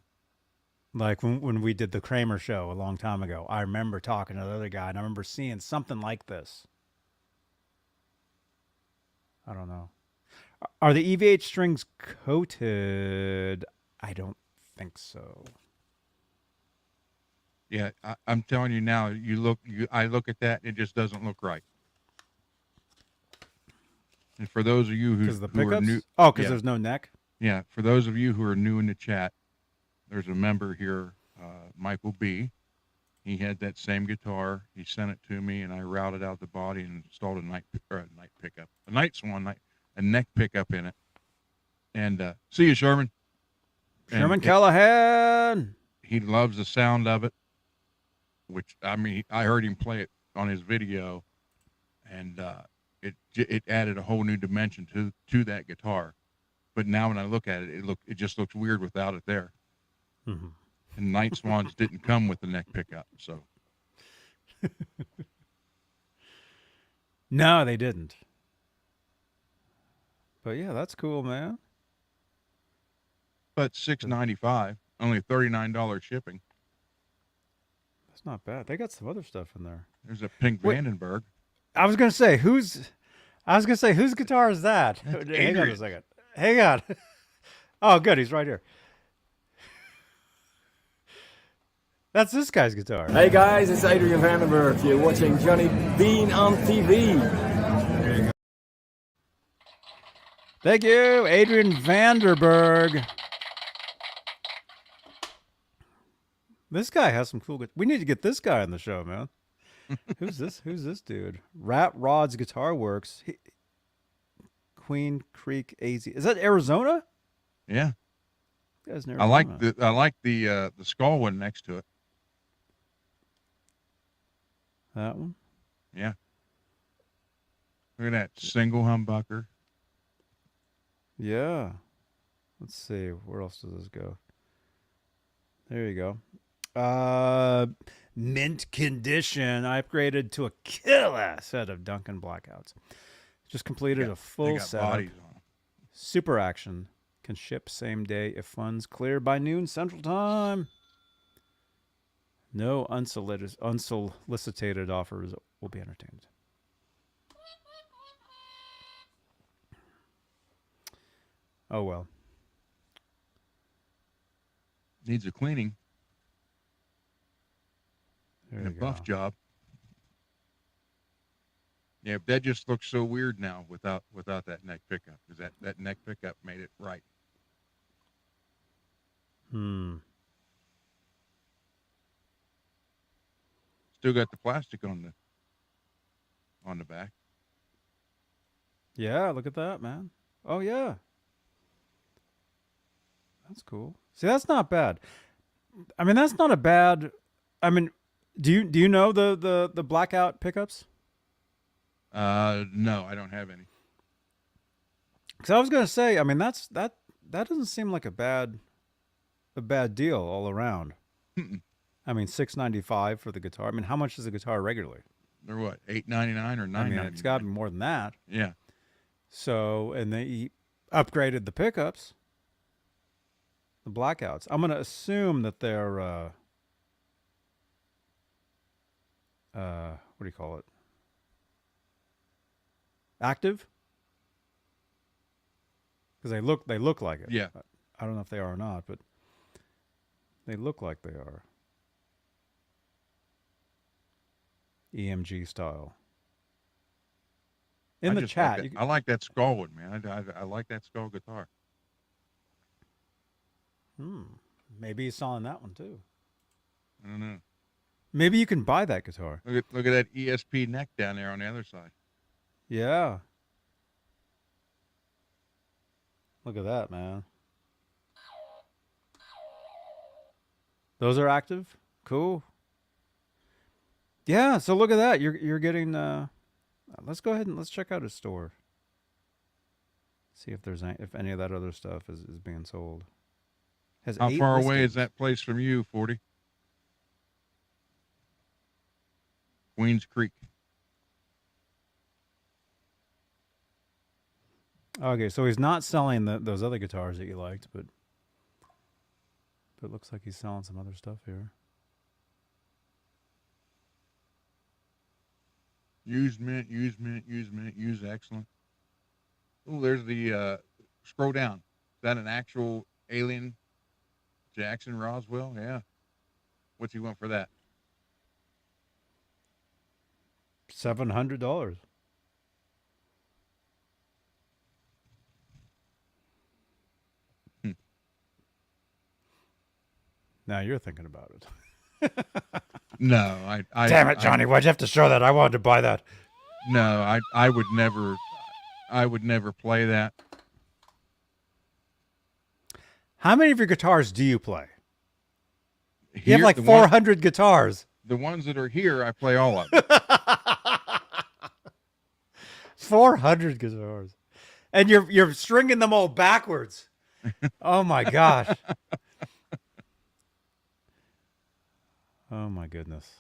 Speaker 1: Like when we did the Kramer show a long time ago. I remember talking to the other guy, and I remember seeing something like this. I don't know. Are the EVH strings coated? I don't think so.
Speaker 2: Yeah, I'm telling you now. I look at that, it just doesn't look right. And for those of you
Speaker 1: Because the
Speaker 2: who are
Speaker 1: pickups?
Speaker 2: new,
Speaker 1: Oh, because
Speaker 2: yeah,
Speaker 1: there's no neck?
Speaker 2: yeah, for those of you who are new in the chat, there's a member here, Michael B. He had that same guitar. He sent it to me, and I routed out the body and installed a night pickup, a night swan, a neck pickup in it. And see you, Sherman.
Speaker 1: Sherman Callahan.
Speaker 2: He loves the sound of it. Which, I mean, I heard him play it on his video, and it added a whole new dimension to that guitar. But now when I look at it, it just looks weird without it there.
Speaker 1: Mm-hmm.
Speaker 2: And Night Swans didn't come with the neck pickup, so.
Speaker 1: No, they didn't. But yeah, that's cool, man.
Speaker 2: But $6.95, only $39 shipping.
Speaker 1: That's not bad. They got some other stuff in there.
Speaker 2: There's a pink
Speaker 1: Wait.
Speaker 2: Vandenberg.
Speaker 1: I was gonna say whose guitar is that? Hang on a
Speaker 2: Adrian's.
Speaker 1: second. Hang on. Oh, good. He's right here. That's this guy's guitar.
Speaker 4: Hey guys, it's Adrian Vandenberg. You're watching Johnny Bean on TV.
Speaker 1: Thank you, Adrian Vanderberg. This guy has some cool. We need to get this guy on the show, man. Who's this? Who's this dude? Rat Rod's Guitar Works. Queen Creek AZ. Is that Arizona?
Speaker 2: Yeah.
Speaker 1: You guys
Speaker 2: I like the skull one next to it.
Speaker 1: That one.
Speaker 2: Yeah. Look at that single humbucker.
Speaker 1: Yeah. Let's see. Where else does this go? There you go. Mint condition. I upgraded to a killer set of Duncan Blackouts. Just completed a full setup.
Speaker 2: Bodies on them.
Speaker 1: Super action. Can ship same day if funds clear by noon Central Time. No unsolicited offers will be entertained. Oh, well.
Speaker 2: Needs a cleaning
Speaker 1: There
Speaker 2: and a
Speaker 1: you go.
Speaker 2: buff job. Yeah, but that just looks so weird now without that neck pickup, because that neck pickup made it right. Still got the plastic on the back.
Speaker 1: Yeah, look at that, man. Oh, yeah. That's cool. See, that's not bad. I mean, that's not a bad. I mean, do you know the blackout pickups?
Speaker 2: No, I don't have any.
Speaker 1: Because I was gonna say, I mean, that doesn't seem like a bad deal all around.
Speaker 2: Mm-mm.
Speaker 1: I mean, $6.95 for the guitar. I mean, how much is a guitar regularly?
Speaker 2: They're what, $8.99 or $9.99?
Speaker 1: I mean, it's got to be more than that.
Speaker 2: Yeah.
Speaker 1: So, and they upgraded the pickups, the blackouts. I'm gonna assume that they're what do you call it? Active? Because they look like it.
Speaker 2: Yeah.
Speaker 1: I don't know if they are or not, but they look like they are. EMG style. In the chat,
Speaker 2: I like that skull one, man. I like that skull guitar.
Speaker 1: Maybe he's selling that one too.
Speaker 2: I don't know.
Speaker 1: Maybe you can buy that guitar.
Speaker 2: Look at that ESP neck down there on the other side.
Speaker 1: Yeah. Look at that, man. Those are active? Cool. Yeah, so look at that. You're getting let's go ahead and let's check out his store. See if there's any of that other stuff is being sold. Has
Speaker 2: How
Speaker 1: 8
Speaker 2: far away
Speaker 1: listings.
Speaker 2: is that place from you, 40? Queens Creek.
Speaker 1: Okay, so he's not selling those other guitars that you liked, but it looks like he's selling some other stuff here.
Speaker 2: Used mint, used excellent. Oh, there's the scroll down. Is that an actual alien Jackson Roswell? Yeah. What's he want for that?
Speaker 1: $700. Now you're thinking about it.
Speaker 2: No, I
Speaker 1: Damn it, Johnny! Why'd you have to show that? I wanted to buy that.
Speaker 2: No, I would never play that.
Speaker 1: How many of your guitars do you play? You
Speaker 2: Here,
Speaker 1: have like 400 guitars.
Speaker 2: The ones that are here, I play all of them.
Speaker 1: 400 guitars, and you're stringing them all backwards. Oh my gosh! Oh my goodness!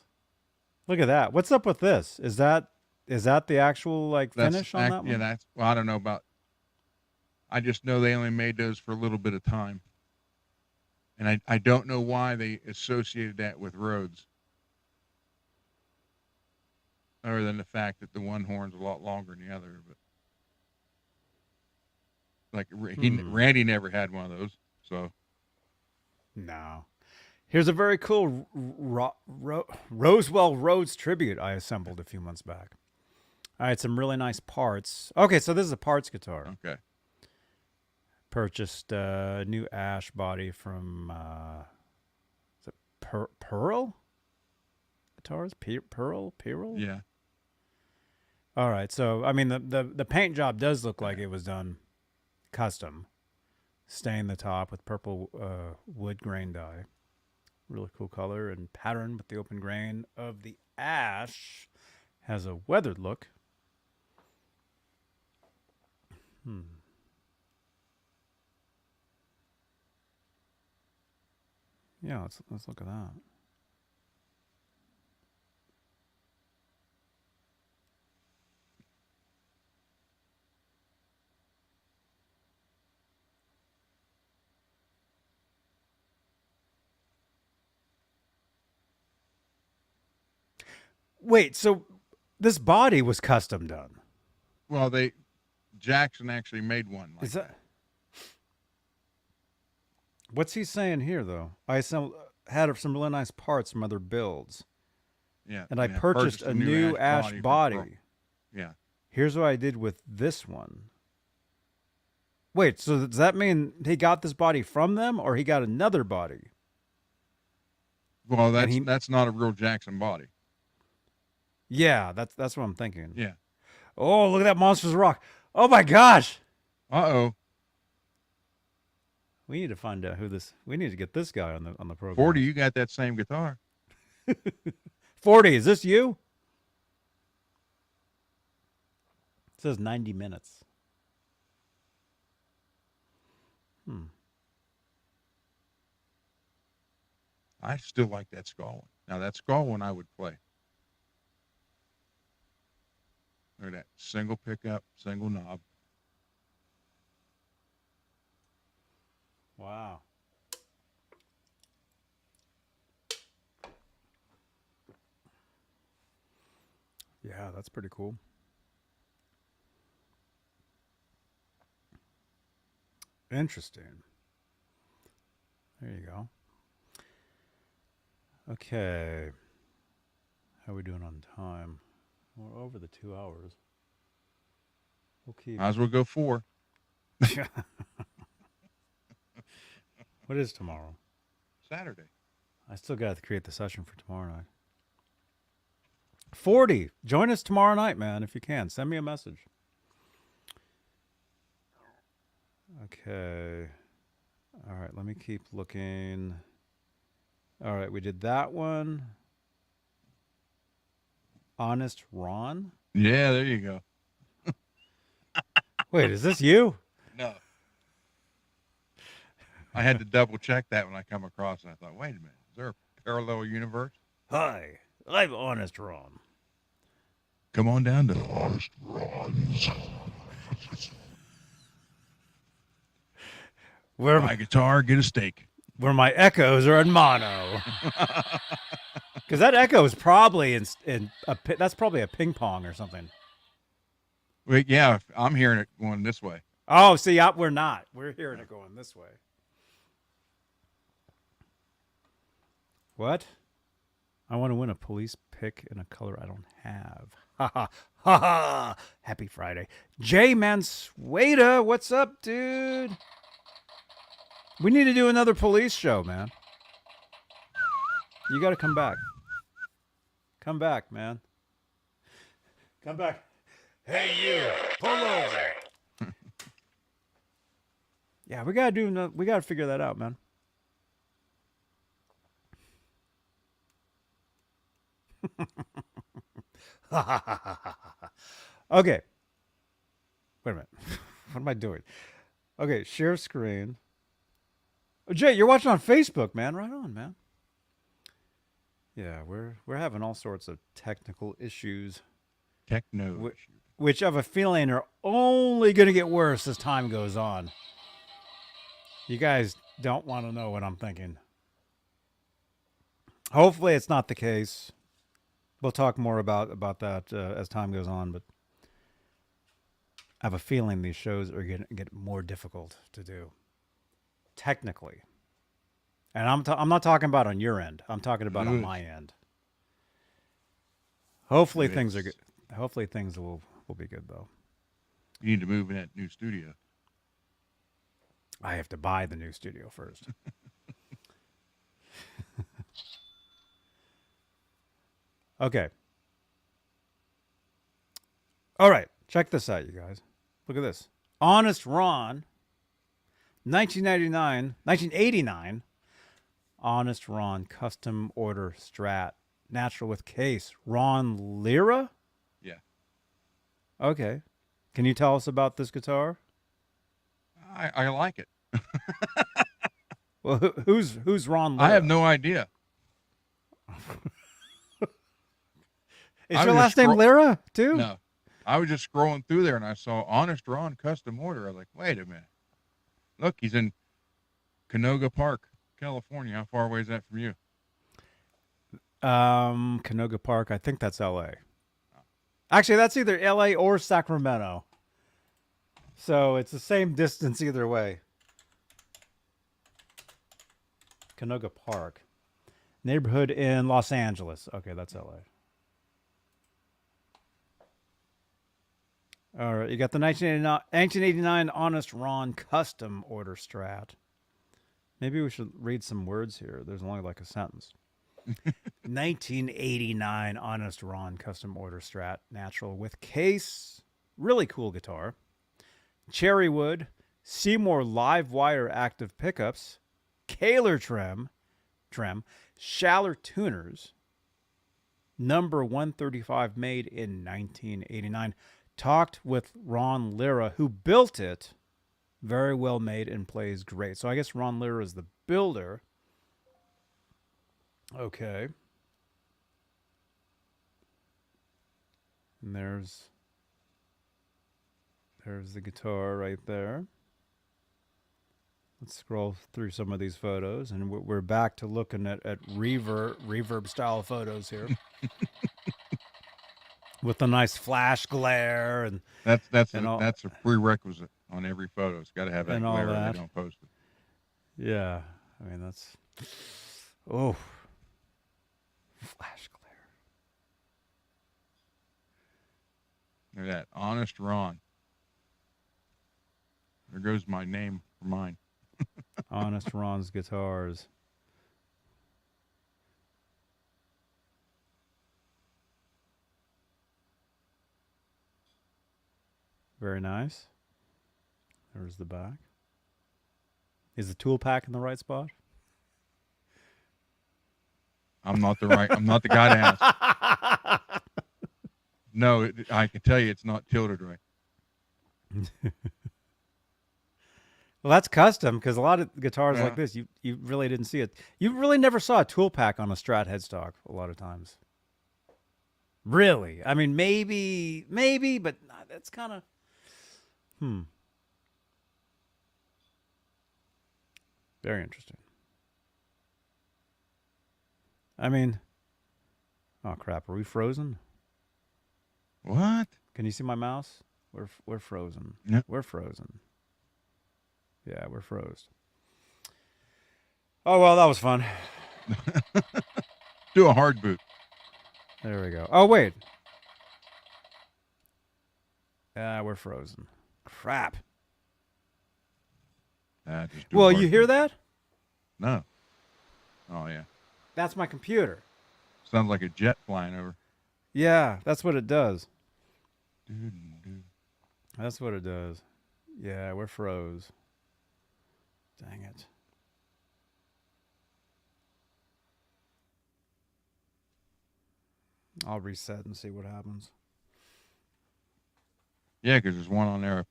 Speaker 1: Look at that. What's up with this? Is that the actual like finish on that one?
Speaker 2: Yeah, that's. Well, I don't know about. I just know they only made those for a little bit of time, and I don't know why they associated that with Rhodes, other than the fact that the one horn's a lot longer than the other. But like Randy never had one of those, so
Speaker 1: no. Here's a very cool Roswell Rhodes tribute I assembled a few months back. I had some really nice parts. Okay, so this is a parts guitar.
Speaker 2: Okay.
Speaker 1: Purchased a new ash body from is it Pearl Guitars? Pearl?
Speaker 2: Yeah.
Speaker 1: All right, so I mean the paint job does look like it was done custom. Stained the top with purple wood grain dye. Really cool color and pattern with the open grain of the ash. Has a weathered look. Yeah, let's look at that. Wait, so this body was custom done?
Speaker 2: Well, Jackson actually made one. Like
Speaker 1: Is that? What's he saying here, though? I had some really nice parts from other builds.
Speaker 2: Yeah.
Speaker 1: And I purchased a new ash body.
Speaker 2: Yeah.
Speaker 1: Here's what I did with this one. Wait, so does that mean he got this body from them, or he got another body?
Speaker 2: Well, that's not a real Jackson body.
Speaker 1: Yeah, that's what I'm thinking.
Speaker 2: Yeah.
Speaker 1: Oh, look at that Monsters Rock. Oh my gosh.
Speaker 2: Uh-oh.
Speaker 1: We need to find out we need to get this guy on the program.
Speaker 2: 40, you got that same guitar.
Speaker 1: 40, is this you? It says 90 minutes.
Speaker 2: I still like that skull one. Now, that skull one I would play. Look at that. Single pickup, single knob.
Speaker 1: Wow. Yeah, that's pretty cool. Interesting. There you go. Okay. How are we doing on time? We're over the 2 hours. We'll keep.
Speaker 2: Might as well go 4.
Speaker 1: What is tomorrow?
Speaker 2: Saturday.
Speaker 1: I still got to create the session for tomorrow night. 40. Join us tomorrow night, man, if you can. Send me a message. Okay. All right, let me keep looking. All right, we did that one. Honest Ron?
Speaker 2: Yeah, there you go.
Speaker 1: Wait, is this you?
Speaker 2: No. I had to double check that when I come across it. I thought, wait a minute, is there a parallel universe?
Speaker 1: Hi, I'm Honest Ron.
Speaker 2: Come on down to Honest Ron's.
Speaker 1: Where
Speaker 2: Buy a guitar, get a steak.
Speaker 1: where my echoes are in mono. Because that echo is probably that's probably a ping pong or something.
Speaker 2: Wait, yeah, I'm hearing it going this way.
Speaker 1: Oh, see, we're not. We're hearing it going this way. What? I want to win a police pick in a color I don't have. Ha ha ha ha. Happy Friday. Jay Mansueda, what's up, dude? We need to do another police show, man. You got to come back. Come back, man. Come back. Hey, you. Pull over. Yeah, we got to figure that out, man. Okay. Wait a minute. What am I doing? Okay, share screen. Oh, Jay, you're watching on Facebook, man. Right on, man. Yeah, we're having all sorts of technical issues,
Speaker 2: Techno.
Speaker 1: which I have a feeling are only going to get worse as time goes on. You guys don't want to know what I'm thinking. Hopefully, it's not the case. We'll talk more about that as time goes on, but I have a feeling these shows are going to get more difficult to do, technically. And I'm not talking about on your end. I'm talking about on my end. Hopefully things are good. Hopefully things will be good though.
Speaker 2: You need to move in that new studio.
Speaker 1: I have to buy the new studio first. Okay. All right. Check this out, you guys. Look at this. Honest Ron, 1989, Honest Ron custom order Strat, natural with case. Ron Lira?
Speaker 2: Yeah.
Speaker 1: Okay. Can you tell us about this guitar?
Speaker 2: I like it.
Speaker 1: Well, who's Ron Lira?
Speaker 2: I have no idea.
Speaker 1: Is your last name Lira too?
Speaker 2: No. I was just scrolling through there and I saw Honest Ron custom order. I was like, wait a minute. Look, he's in Canoga Park, California. How far away is that from you?
Speaker 1: Canoga Park. I think that's L.A. Actually, that's either L.A. or Sacramento. So it's the same distance either way. Canoga Park. Neighborhood in Los Angeles. Okay, that's L.A. All right, you got the 1989 Honest Ron custom order Strat. Maybe we should read some words here. There's only like a sentence. 1989 Honest Ron custom order Strat, natural with case. Really cool guitar. Cherry wood, Seymour live wire active pickups, Kaler trim, Schaller tuners. Number 135 made in 1989. Talked with Ron Lira, who built it. Very well made and plays great. So I guess Ron Lira is the builder. Okay. And there's the guitar right there. Let's scroll through some of these photos, and we're back to looking at reverb style photos here. With a nice flash glare and
Speaker 2: that's a prerequisite on every photo. It's got to have that
Speaker 1: and
Speaker 2: glare,
Speaker 1: all
Speaker 2: or
Speaker 1: that.
Speaker 2: they don't post it.
Speaker 1: Yeah, I mean that's flash glare.
Speaker 2: Look at that, Honest Ron. There goes my name for mine.
Speaker 1: Honest Ron's guitars. Very nice. There's the back. Is the tool pack in the right spot?
Speaker 2: I'm not the guy to ask. No, I can tell you it's not tilted right.
Speaker 1: Well, that's custom because a lot of guitars like this, you really didn't see it. You really never saw a tool pack on a Strat headstock a lot of times. Really? I mean, maybe, but that's kind of, Very interesting. I mean, oh crap, are we frozen?
Speaker 2: What?
Speaker 1: Can you see my mouse? We're frozen.
Speaker 2: Yep.
Speaker 1: We're frozen. Yeah, we're froze. Oh well, that was fun.
Speaker 2: Do a hard boot.
Speaker 1: There we go. Oh wait. Yeah, we're frozen. Crap.
Speaker 2: Just do a
Speaker 1: Well,
Speaker 2: hard
Speaker 1: you hear
Speaker 2: boot.
Speaker 1: that?
Speaker 2: No. Oh yeah.
Speaker 1: That's my computer.
Speaker 2: Sounds like a jet flying over.
Speaker 1: Yeah, that's what it does.
Speaker 2: Doo-doo-doo.
Speaker 1: That's what it does. Yeah, we're froze. Dang it. I'll reset and see what happens.
Speaker 2: Yeah, because there's one on there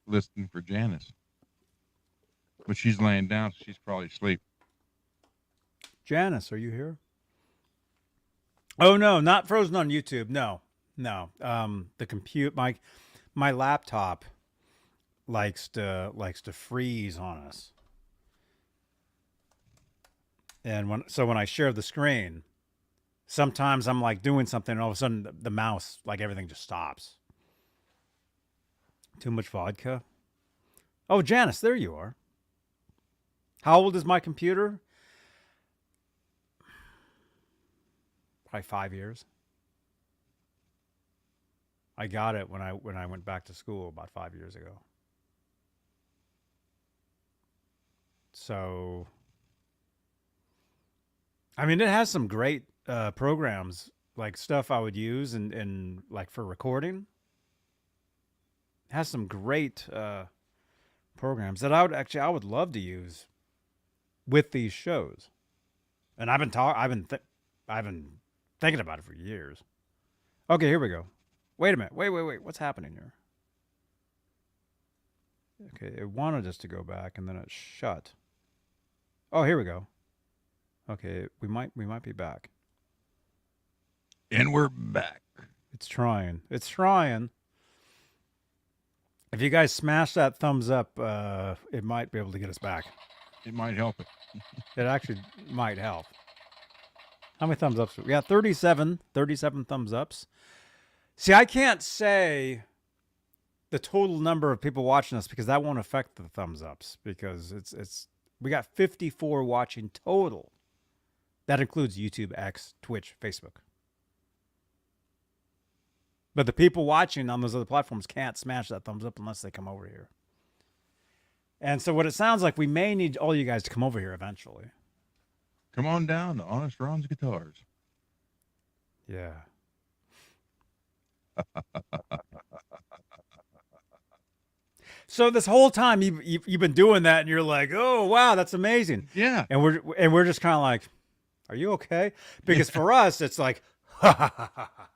Speaker 2: listing for Janice. But she's laying down, so she's probably asleep.
Speaker 1: Janice, are you here? Oh no, not frozen on YouTube. No. The my laptop likes to freeze on us. And when I share the screen, sometimes I'm like doing something and all of a sudden the mouse, like everything just stops. Too much vodka. Oh, Janice, there you are. How old is my computer? Probably 5 years. I got it when I went back to school about 5 years ago. So, I mean, it has some great programs, like stuff I would use and like for recording. It has some great programs that I would love to use with these shows. And I've been thinking about it for years. Okay, here we go. Wait a minute. Wait. What's happening here? Okay, it wanted us to go back and then it shut. Oh, here we go. Okay, we might be back.
Speaker 2: And we're back.
Speaker 1: It's trying. If you guys smash that thumbs up, it might be able to get us back.
Speaker 2: It might help it.
Speaker 1: It actually might help. How many thumbs ups? We got 37 thumbs ups. See, I can't say the total number of people watching us because that won't affect the thumbs ups because we got 54 watching total. That includes YouTube, X, Twitch, Facebook. But the people watching on those other platforms can't smash that thumbs up unless they come over here. And so what it sounds like, we may need all you guys to come over here eventually.
Speaker 2: Come on down to Honest Ron's Guitars.
Speaker 1: Yeah. So this whole time you've been doing that, and you're like, "Oh wow, that's amazing."
Speaker 2: Yeah.
Speaker 1: And we're just kind of like, "Are you okay?" Because for us, it's like, "Ha ha ha ha ha."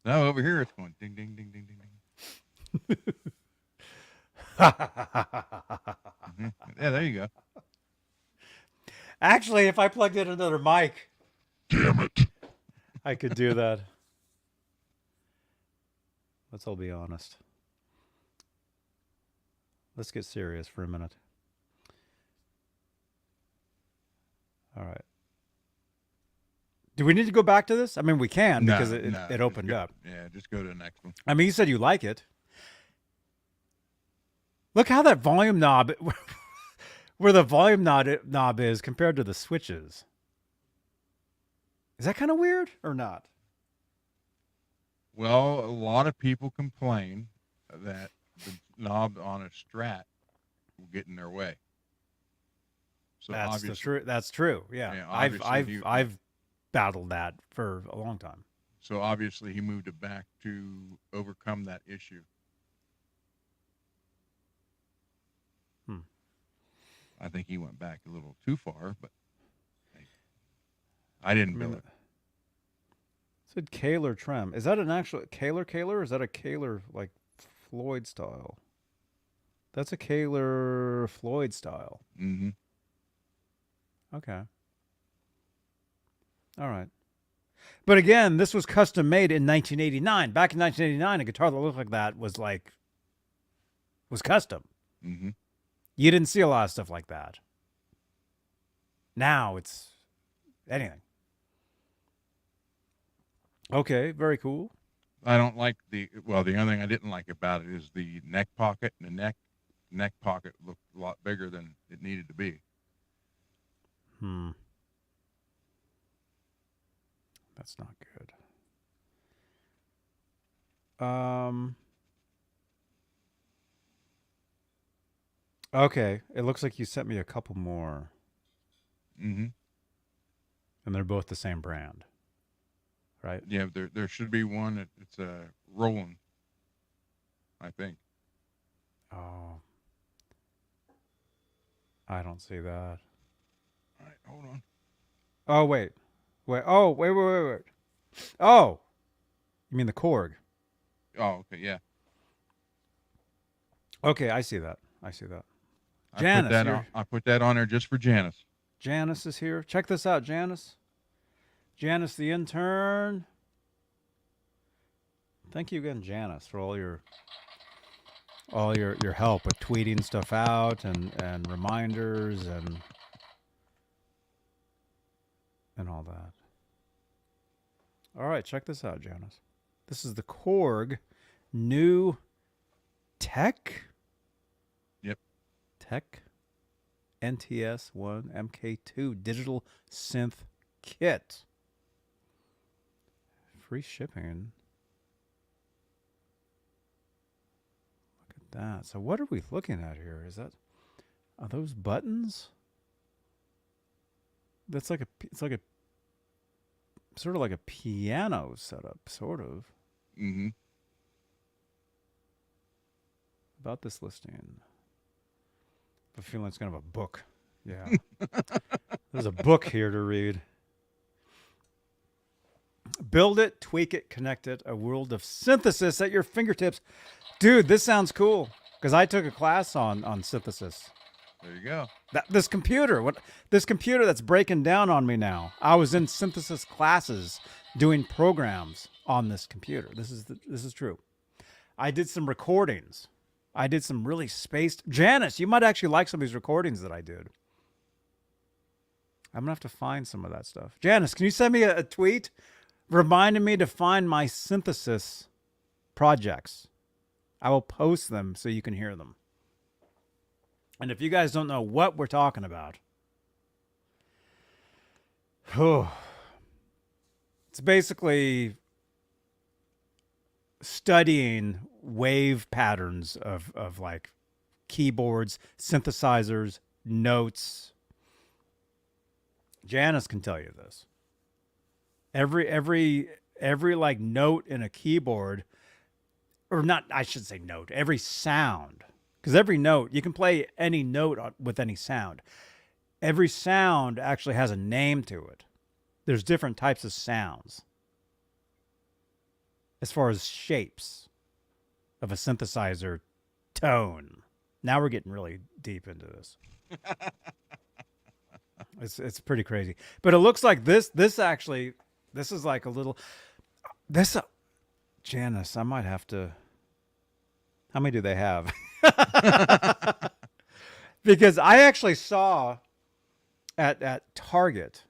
Speaker 2: No, over here it's going ding ding ding ding ding ding. Yeah, there you go.
Speaker 1: Actually, if I plugged in another mic,
Speaker 2: Damn it.
Speaker 1: I could do that. Let's all be honest. Let's get serious for a minute. All right. Do we need to go back to this? I mean, we can because it opened up.
Speaker 2: Yeah, just go to the next one.
Speaker 1: I mean, you said you like it. Look how that volume knob, where the volume knob is compared to the switches. Is that kind of weird or not?
Speaker 2: Well, a lot of people complain that the knob on a Strat will get in their way. So
Speaker 1: That's true. Yeah, I've battled that for a long time.
Speaker 2: So obviously he moved it back to overcome that issue. I think he went back a little too far, but I didn't build it.
Speaker 1: It said Kaler trem. Is that an actual Kaler, or is that a Kaler like Floyd style? That's a Kaler Floyd style.
Speaker 2: Mm-hmm.
Speaker 1: Okay. All right. But again, this was custom made in 1989. Back in 1989, a guitar that looked like that was custom.
Speaker 2: Mm-hmm.
Speaker 1: You didn't see a lot of stuff like that. Now it's anything. Okay, very cool.
Speaker 2: I don't like the other thing I didn't like about it is the neck pocket. And the neck pocket looked a lot bigger than it needed to be.
Speaker 1: That's not good. Okay, it looks like you sent me a couple more.
Speaker 2: Mm-hmm.
Speaker 1: And they're both the same brand, right?
Speaker 2: Yeah, there should be one. It's a Roland, I think.
Speaker 1: Oh, I don't see that.
Speaker 2: All right, hold on.
Speaker 1: Oh, wait. Oh, wait. Oh, you mean the Korg?
Speaker 2: Oh, okay, yeah.
Speaker 1: Okay, I see that. Janice,
Speaker 2: I put that on there just for Janice.
Speaker 1: Janice is here. Check this out, Janice. Janice, the intern. Thank you again, Janice, for all your help with tweeting stuff out and reminders and all that. All right, check this out, Janice. This is the Korg new Tech.
Speaker 2: Yep.
Speaker 1: Tech NTS1 MK2 digital synth kit. Free shipping. Look at that. So what are we looking at here? Are those buttons? It's like a sort of like a piano setup, sort of.
Speaker 2: Mm-hmm.
Speaker 1: About this listing. I have a feeling it's kind of a book. Yeah. There's a book here to read. Build it, tweak it, connect it. A world of synthesis at your fingertips. Dude, this sounds cool. Because I took a class on synthesis.
Speaker 2: There you go.
Speaker 1: This computer that's breaking down on me now. I was in synthesis classes doing programs on this computer. This is true. I did some recordings. I did some really spaced. Janice, you might actually like some of these recordings that I did. I'm gonna have to find some of that stuff. Janice, can you send me a tweet reminding me to find my synthesis projects? I will post them so you can hear them. And if you guys don't know what we're talking about, it's basically studying wave patterns of like keyboards, synthesizers, notes. Janice can tell you this. Every like note in a keyboard, or not, I should say note, every sound. Because every note, you can play any note with any sound. Every sound actually has a name to it. There's different types of sounds. As far as shapes of a synthesizer tone. Now we're getting really deep into this. It's pretty crazy. But it looks like this is like a little... Janice, I might have to... How many do they have? Because I actually saw at Target,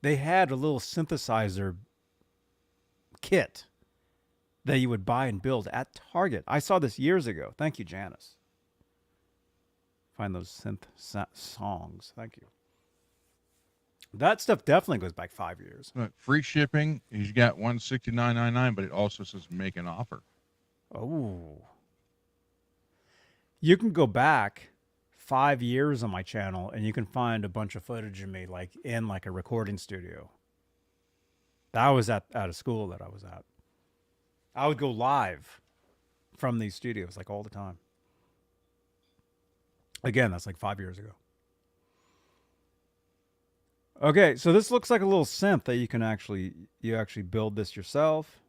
Speaker 1: they had a little synthesizer kit that you would buy and build at Target. I saw this years ago. Thank you, Janice. Find those synth songs. Thank you. That stuff definitely goes back 5 years.
Speaker 2: Free shipping. He's got $169.99, but it also says make an offer.
Speaker 1: Oh. You can go back 5 years on my channel and you can find a bunch of footage of me like in like a recording studio. That was at a school that I was at. I would go live from these studios like all the time. Again, that's like 5 years ago. Okay, so this looks like a little synth that you actually build this yourself.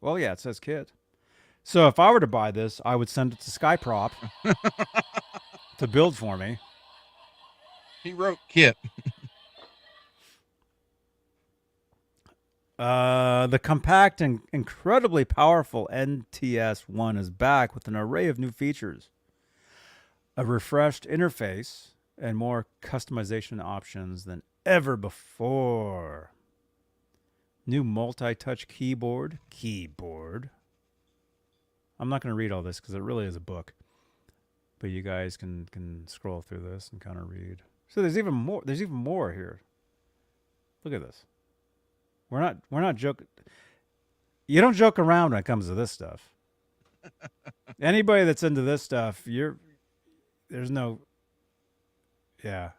Speaker 1: Well, yeah, it says kit. So if I were to buy this, I would send it to Skyprop to build for me.
Speaker 2: He wrote kit.
Speaker 1: The compact and incredibly powerful NTS1 is back with an array of new features. a refreshed interface, and more customization options than ever before. New multi-touch keyboard. I'm not going to read all this because it really is a book. But you guys can scroll through this and kind of read. So there's even more. There's even more here. Look at this. We're not joking. You don't joke around when it comes to this stuff. Anybody that's into this stuff, there's no. Yeah.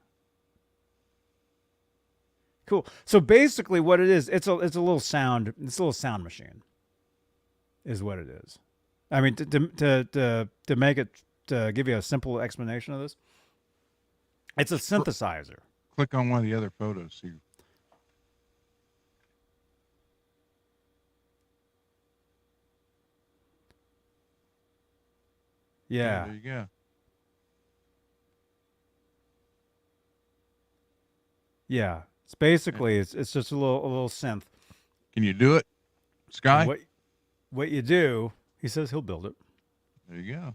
Speaker 1: Cool. So basically, what it is, it's a little sound. It's a little sound machine. Is what it is. I mean, to make it, to give you a simple explanation of this, it's a synthesizer.
Speaker 2: Click on one of the other photos. See.
Speaker 1: Yeah.
Speaker 2: There you go.
Speaker 1: Yeah. It's basically it's just a little synth.
Speaker 2: Can you do it, Sky?
Speaker 1: What you do? He says he'll build it.
Speaker 2: There you go.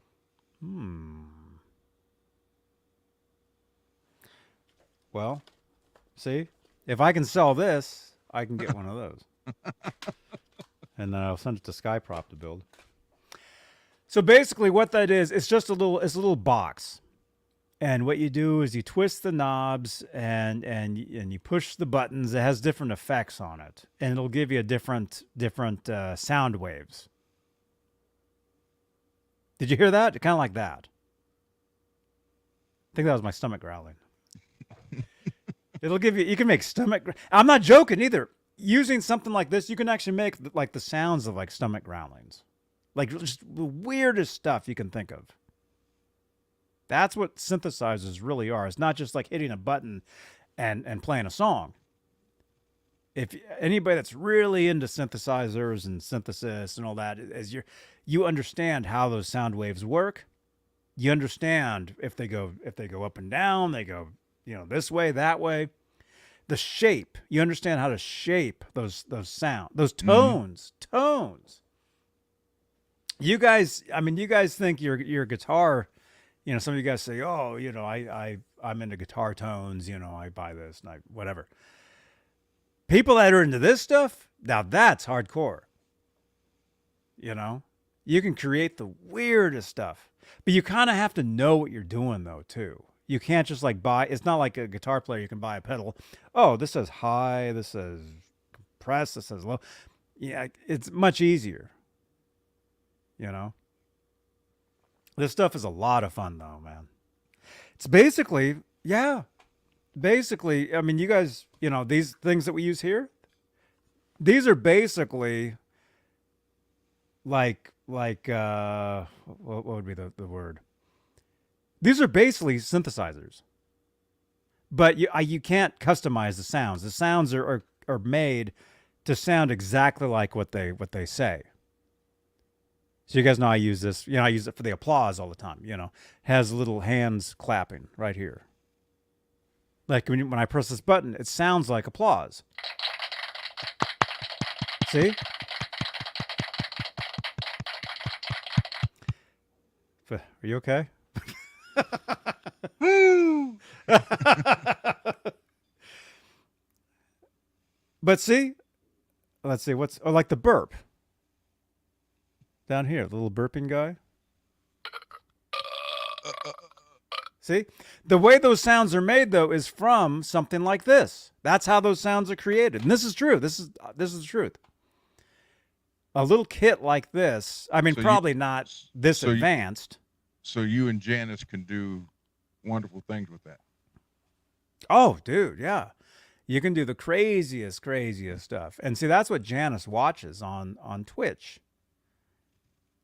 Speaker 1: Well, see, if I can sell this, I can get one of those, and then I'll send it to Skyprop to build. So basically, what that is, it's just a little box, and what you do is you twist the knobs and you push the buttons. It has different effects on it, and it'll give you different sound waves. Did you hear that? Kind of like that. I think that was my stomach growling. It'll give you can make stomach. I'm not joking either. Using something like this, you can actually make like the sounds of like stomach growlings. Like just the weirdest stuff you can think of. That's what synthesizers really are. It's not just like hitting a button and playing a song. If anybody that's really into synthesizers and synthesis and all that, you understand how those sound waves work. You understand if they go up and down, they go, this way, that way. The shape, you understand how to shape those sound, those tones. You guys think your guitar, some of you guys say, oh, I'm into guitar tones, I buy this and whatever. People that are into this stuff, now that's hardcore. You can create the weirdest stuff, but you kind of have to know what you're doing though too. You can't just like buy. It's not like a guitar player. You can buy a pedal. Oh, this says high. This says compressed. This says low. Yeah, it's much easier. This stuff is a lot of fun though, man. It's basically, I mean, you guys, these things that we use here, these are basically like what would be the word? These are basically synthesizers, but you can't customize the sounds. The sounds are made to sound exactly like what they say. So you guys know I use this. I use it for the applause all the time. Has little hands clapping right here. Like when I press this button, it sounds like applause. See? Are you okay? Woo! But see, let's see like the burp down here, the little burping guy. See, the way those sounds are made though is from something like this. That's how those sounds are created, and this is true. This is the truth. A little kit like this. I mean, probably not this advanced.
Speaker 2: So you and Janice can do wonderful things with that.
Speaker 1: Oh, dude, yeah. You can do the craziest stuff. And see, that's what Janice watches on Twitch.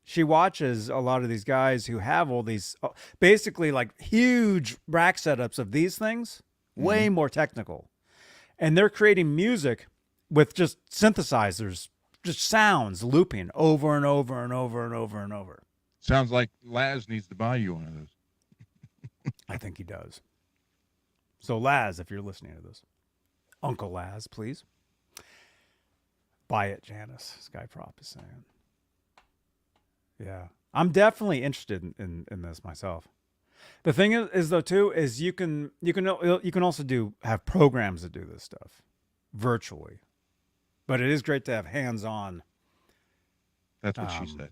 Speaker 1: She watches a lot of these guys who have all these, basically like huge rack setups of these things, way more technical. And they're creating music with just synthesizers, just sounds looping over and over and over and over and over.
Speaker 2: Sounds like Laz needs to buy you one of those.
Speaker 1: I think he does. So Laz, if you're listening to this, Uncle Laz, please buy it, Janice. Skyprop is saying. Yeah, I'm definitely interested in this myself. The thing is though too is you can also have programs that do this stuff virtually, but it is great to have hands on.
Speaker 2: That's what she said.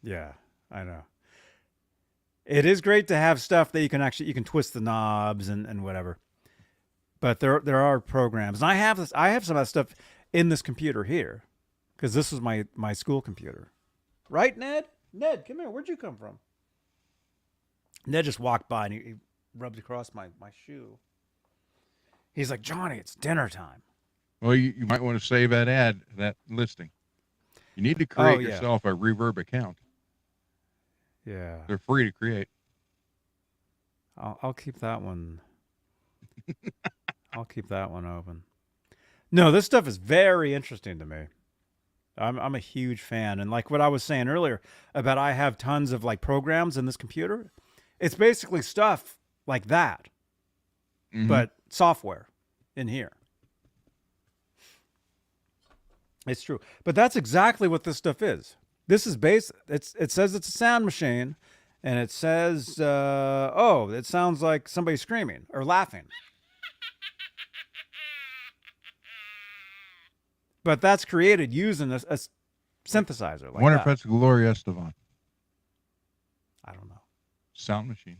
Speaker 1: Yeah, I know. It is great to have stuff that you can twist the knobs and whatever. But there are programs, and I have some of that stuff in this computer here, because this is my school computer, right, Ned? Ned, come here. Where'd you come from? Ned just walked by and he rubbed across my shoe. He's like, Johnny, it's dinner time.
Speaker 2: Well, you might want to save that listing. You need to create yourself a Reverb account.
Speaker 1: Yeah,
Speaker 2: they're free to create.
Speaker 1: I'll keep that one. I'll keep that one open. No, this stuff is very interesting to me. I'm a huge fan, and like what I was saying earlier about I have tons of like programs in this computer. It's basically stuff like that, but software in here. It's true, but that's exactly what this stuff is. This is it says it's a sound machine, and it says, it sounds like somebody screaming or laughing. But that's created using a synthesizer. Like
Speaker 2: wonder if that's Gloria Estefan.
Speaker 1: I don't know.
Speaker 2: Sound machine.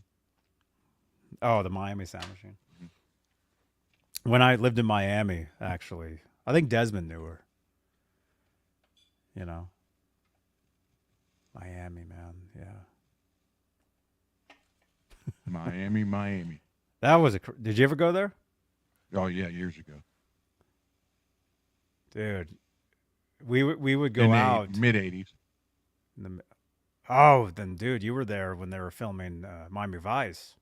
Speaker 1: Oh, the Miami sound machine. Mm-hmm. When I lived in Miami, actually, I think Desmond knew her. You know, Miami, man, yeah.
Speaker 2: Miami.
Speaker 1: That was Did you ever go there?
Speaker 2: Oh yeah, years ago.
Speaker 1: Dude, we would go out
Speaker 2: mid '80s.
Speaker 1: Then dude, you were there when they were filming Miami Vice,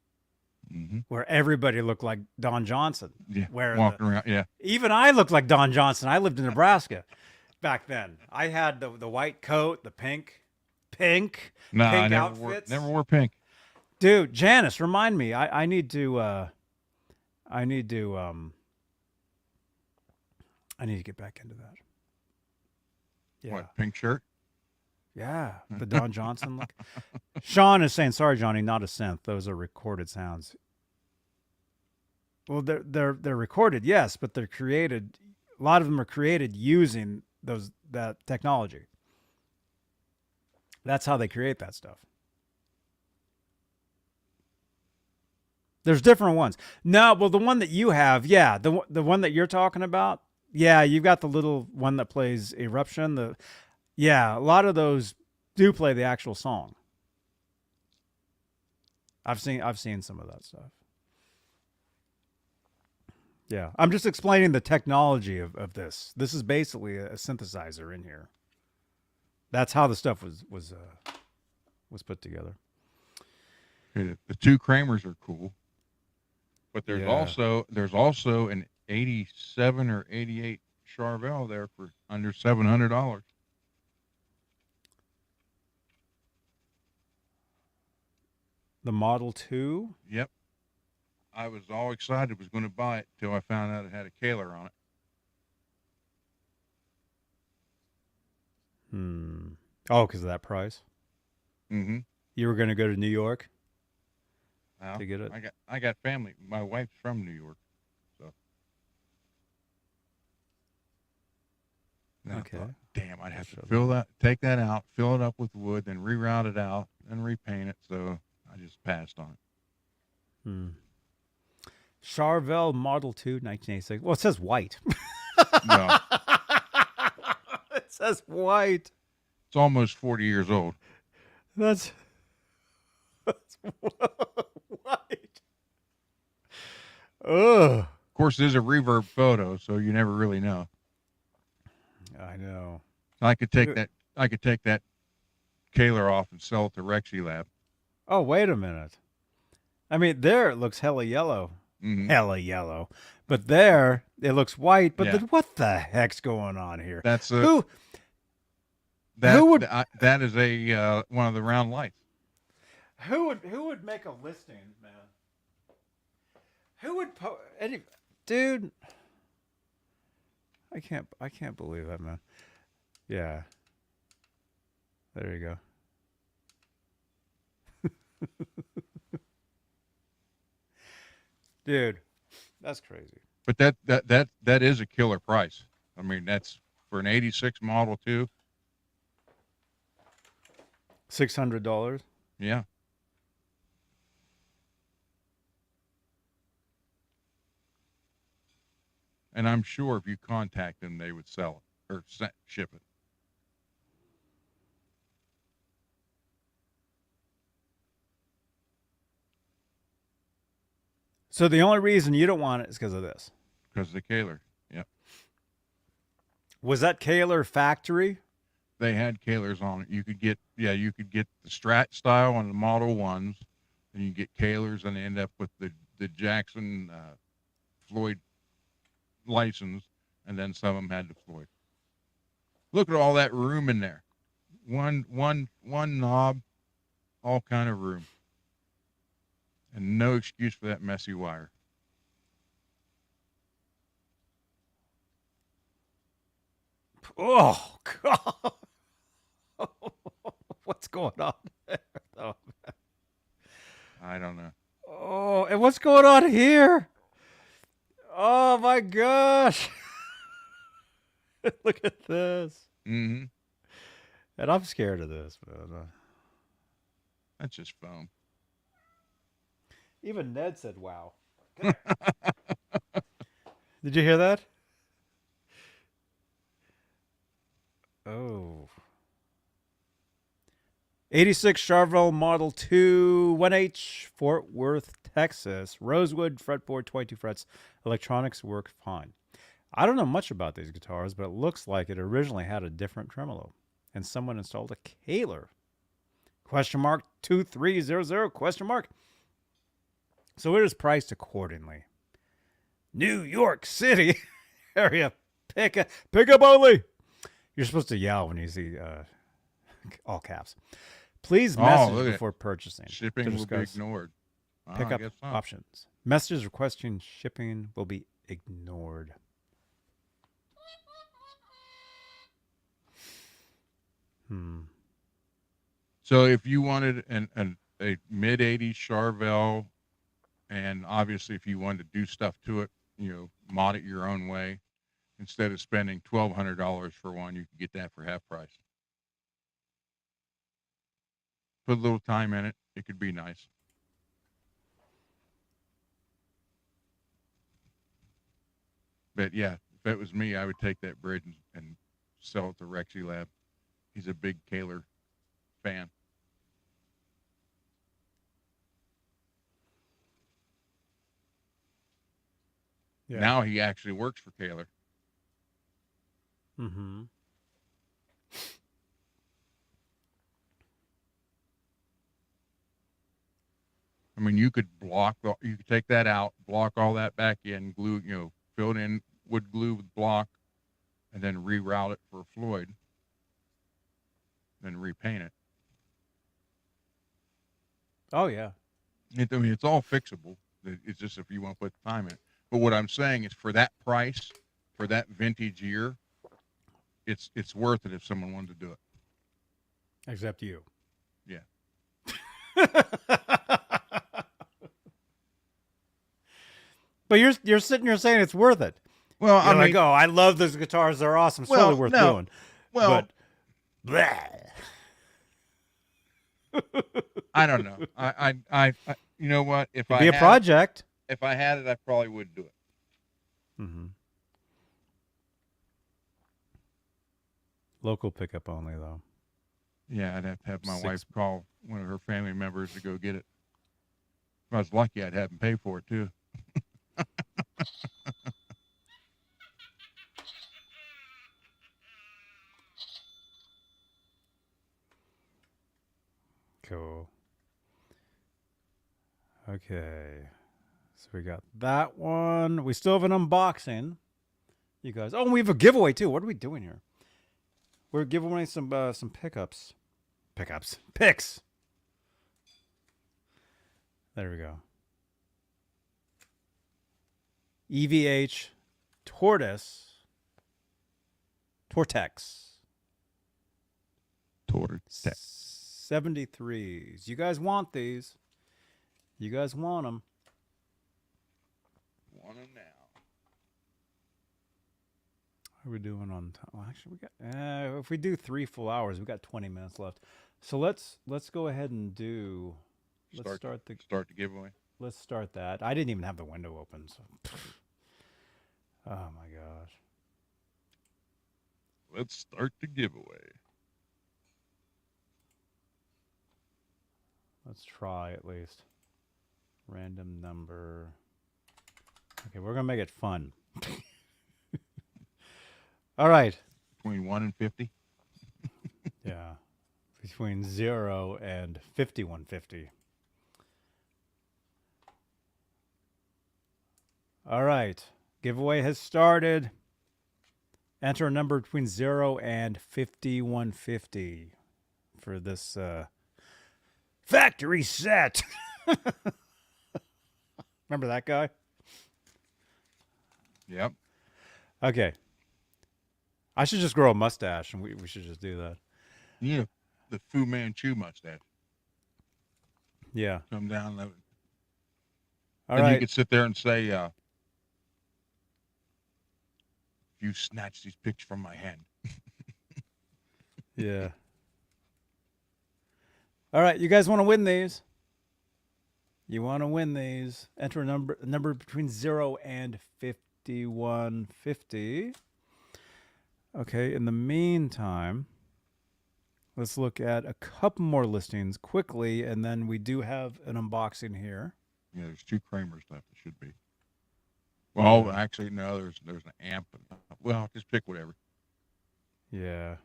Speaker 2: mm-hmm.
Speaker 1: where everybody looked like Don Johnson.
Speaker 2: Yeah, walking around. Yeah,
Speaker 1: even I looked like Don Johnson. I lived in Nebraska back then. I had the white coat, the pink outfits.
Speaker 2: Never wore pink.
Speaker 1: Dude, Janice, remind me. I need to get back into that. Yeah.
Speaker 2: What, pink shirt?
Speaker 1: Yeah, the Don Johnson look. Sean is saying, "Sorry, Johnny, not a synth. Those are recorded sounds." Well, they're recorded, yes, but they're created. A lot of them are created using that technology. That's how they create that stuff. There's different ones. No, well, the one that you have, yeah, the one that you're talking about, yeah, you've got the little one that plays Eruption. Yeah, a lot of those do play the actual song. I've seen some of that stuff. Yeah, I'm just explaining the technology of this. This is basically a synthesizer in here. That's how the stuff was put together.
Speaker 2: The two Kramers are cool, but there's also an 87 or 88 Charvel there for under $700.
Speaker 1: The Model 2?
Speaker 2: Yep. I was all excited, was going to buy it till I found out it had a Kaler on it.
Speaker 1: Oh, because of that price?
Speaker 2: Mm-hmm.
Speaker 1: You were going to go to New York
Speaker 2: to
Speaker 1: get it?
Speaker 2: I got family. My wife's from New York, so.
Speaker 1: Okay.
Speaker 2: I thought, damn, I'd have to take that out, fill it up with wood, then reroute it out, and repaint it. So I just passed on it.
Speaker 1: Charvel Model 2, 1986. Well, it says white.
Speaker 2: No.
Speaker 1: It says white.
Speaker 2: It's almost 40 years old.
Speaker 1: That's white. Ugh.
Speaker 2: Of course, there's a reverb photo, so you never really know.
Speaker 1: I know.
Speaker 2: I could take that Kaler off and sell it to Rexy Lab.
Speaker 1: Oh, wait a minute. I mean, there it looks hella yellow.
Speaker 2: Mm-hmm.
Speaker 1: Hella yellow. But there it looks white. But
Speaker 2: Yeah.
Speaker 1: what the heck's going on here?
Speaker 2: That's
Speaker 1: who would
Speaker 2: that is a one of the round lights.
Speaker 1: Who would make a listing, man? Who would dude? I can't believe that, man. Yeah. There you go. Dude, that's crazy.
Speaker 2: But that is a killer price. I mean, that's for an 86 Model 2.
Speaker 1: $600.
Speaker 2: Yeah. And I'm sure if you contact them, they would sell it or ship it.
Speaker 1: So the only reason you don't want it is because of this.
Speaker 2: Because of the Kaler. Yep.
Speaker 1: Was that Kaler factory?
Speaker 2: They had Kalers on it. You could get the Strat style on the Model 1s, and you get Kalers, and they end up with the Jackson Floyd license, and then some of them had the Floyd. Look at all that room in there. One knob, all kind of room. And no excuse for that messy wire.
Speaker 1: Oh, God. What's going on there? Oh,
Speaker 2: I don't know.
Speaker 1: oh, and what's going on here? Oh, my gosh. Look at this.
Speaker 2: Mm-hmm.
Speaker 1: And I'm scared of this, man.
Speaker 2: That's just foam.
Speaker 1: Even Ned said, wow. Did you hear that? Oh. 86 Charvel Model 2 1H, Fort Worth, Texas. Rosewood, fretboard, 22 frets. Electronics work fine. I don't know much about these guitars, but it looks like it originally had a different tremolo. And someone installed a Kaler. Question mark 2300 question mark. So it is priced accordingly. New York City area pickup only. You're supposed to yell when you see all caps. Please message before purchasing.
Speaker 2: Shipping will be ignored.
Speaker 1: Pickup options. Messages requesting shipping will be ignored.
Speaker 2: So if you wanted a mid-80s Charvel, and obviously if you wanted to do stuff to it, mod it your own way, instead of spending $1,200 for one, you could get that for half price. Put a little time in it. It could be nice. But yeah, if it was me, I would take that bridge and sell it to Rexy Lab. He's a big Kaler fan. Yeah. Now he actually works for Kaler.
Speaker 1: Mm-hmm.
Speaker 2: I mean, you could take that out, block all that back in, glue, fill it in wood glue with block, and then reroute it for Floyd, then repaint it.
Speaker 1: Oh, yeah.
Speaker 2: It's all fixable. It's just if you want to put time in it. But what I'm saying is for that price, for that vintage year, it's worth it if someone wanted to do it.
Speaker 1: Except you.
Speaker 2: Yeah.
Speaker 1: But you're sitting here saying it's worth it.
Speaker 2: Well,
Speaker 1: I mean, I love those guitars. They're awesome. It's totally worth doing.
Speaker 2: Well,
Speaker 1: but
Speaker 2: I don't know. I you know what? If
Speaker 1: it'd be a project.
Speaker 2: If I had it, I probably would do it.
Speaker 1: Mm-hmm. Local pickup only, though.
Speaker 2: Yeah, I'd have to have my wife call one of her family members to go get it. If I was lucky, I'd have them pay for it, too.
Speaker 1: Cool. Okay. So we got that one. We still have an unboxing. You guys. Oh, and we have a giveaway, too. What are we doing here? We're giving away some pickups. Picks. There we go. EVH Tortex. 73s. You guys want these? You guys want them?
Speaker 2: on them now.
Speaker 1: How are we doing on time? Well, actually, we got. If we do 3 full hours, we got 20 minutes left. So let's go ahead and do. Let's start the
Speaker 2: giveaway.
Speaker 1: Let's start that. I didn't even have the window open. So. Oh my gosh.
Speaker 2: Let's start the giveaway.
Speaker 1: Let's try at least. Random number. Okay, we're gonna make it fun. All right.
Speaker 2: Between 1 and 50.
Speaker 1: Yeah. Between 0 and 5150. All right. Giveaway has started. Enter a number between 0 and 5150 for this factory set. Remember that guy?
Speaker 2: Yep.
Speaker 1: Okay. I should just grow a mustache, and we should just do that.
Speaker 2: Yeah. The Fu Manchu mustache.
Speaker 1: Yeah.
Speaker 2: Come down.
Speaker 1: All
Speaker 2: and
Speaker 1: right.
Speaker 2: you could sit there and say, you snatched these pictures from my hand.
Speaker 1: Yeah. All right. You guys want to win these? You want to win these? Enter a number between 0 and 5150. Okay. In the meantime, let's look at a couple more listings quickly, and then we do have an unboxing here.
Speaker 2: Yeah, there's 2 Kramers left. It should be. Well, actually, no. There's an amp. Well, just pick whatever.
Speaker 1: Yeah.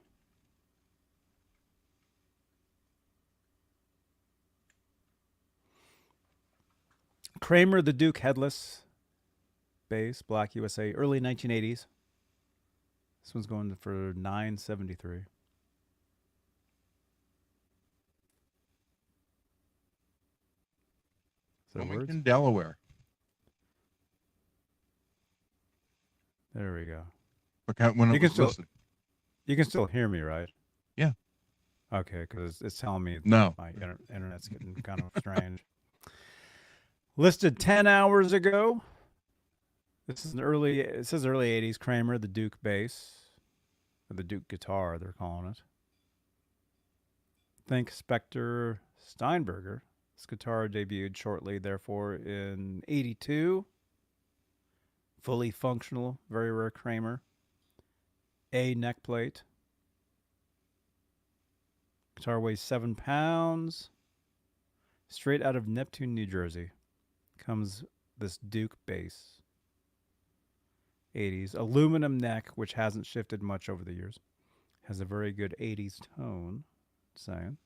Speaker 1: Kramer the Duke headless bass, Black USA, early 1980s. This one's going for $973.
Speaker 2: Wilmington, Delaware.
Speaker 1: There we go.
Speaker 2: Okay, when it was listed.
Speaker 1: You can still hear me, right?
Speaker 2: Yeah.
Speaker 1: Okay, because it's telling me
Speaker 2: no.
Speaker 1: My internet's getting kind of strange. Listed 10 hours ago. This is it says early 80s Kramer, the Duke bass, or the Duke guitar, they're calling it. Think Spectre Steinberger. This guitar debuted shortly, therefore, in 82. Fully functional, very rare Kramer. A neck plate. Guitar weighs 7 pounds. Straight out of Neptune, New Jersey. Comes this Duke bass. 80s. Aluminum neck, which hasn't shifted much over the years. Has a very good 80s tone. Saying.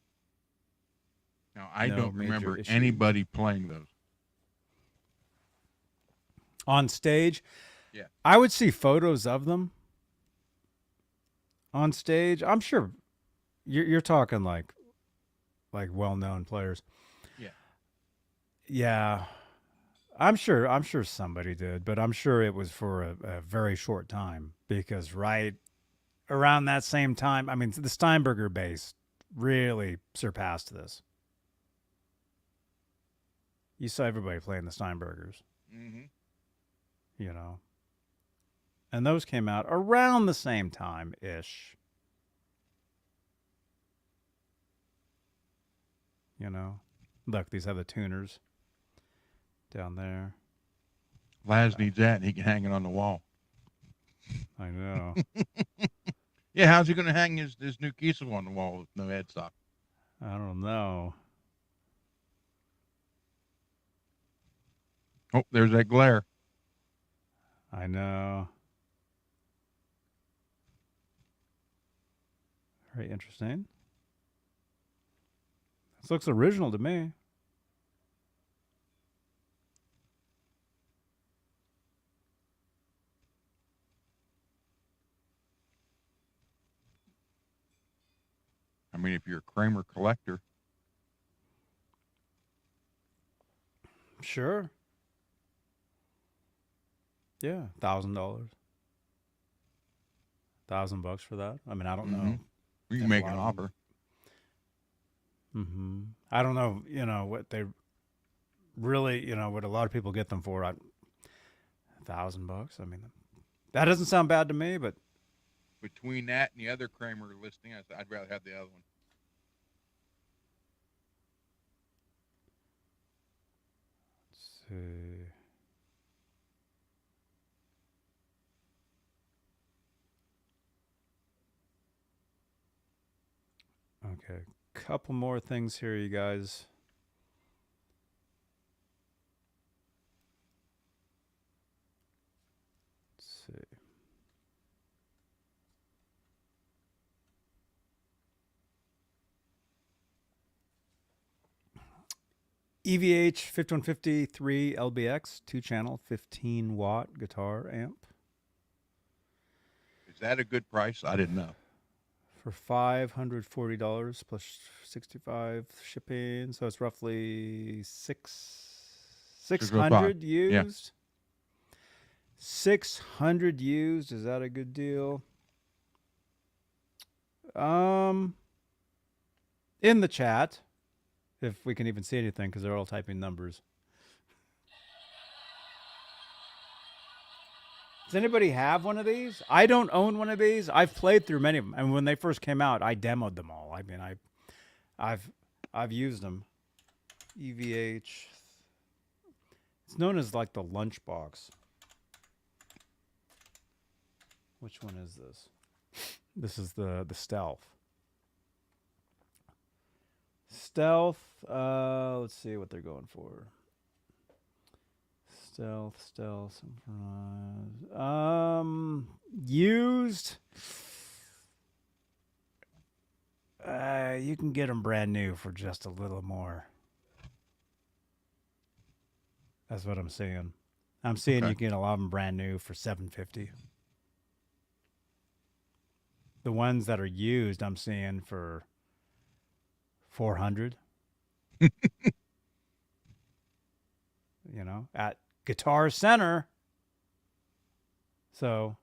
Speaker 2: Now, I don't remember anybody playing those.
Speaker 1: On stage?
Speaker 2: Yeah.
Speaker 1: I would see photos of them. On stage, I'm sure you're talking like well-known players.
Speaker 2: Yeah.
Speaker 1: Yeah. I'm sure somebody did, but I'm sure it was for a very short time, because right around that same time, I mean, the Steinberger bass really surpassed this. You saw everybody playing the Steinbergers.
Speaker 2: Mm-hmm.
Speaker 1: You know. And those came out around the same time-ish. You know. Look, these have the tuners down there.
Speaker 2: Laz needs that, and he can hang it on the wall.
Speaker 1: I know.
Speaker 2: Yeah, how's he going to hang his new Kiesel on the wall with no headstock?
Speaker 1: I don't know.
Speaker 2: Oh, there's that glare.
Speaker 1: I know. Very interesting. This looks original to me.
Speaker 2: I mean, if you're a Kramer collector.
Speaker 1: Sure. Yeah, $1,000. $1,000 for that. I mean, I don't know.
Speaker 2: You can make an offer.
Speaker 1: Mm-hmm. I don't know, what they really, what a lot of people get them for. $1,000. I mean, that doesn't sound bad to me, but
Speaker 2: Between that and the other Kramer listing, I'd rather have the other one.
Speaker 1: let's see. Okay, couple more things here, you guys. Let's see. EVH 5153 LBX 2-channel 15-watt guitar amp
Speaker 2: Is that a good price? I didn't know.
Speaker 1: for $540 plus 65 shipping, so it's roughly 600
Speaker 2: Yeah.
Speaker 1: used. 600 used. Is that a good deal? In the chat, if we can even see anything, because they're all typing numbers. Does anybody have one of these? I don't own one of these. I've played through many of them, and when they first came out, I demoed them all. I mean, I've used them. EVH. It's known as like the lunchbox. Which one is this? This is the stealth. Stealth. Let's see what they're going for. Stealth. Used. You can get them brand new for just a little more. That's what I'm seeing. I'm seeing
Speaker 2: Okay.
Speaker 1: you can get a lot of them brand new for $750. The ones that are used, I'm seeing for $400. You know, at Guitar Center. So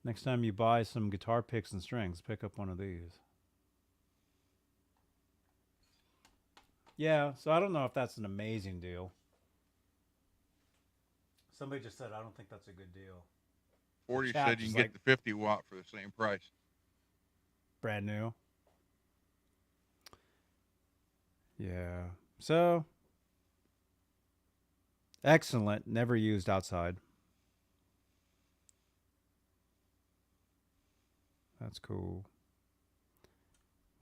Speaker 1: next time you buy some guitar picks and strings, pick up one of these. Yeah, so I don't know if that's an amazing deal. Somebody just said, I don't think that's a good deal.
Speaker 2: 40
Speaker 1: Chat
Speaker 2: said you
Speaker 1: is
Speaker 2: can
Speaker 1: like-
Speaker 2: get the 50-watt for the same price.
Speaker 1: Brand new. Yeah. So, excellent. Never used outside. That's cool.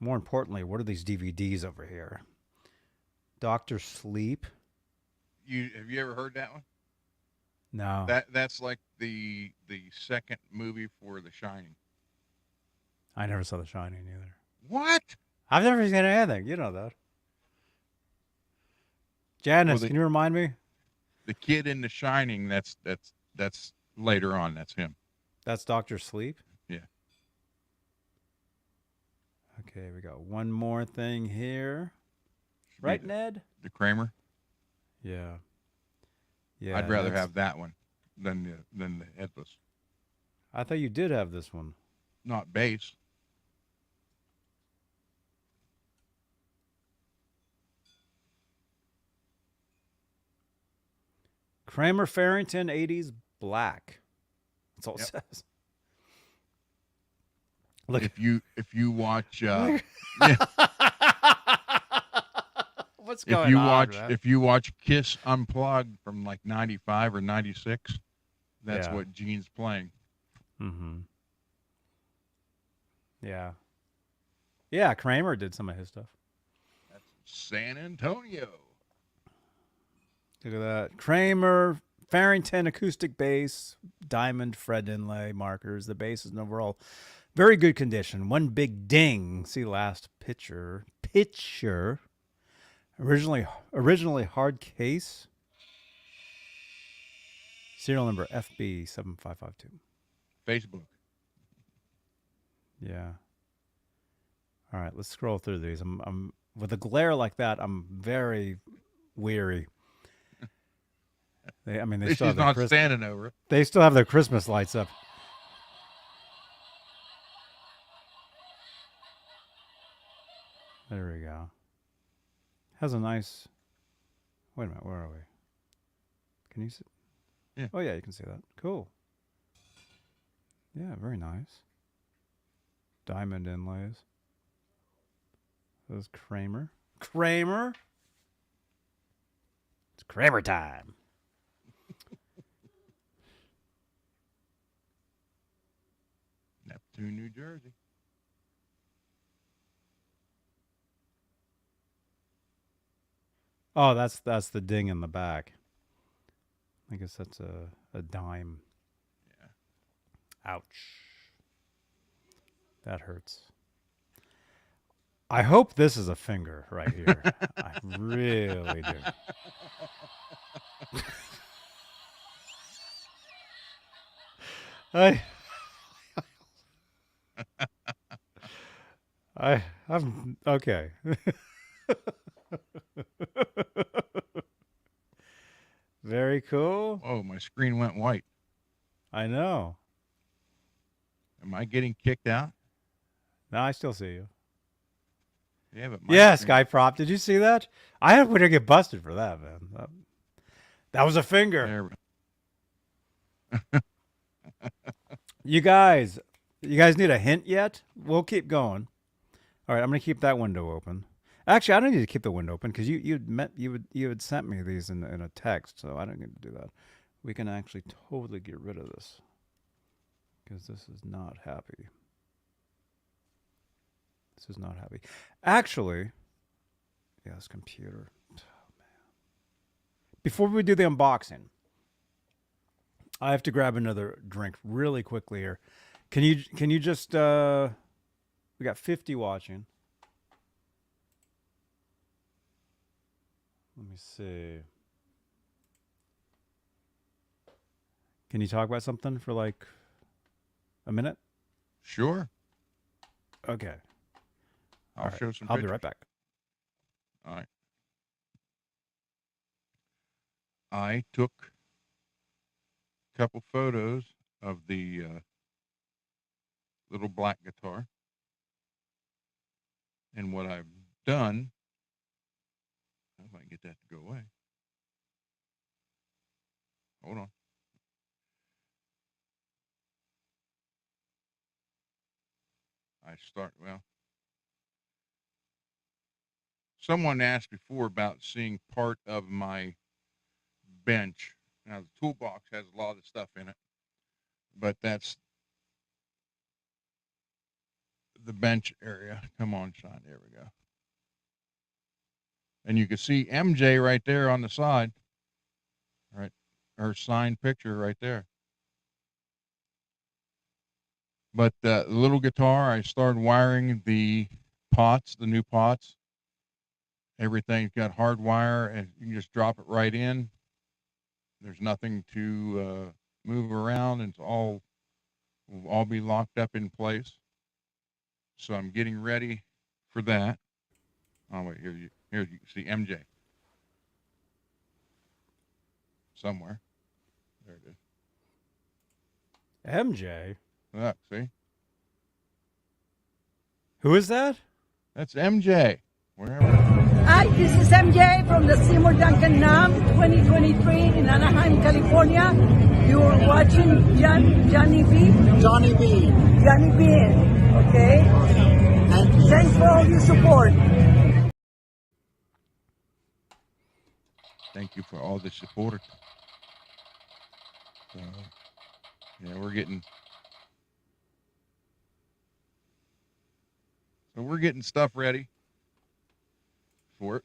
Speaker 1: More importantly, what are these DVDs over here? Doctor Sleep?
Speaker 2: Have you ever heard that one?
Speaker 1: No.
Speaker 2: That's like the second movie for The Shining.
Speaker 1: I never saw The Shining either.
Speaker 2: What?
Speaker 1: I've never seen anything. You know that. Janice,
Speaker 2: Well,
Speaker 1: can you remind me?
Speaker 2: The kid in The Shining, that's later on. That's him.
Speaker 1: That's Doctor Sleep?
Speaker 2: Yeah.
Speaker 1: Okay, we got one more thing here.
Speaker 2: Should be
Speaker 1: Right,
Speaker 2: the,
Speaker 1: Ned?
Speaker 2: the Kramer.
Speaker 1: Yeah. Yeah.
Speaker 2: I'd rather
Speaker 1: that's-
Speaker 2: have that one than the headless.
Speaker 1: I thought you did have this one.
Speaker 2: Not bass.
Speaker 1: Kramer Farrington 80s black. That's all it says. Look.
Speaker 2: If you watch
Speaker 1: What's going on?
Speaker 2: if you watch Kiss Unplugged from like 95 or 96, that's
Speaker 1: Yeah.
Speaker 2: what Gene's playing.
Speaker 1: Mm-hmm. Yeah. Yeah, Kramer did some of his stuff.
Speaker 2: That's San Antonio.
Speaker 1: Look at that. Kramer, Farrington acoustic bass, diamond fret inlay markers. The bass is in overall very good condition. One big ding. See last picture. Originally hard case. Serial number FB7552.
Speaker 2: Facebook.
Speaker 1: Yeah. All right, let's scroll through these. I'm with a glare like that, I'm very weary. They
Speaker 2: She's
Speaker 1: still have their
Speaker 2: not standing over it.
Speaker 1: They still have their Christmas lights up. There we go. Has a nice. Wait a minute, where are we? Can you see?
Speaker 2: Yeah.
Speaker 1: Oh, yeah, you can see that. Cool. Yeah, very nice. Diamond inlays. This is Kramer. Kramer? It's Kramer time.
Speaker 2: Neptune, New Jersey.
Speaker 1: Oh, that's the ding in the back. I guess that's a dime.
Speaker 2: Yeah.
Speaker 1: Ouch. That hurts. I hope this is a finger right here. I really do. I'm okay. Very cool.
Speaker 2: Oh, my screen went white.
Speaker 1: I know.
Speaker 2: Am I getting kicked out?
Speaker 1: No, I still see you.
Speaker 2: Yeah, but
Speaker 1: Yeah, Skyprop. Did you see that? I hope we don't get busted for that, man. That was a finger. You guys need a hint yet? We'll keep going. All right, I'm gonna keep that window open. Actually, I don't need to keep the window open because you had sent me these in a text, so I don't need to do that. We can actually totally get rid of this because this is not happy. This is not happy. Actually, yeah, this computer. Oh, man. Before we do the unboxing, I have to grab another drink really quickly here. Can you just we got 50 watching. Let me see. Can you talk about something for like a minute?
Speaker 2: Sure.
Speaker 1: Okay.
Speaker 2: I'll show some
Speaker 1: I'll be
Speaker 2: pictures.
Speaker 1: right back.
Speaker 2: All right. I took a couple photos of the little black guitar. And what I've done, if I can get that to go away. Hold on. Someone asked before about seeing part of my bench. Now, the toolbox has a lot of stuff in it, but that's the bench area. Come on, Sean. There we go. And you can see MJ right there on the side. Right. Her signed picture right there. But the little guitar, I started wiring the pots, the new pots. Everything's got hard wire, and you can just drop it right in. There's nothing to move around. It's will all be locked up in place. So I'm getting ready for that. Oh wait, here you can see MJ somewhere. There it is.
Speaker 1: MJ?
Speaker 2: Look, see?
Speaker 1: Who is that?
Speaker 2: That's MJ. Wherever.
Speaker 5: Hi, this is MJ from the Seymour Duncan NAM 2023 in Anaheim, California. You're watching Johnny B.
Speaker 3: Johnny B.
Speaker 5: Johnny B. Okay? Thanks for all your support.
Speaker 2: Thank you for all the support. Yeah, we're getting stuff ready for it.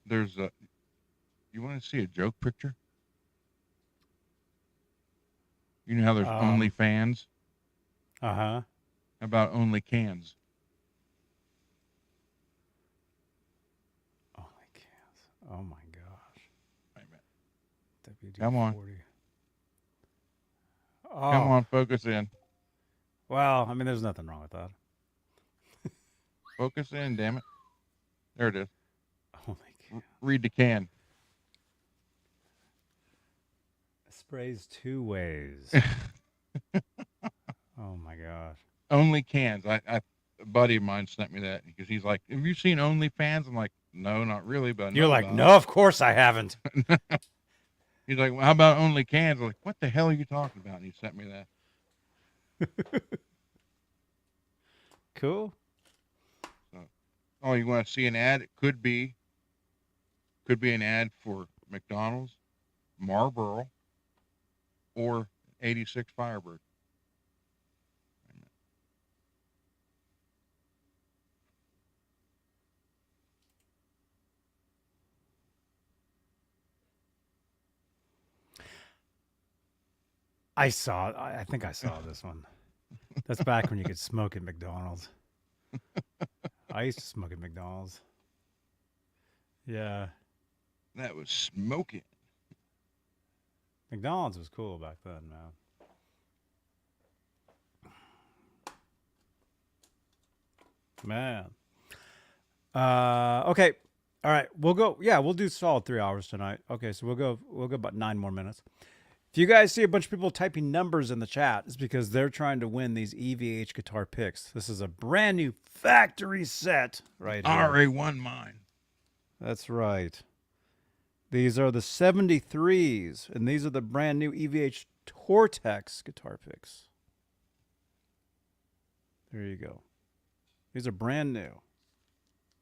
Speaker 2: There's a. You want to see a joke picture? You know how there's only fans?
Speaker 1: Uh-huh.
Speaker 2: How about only cans?
Speaker 1: Only cans. Oh my gosh.
Speaker 2: Wait a minute.
Speaker 1: WD-40.
Speaker 2: Come on.
Speaker 1: Oh.
Speaker 2: Come on, focus in.
Speaker 1: Well, I mean, there's nothing wrong with that.
Speaker 2: Focus in, damn it. There it is.
Speaker 1: Only cans.
Speaker 2: Read the can.
Speaker 1: Sprays two ways. Oh my gosh.
Speaker 2: Only cans. A buddy of mine sent me that because he's like, "Have you seen OnlyFans?" I'm like, No, not really, but I
Speaker 1: You're
Speaker 2: know
Speaker 1: like,
Speaker 2: about
Speaker 1: no, of course I haven't.
Speaker 2: it. He's like, well, how about only cans? I'm like, what the hell are you talking about? And he sent me that.
Speaker 1: Cool.
Speaker 2: Oh, you want to see an ad? It could be an ad for McDonald's, Marlboro, or 86 Firebird.
Speaker 1: I think I saw this one. That's back when you could smoke at McDonald's. I used to smoke at McDonald's. Yeah.
Speaker 2: That was smoking.
Speaker 1: McDonald's was cool back then, man. Okay. All right. We'll go. Yeah, we'll do solid 3 hours tonight. Okay, so we'll go about 9 more minutes. If you guys see a bunch of people typing numbers in the chat, it's because they're trying to win these EVH guitar picks. This is a brand new factory set right here.
Speaker 2: RA1 mine.
Speaker 1: That's right. These are the 73s, and these are the brand new EVH Tortex guitar picks. There you go. These are brand new.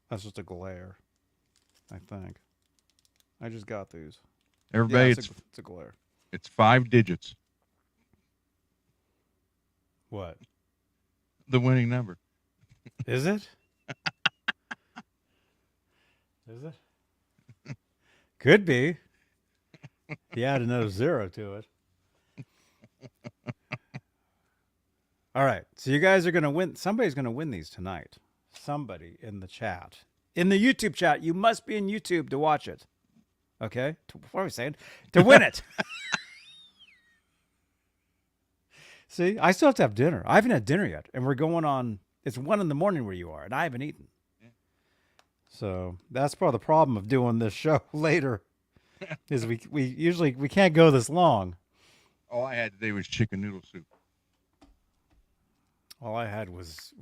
Speaker 1: That's just a glare, I think. I just got these.
Speaker 2: Everybody,
Speaker 1: Yeah, it's a glare.
Speaker 2: It's 5 digits.
Speaker 1: What?
Speaker 2: The winning number.
Speaker 1: Is it? Is it? Could be. You add another 0 to it. All right. So you guys are going to win. Somebody's going to win these tonight. Somebody in the chat. In the YouTube chat. You must be in YouTube to watch it. Okay? What are we saying? To win it. See, I still have to have dinner. I haven't had dinner yet. And we're going on, it's 1 in the morning where you are, and I haven't eaten. Yeah. So that's part of the problem of doing this show later, is we usually can't go this long.
Speaker 2: All I had today was chicken noodle soup.
Speaker 1: All I had was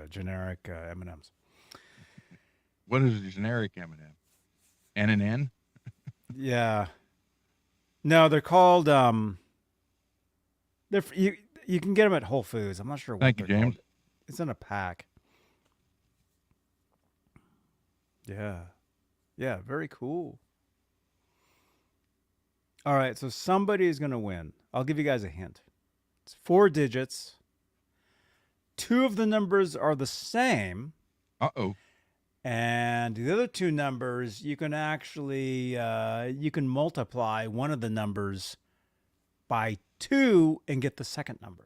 Speaker 1: generic M&Ms.
Speaker 2: What is a generic M&M? N and N?
Speaker 1: Yeah. No, they're called, you can get them at Whole Foods. I'm not sure what
Speaker 2: Thank you,
Speaker 1: they're
Speaker 2: James.
Speaker 1: called. It's in a pack. Yeah. Yeah, very cool. All right, so somebody is going to win. I'll give you guys a hint. It's 4 digits. 2 of the numbers are the same.
Speaker 2: Uh-oh.
Speaker 1: And the other 2 numbers, you can actually you can multiply one of the numbers by 2 and get the second number.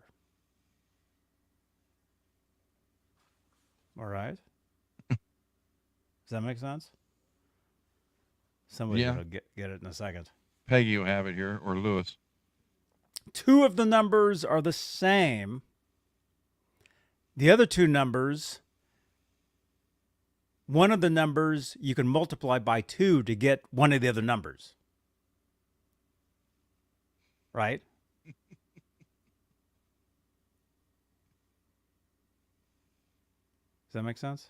Speaker 1: All right. Does that make sense? Somebody's going to get it in a second.
Speaker 2: Peggy will have it here, or Lewis.
Speaker 1: 2 of the numbers are the same. The other 2 numbers, one of the numbers you can multiply by 2 to get one of the other numbers. Right? Does that make sense?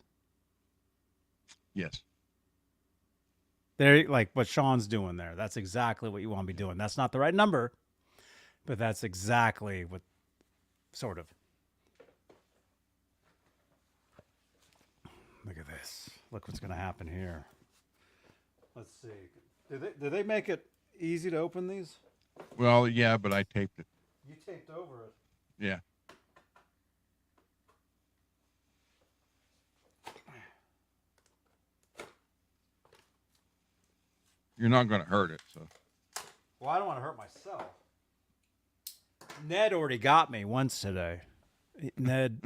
Speaker 2: Yes.
Speaker 1: There, like what Sean's doing there. That's exactly what you want to be doing. That's not the right number, but that's exactly what, sort of. Look at this. Look what's going to happen here. Let's see. Did they make it easy to open these?
Speaker 2: Well, yeah, but I taped it.
Speaker 1: You taped over it.
Speaker 2: Yeah. You're not going to hurt it, so.
Speaker 1: Well, I don't want to hurt myself. Ned already got me once today. Ned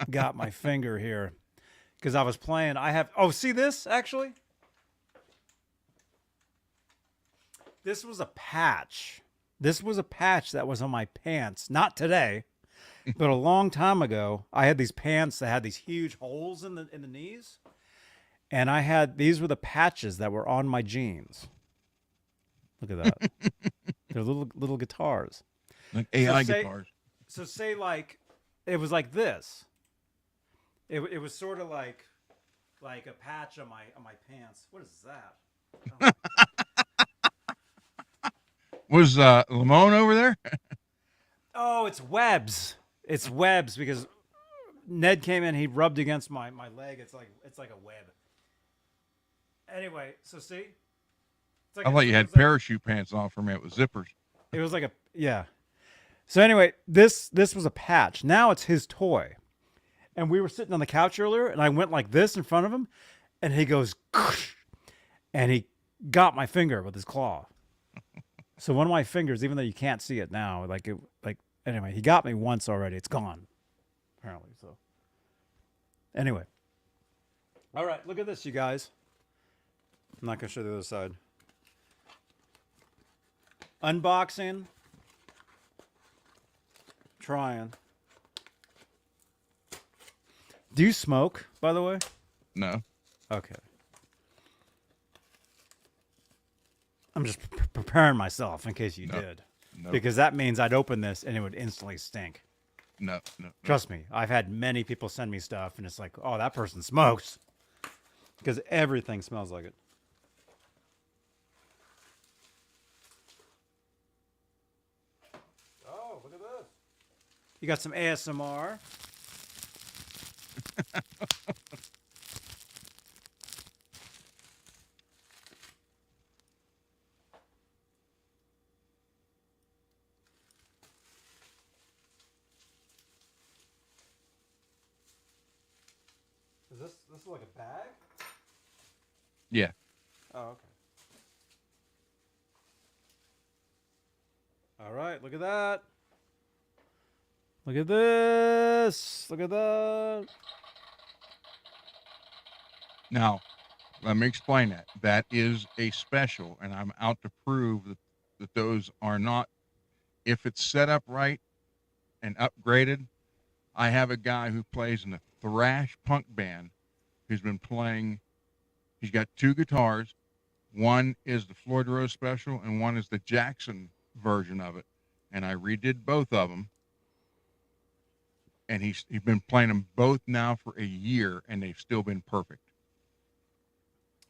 Speaker 1: got my finger here because I was playing. See this, actually? This was a patch. This was a patch that was on my pants. Not today, but a long time ago. I had these pants that had these huge holes in the knees. And these were the patches that were on my jeans. Look at that. They're little guitars.
Speaker 2: Like AI guitars.
Speaker 1: So say like, it was like this. It was sort of like like a patch on my pants. What is that?
Speaker 2: Was Lamone over there?
Speaker 1: Oh, it's webs. It's webs because Ned came in. He rubbed against my leg. It's like a web. Anyway, so see, it's like
Speaker 2: I thought you had parachute pants on for me. It was zippers.
Speaker 1: It was like a yeah. So anyway, this was a patch. Now it's his toy, and we were sitting on the couch earlier, and I went like this in front of him, and he goes, and he got my finger with his claw. So one of my fingers, even though you can't see it now, anyway, he got me once already. It's gone, apparently. So anyway, all right, look at this, you guys. I'm not gonna show the other side. Unboxing. Trying. Do you smoke, by the way?
Speaker 2: No.
Speaker 1: Okay. I'm just preparing myself in case you did.
Speaker 2: No.
Speaker 1: Because that means I'd open this and it would instantly stink.
Speaker 2: No.
Speaker 1: Trust me, I've had many people send me stuff and it's like, oh, that person smokes. Because everything smells like it. Oh, look at this. You got some ASMR. Is this like a bag?
Speaker 2: Yeah.
Speaker 1: Oh, okay. All right, look at that. Look at this. Look at that.
Speaker 2: Now, let me explain that. That is a special, and I'm out to prove that those are not. If it's set up right and upgraded, I have a guy who plays in a thrash punk band who's been playing. He's got two guitars. One is the Floyd Rose special, and one is the Jackson version of it. And I redid both of them. And he's been playing them both now for a year, and they've still been perfect.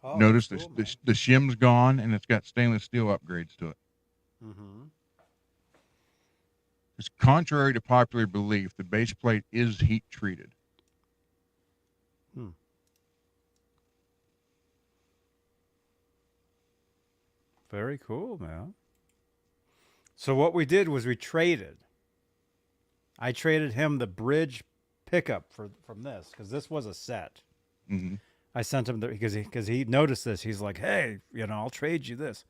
Speaker 1: Oh,
Speaker 2: Notice
Speaker 1: cool,
Speaker 2: the shim's gone, and it's got stainless steel upgrades to it.
Speaker 1: Mm-hmm.
Speaker 2: It's contrary to popular belief, the base plate is heat treated.
Speaker 1: Very cool, man. So what we did was we traded. I traded him the bridge pickup from this because this was a set.
Speaker 2: Mm-hmm.
Speaker 1: I sent him because he noticed this. He's like, hey, I'll trade you this.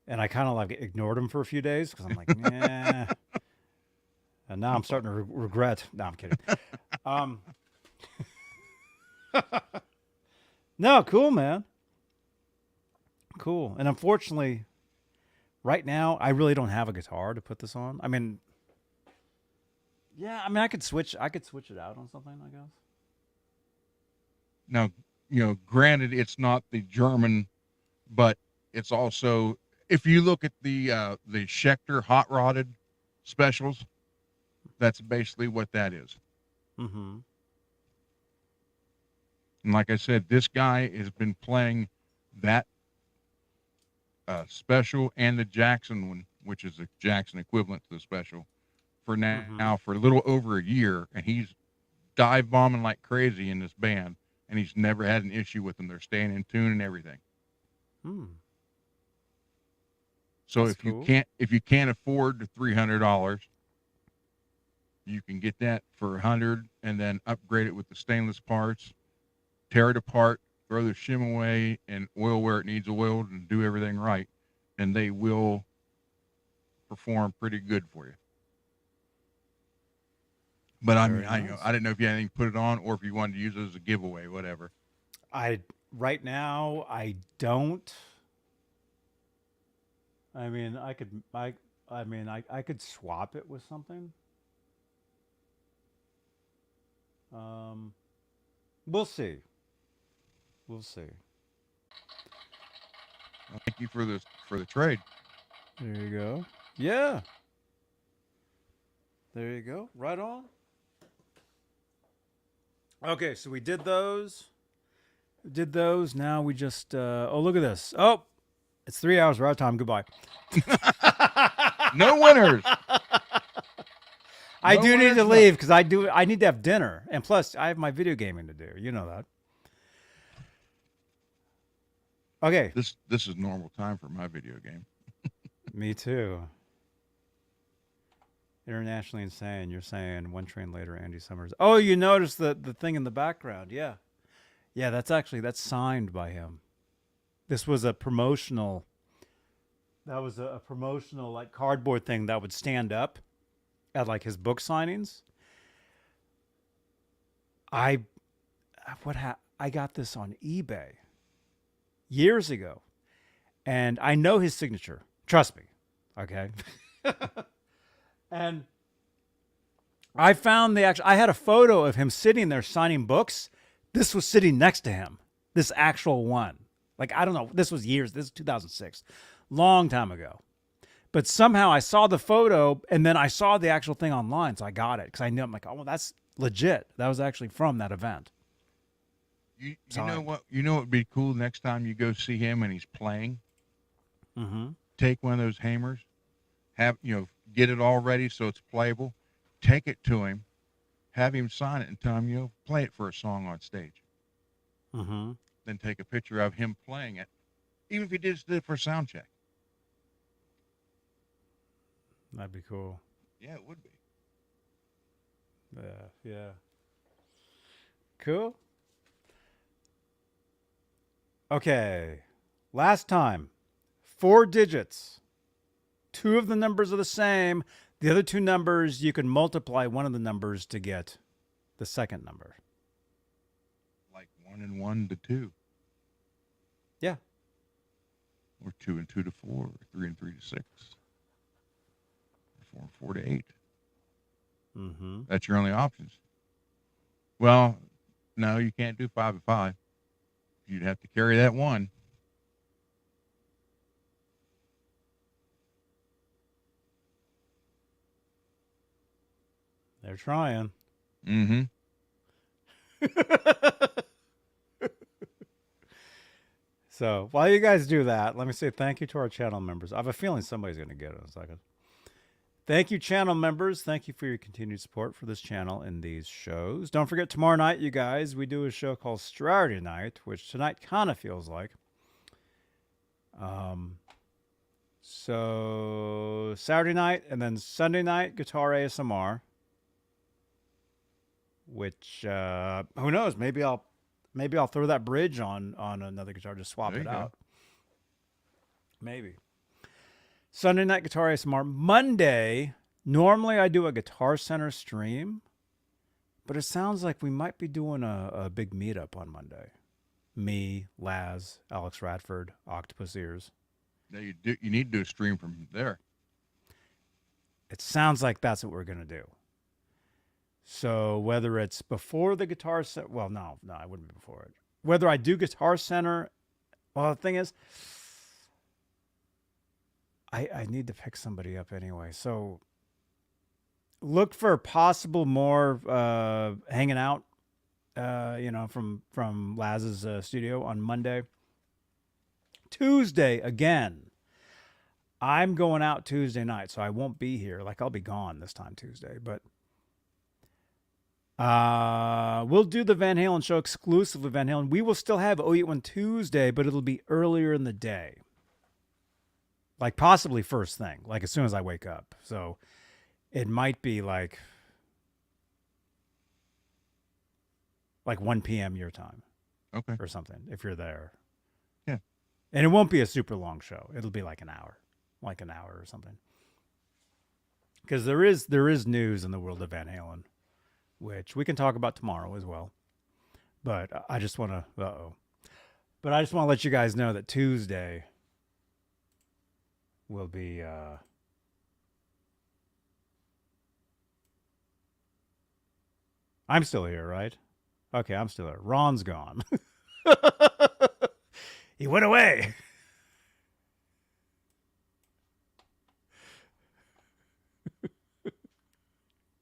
Speaker 1: And I kind of like ignored him for a few days because I'm like, yeah. And now I'm starting to regret. No, I'm kidding. No, cool, man. Cool. And unfortunately, right now, I really don't have a guitar to put this on. I mean, yeah, I mean, I could switch it out on something, I guess.
Speaker 2: Now, granted, it's not the German, but it's also, if you look at the Schecter hot rodded specials, that's basically what that is.
Speaker 1: Mm-hmm.
Speaker 2: And like I said, this guy has been playing that special and the Jackson one, which is the Jackson equivalent to the special, for now for a little over a year, and he's dive bombing like crazy in this band, and he's never had an issue with them. They're staying in tune and everything. So
Speaker 1: That's cool.
Speaker 2: if you can't afford the $300, you can get that for $100 and then upgrade it with the stainless parts, tear it apart, throw the shim away, and oil where it needs oiled, and do everything right, and they will perform pretty good for you. But I didn't know if you had anything to put it on, or if you wanted to use it as a giveaway, whatever.
Speaker 1: Right now I don't. I mean, I could swap it with something. We'll see. We'll see.
Speaker 2: Well, thank you for the trade.
Speaker 1: There you go. Yeah. There you go. Right on. Okay, so we did those. did those. Now we just, oh, look at this. Oh, it's 3 hours. We're out of time. Goodbye.
Speaker 2: No winners.
Speaker 1: I
Speaker 2: No
Speaker 1: do need
Speaker 2: winners,
Speaker 1: to
Speaker 2: no.
Speaker 1: leave because I need to have dinner. And plus, I have my video gaming to do. You know that. Okay.
Speaker 2: This is normal time for my video game.
Speaker 1: Me too. Internationally insane. You're saying One Train Later, Andy Summers. Oh, you noticed the thing in the background. Yeah. Yeah, that's signed by him. This was a promotional. That was a promotional like cardboard thing that would stand up at like his book signings. I got this on eBay years ago, and I know his signature. Trust me, okay. And I found I had a photo of him sitting there signing books. This was sitting next to him. This actual one. Like, I don't know. This was years. This is 2006. Long time ago. But somehow I saw the photo and then I saw the actual thing online. So I got it because I knew. I'm like, oh, well, that's legit. That was actually from that event.
Speaker 2: You know what? You know what would be cool next time you go see him and he's playing?
Speaker 1: Mm-hmm.
Speaker 2: Take one of those hammers, get it all ready so it's playable. Take it to him, have him sign it, and tell him, play it for a song on stage.
Speaker 1: Mm-hmm.
Speaker 2: Then take a picture of him playing it, even if he just did it for a sound check.
Speaker 1: That'd be cool.
Speaker 2: Yeah, it would be.
Speaker 1: Yeah. Cool. Okay. Last time. 4 digits. 2 of the numbers are the same. The other 2 numbers, you can multiply one of the numbers to get the second number.
Speaker 2: Like 1 and 1 to 2.
Speaker 1: Yeah.
Speaker 2: Or 2 and 2 to 4. Or 3 and 3 to 6. Or 4 and 4 to 8.
Speaker 1: Mm-hmm.
Speaker 2: That's your only options. Well, no, you can't do 5 and 5. You'd have to carry that 1.
Speaker 1: They're trying.
Speaker 2: Mm-hmm.
Speaker 1: So while you guys do that, let me say thank you to our channel members. I have a feeling somebody's going to get it in a second. Thank you, channel members. Thank you for your continued support for this channel and these shows. Don't forget, tomorrow night, you guys, we do a show called Saturday Night, which tonight kind of feels like. So Saturday night and then Sunday night, guitar ASMR. Which who knows? Maybe I'll throw that bridge on another guitar, just swap it out. Maybe. Sunday night guitar ASMR. Monday, normally I do a Guitar Center stream, but it sounds like we might be doing a big meetup on Monday. Me, Laz, Alex Radford, Octopus Ears.
Speaker 2: Yeah, you need to do a stream from there.
Speaker 1: It sounds like that's what we're gonna do. So whether it's before the Guitar Center, well, no, I wouldn't be before it. Whether I do Guitar Center, well, the thing is, I need to pick somebody up anyway. So look for possible more hanging out, from Laz's studio on Monday. Tuesday, again, I'm going out Tuesday night, so I won't be here. Like, I'll be gone this time Tuesday, but we'll do the Van Halen show exclusively Van Halen. We will still have 081 Tuesday, but it'll be earlier in the day. Like possibly first thing, like as soon as I wake up. So it might be like 1 p.m. your time.
Speaker 2: Okay.
Speaker 1: Or something, if you're there.
Speaker 2: Yeah.
Speaker 1: And it won't be a super long show. It'll be like an hour or something. Because there is news in the world of Van Halen, which we can talk about tomorrow as well. But I just want to, But I just want to let you guys know that Tuesday will be, I'm still here, right? Okay, I'm still here. Ron's gone. He went away.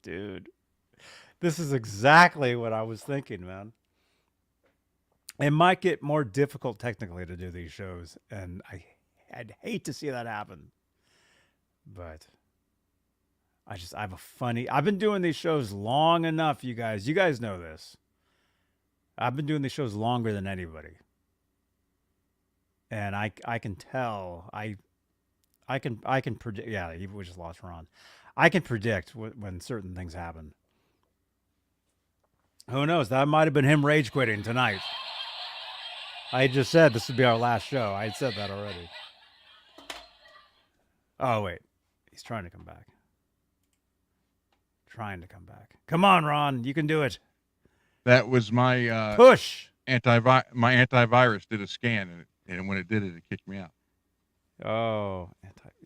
Speaker 1: Dude. This is exactly what I was thinking, man. It might get more difficult technically to do these shows, and I'd hate to see that happen. But I have a funny. I've been doing these shows long enough, you guys. You guys know this. I've been doing these shows longer than anybody, and I can tell. I can predict. Yeah, we just lost Ron. I can predict when certain things happen. Who knows? That might have been him rage quitting tonight. I just said this would be our last show. I had said that already. Oh, wait. He's trying to come back. Come on, Ron. You can do it.
Speaker 2: That was my
Speaker 1: Push.
Speaker 2: my antivirus did a scan, and when it did it, it kicked me out.
Speaker 1: Oh,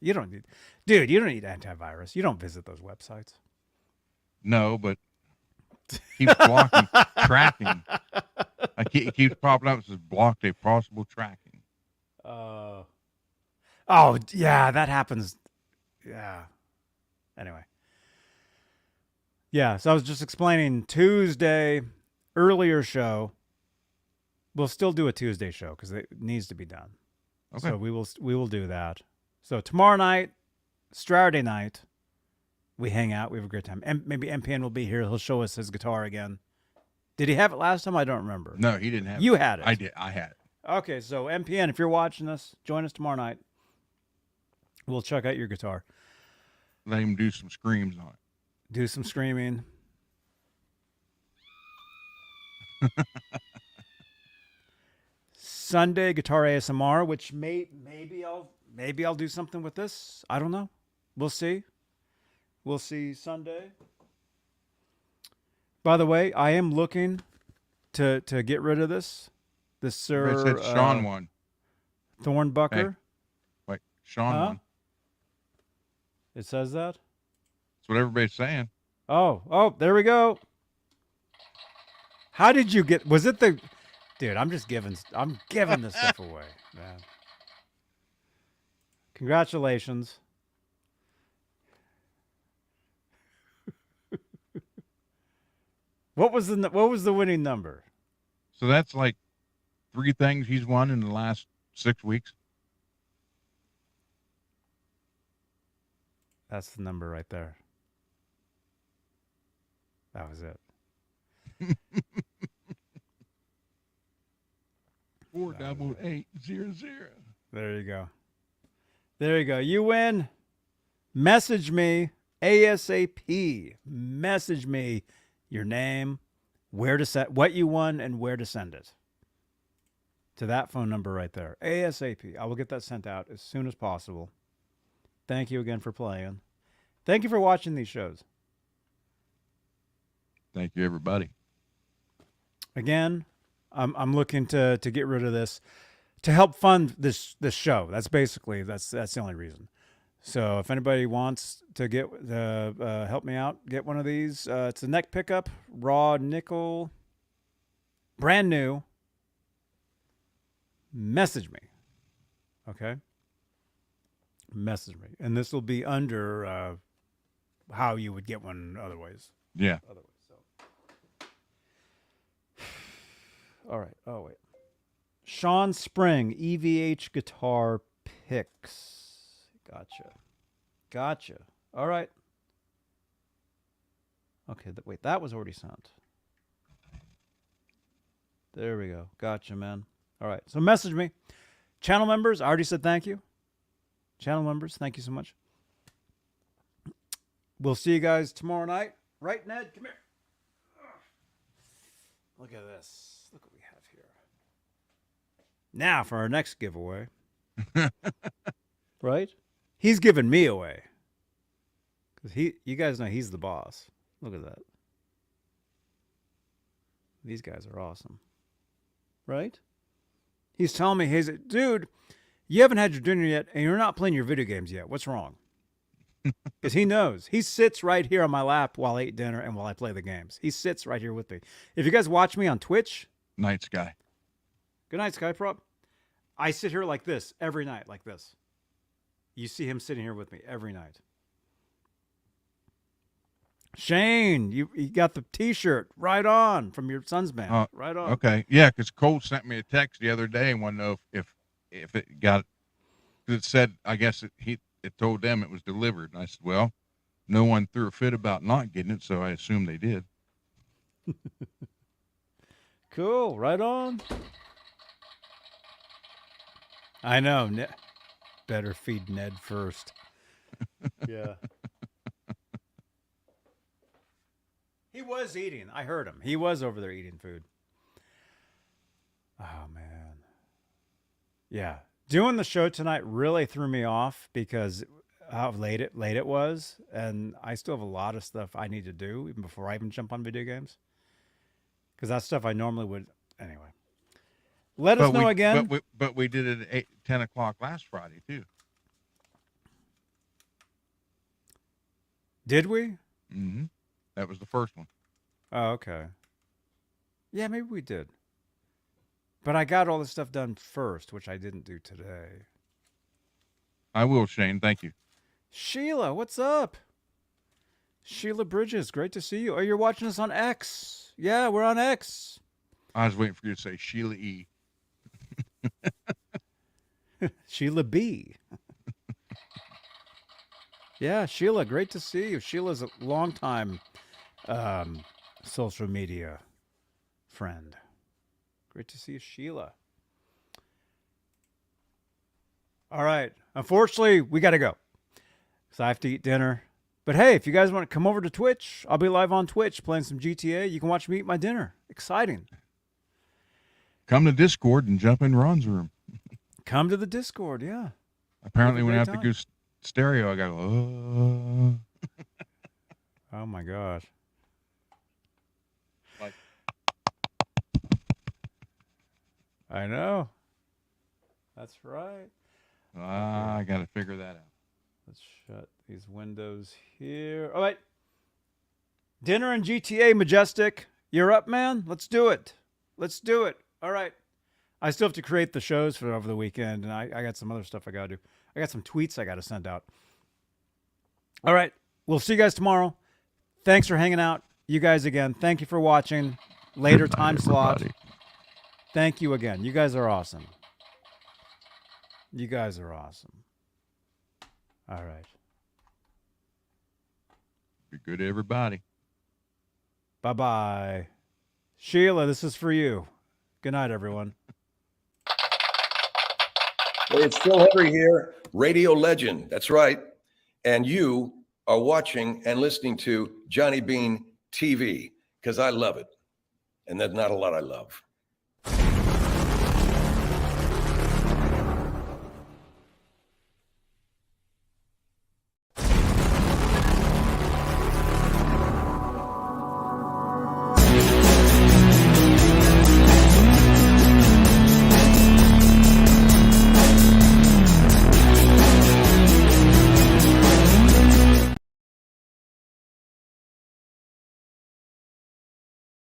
Speaker 1: you don't need antivirus. You don't visit those websites.
Speaker 2: No, but keeps blocking tracking. It keeps popping up. It says blocked a possible tracking.
Speaker 1: Oh, yeah, that happens. Yeah. Anyway. Yeah, so I was just explaining Tuesday, earlier show. We'll still do a Tuesday show because it needs to be done.
Speaker 2: Okay.
Speaker 1: So we will do that. So tomorrow night, Saturday night, we hang out. We have a great time. And maybe MPN will be here. He'll show us his guitar again. Did he have it last time? I don't remember.
Speaker 2: No, he didn't have it.
Speaker 1: You had it.
Speaker 2: I did. I had it.
Speaker 1: Okay, so MPN, if you're watching this, join us tomorrow night. We'll check out your guitar.
Speaker 2: Let him do some screams on it.
Speaker 1: Do some screaming. Sunday guitar ASMR, which maybe I'll do something with this. I don't know. We'll see. We'll see Sunday. By the way, I am looking to get rid of this. This Sir
Speaker 2: It said Sean won.
Speaker 1: Thornbucker.
Speaker 2: Hey, wait, Sean won.
Speaker 1: It says that?
Speaker 2: That's what everybody's saying.
Speaker 1: Oh, there we go. How did you get? Was it the? Dude, I'm giving this stuff away, man. Congratulations. What was the winning number?
Speaker 2: So that's like 3 things he's won in the last 6 weeks.
Speaker 1: That's the number right there. That was it.
Speaker 2: 48800.
Speaker 1: There you go. There you go. You win. Message me ASAP. Message me your name, where to send, what you won, and where to send it. To that phone number right there. ASAP. I will get that sent out as soon as possible. Thank you again for playing. Thank you for watching these shows.
Speaker 2: Thank you, everybody.
Speaker 1: Again, I'm looking to get rid of this to help fund this show. That's the only reason. So if anybody wants to get help me out, get one of these. It's a neck pickup, raw nickel, brand new. Message me, okay? Message me, and this will be under how you would get one otherwise.
Speaker 2: Yeah.
Speaker 1: So. All right. Oh, wait. Sean Spring, EVH guitar picks. Gotcha. All right. Okay. Wait, that was already sent. There we go. Gotcha, man. All right. So message me. Channel members, I already said thank you. Channel members, thank you so much. We'll see you guys tomorrow night. Right, Ned? Come here. Look at this. Look what we have here. Now for our next giveaway. Right? He's giving me away. Because you guys know he's the boss. Look at that. These guys are awesome. Right? He's telling me, he's dude, you haven't had your dinner yet, and you're not playing your video games yet. What's wrong? Because he knows. He sits right here on my lap while I eat dinner and while I play the games. He sits right here with me. If you guys watch me on Twitch.
Speaker 2: Night Sky.
Speaker 1: Good night, Skyprop. I sit here like this every night, like this. You see him sitting here with me every night. Shane, you got the T-shirt right on from your son's band.
Speaker 2: Oh,
Speaker 1: Right on.
Speaker 2: Okay. Yeah, because Cole sent me a text the other day and wanted to know if it got, because it said, I guess it told them it was delivered. And I said, well, no one threw a fit about not getting it, so I assume they did.
Speaker 1: Cool. Right on. I know. Better feed Ned first. Yeah. He was eating. I heard him. He was over there eating food. Oh, man. Yeah. Doing the show tonight really threw me off because how late it was. And I still have a lot of stuff I need to do even before I even jump on video games. Because that's stuff I normally would. Anyway. Let us know again.
Speaker 2: But we did it at 10 o'clock last Friday, too.
Speaker 1: Did we?
Speaker 2: Mm-hmm. That was the first one.
Speaker 1: Oh, okay. Yeah, maybe we did. But I got all this stuff done first, which I didn't do today.
Speaker 2: I will, Shane. Thank you.
Speaker 1: Sheila, what's up? Sheila Bridges, great to see you. Oh, you're watching us on X. Yeah, we're on X.
Speaker 2: I was waiting for you to say Sheila E.
Speaker 1: Sheila B. Yeah, Sheila, great to see you. Sheila's a longtime social media friend. Great to see you, Sheila. All right. Unfortunately, we got to go because I have to eat dinner. But hey, if you guys want to come over to Twitch, I'll be live on Twitch playing some GTA. You can watch me eat my dinner. Exciting.
Speaker 2: Come to Discord and jump in Ron's room.
Speaker 1: Come to the Discord, yeah.
Speaker 2: Apparently, when I have
Speaker 1: great
Speaker 2: to go stereo, I got to.
Speaker 1: Oh my gosh.
Speaker 2: Like,
Speaker 1: I know. That's right.
Speaker 2: I got to figure that out.
Speaker 1: Let's shut these windows here. All right. Dinner and GTA, Majestic. You're up, man? Let's do it. Let's do it. All right. I still have to create the shows for over the weekend, and I got some other stuff I got to do. I got some tweets I got to send out. All right. We'll see you guys tomorrow. Thanks for hanging out. You guys again. Thank you for watching. Later time slot. Thank you again. You guys are awesome. You guys are awesome. All right.
Speaker 2: Be good to everybody.
Speaker 1: Bye-bye. Sheila, this is for you. Good night, everyone.
Speaker 6: Hey, it's Phil Henry here, radio legend. That's right. And you are watching and listening to Johnny Bean TV because I love it. And there's not a lot I love.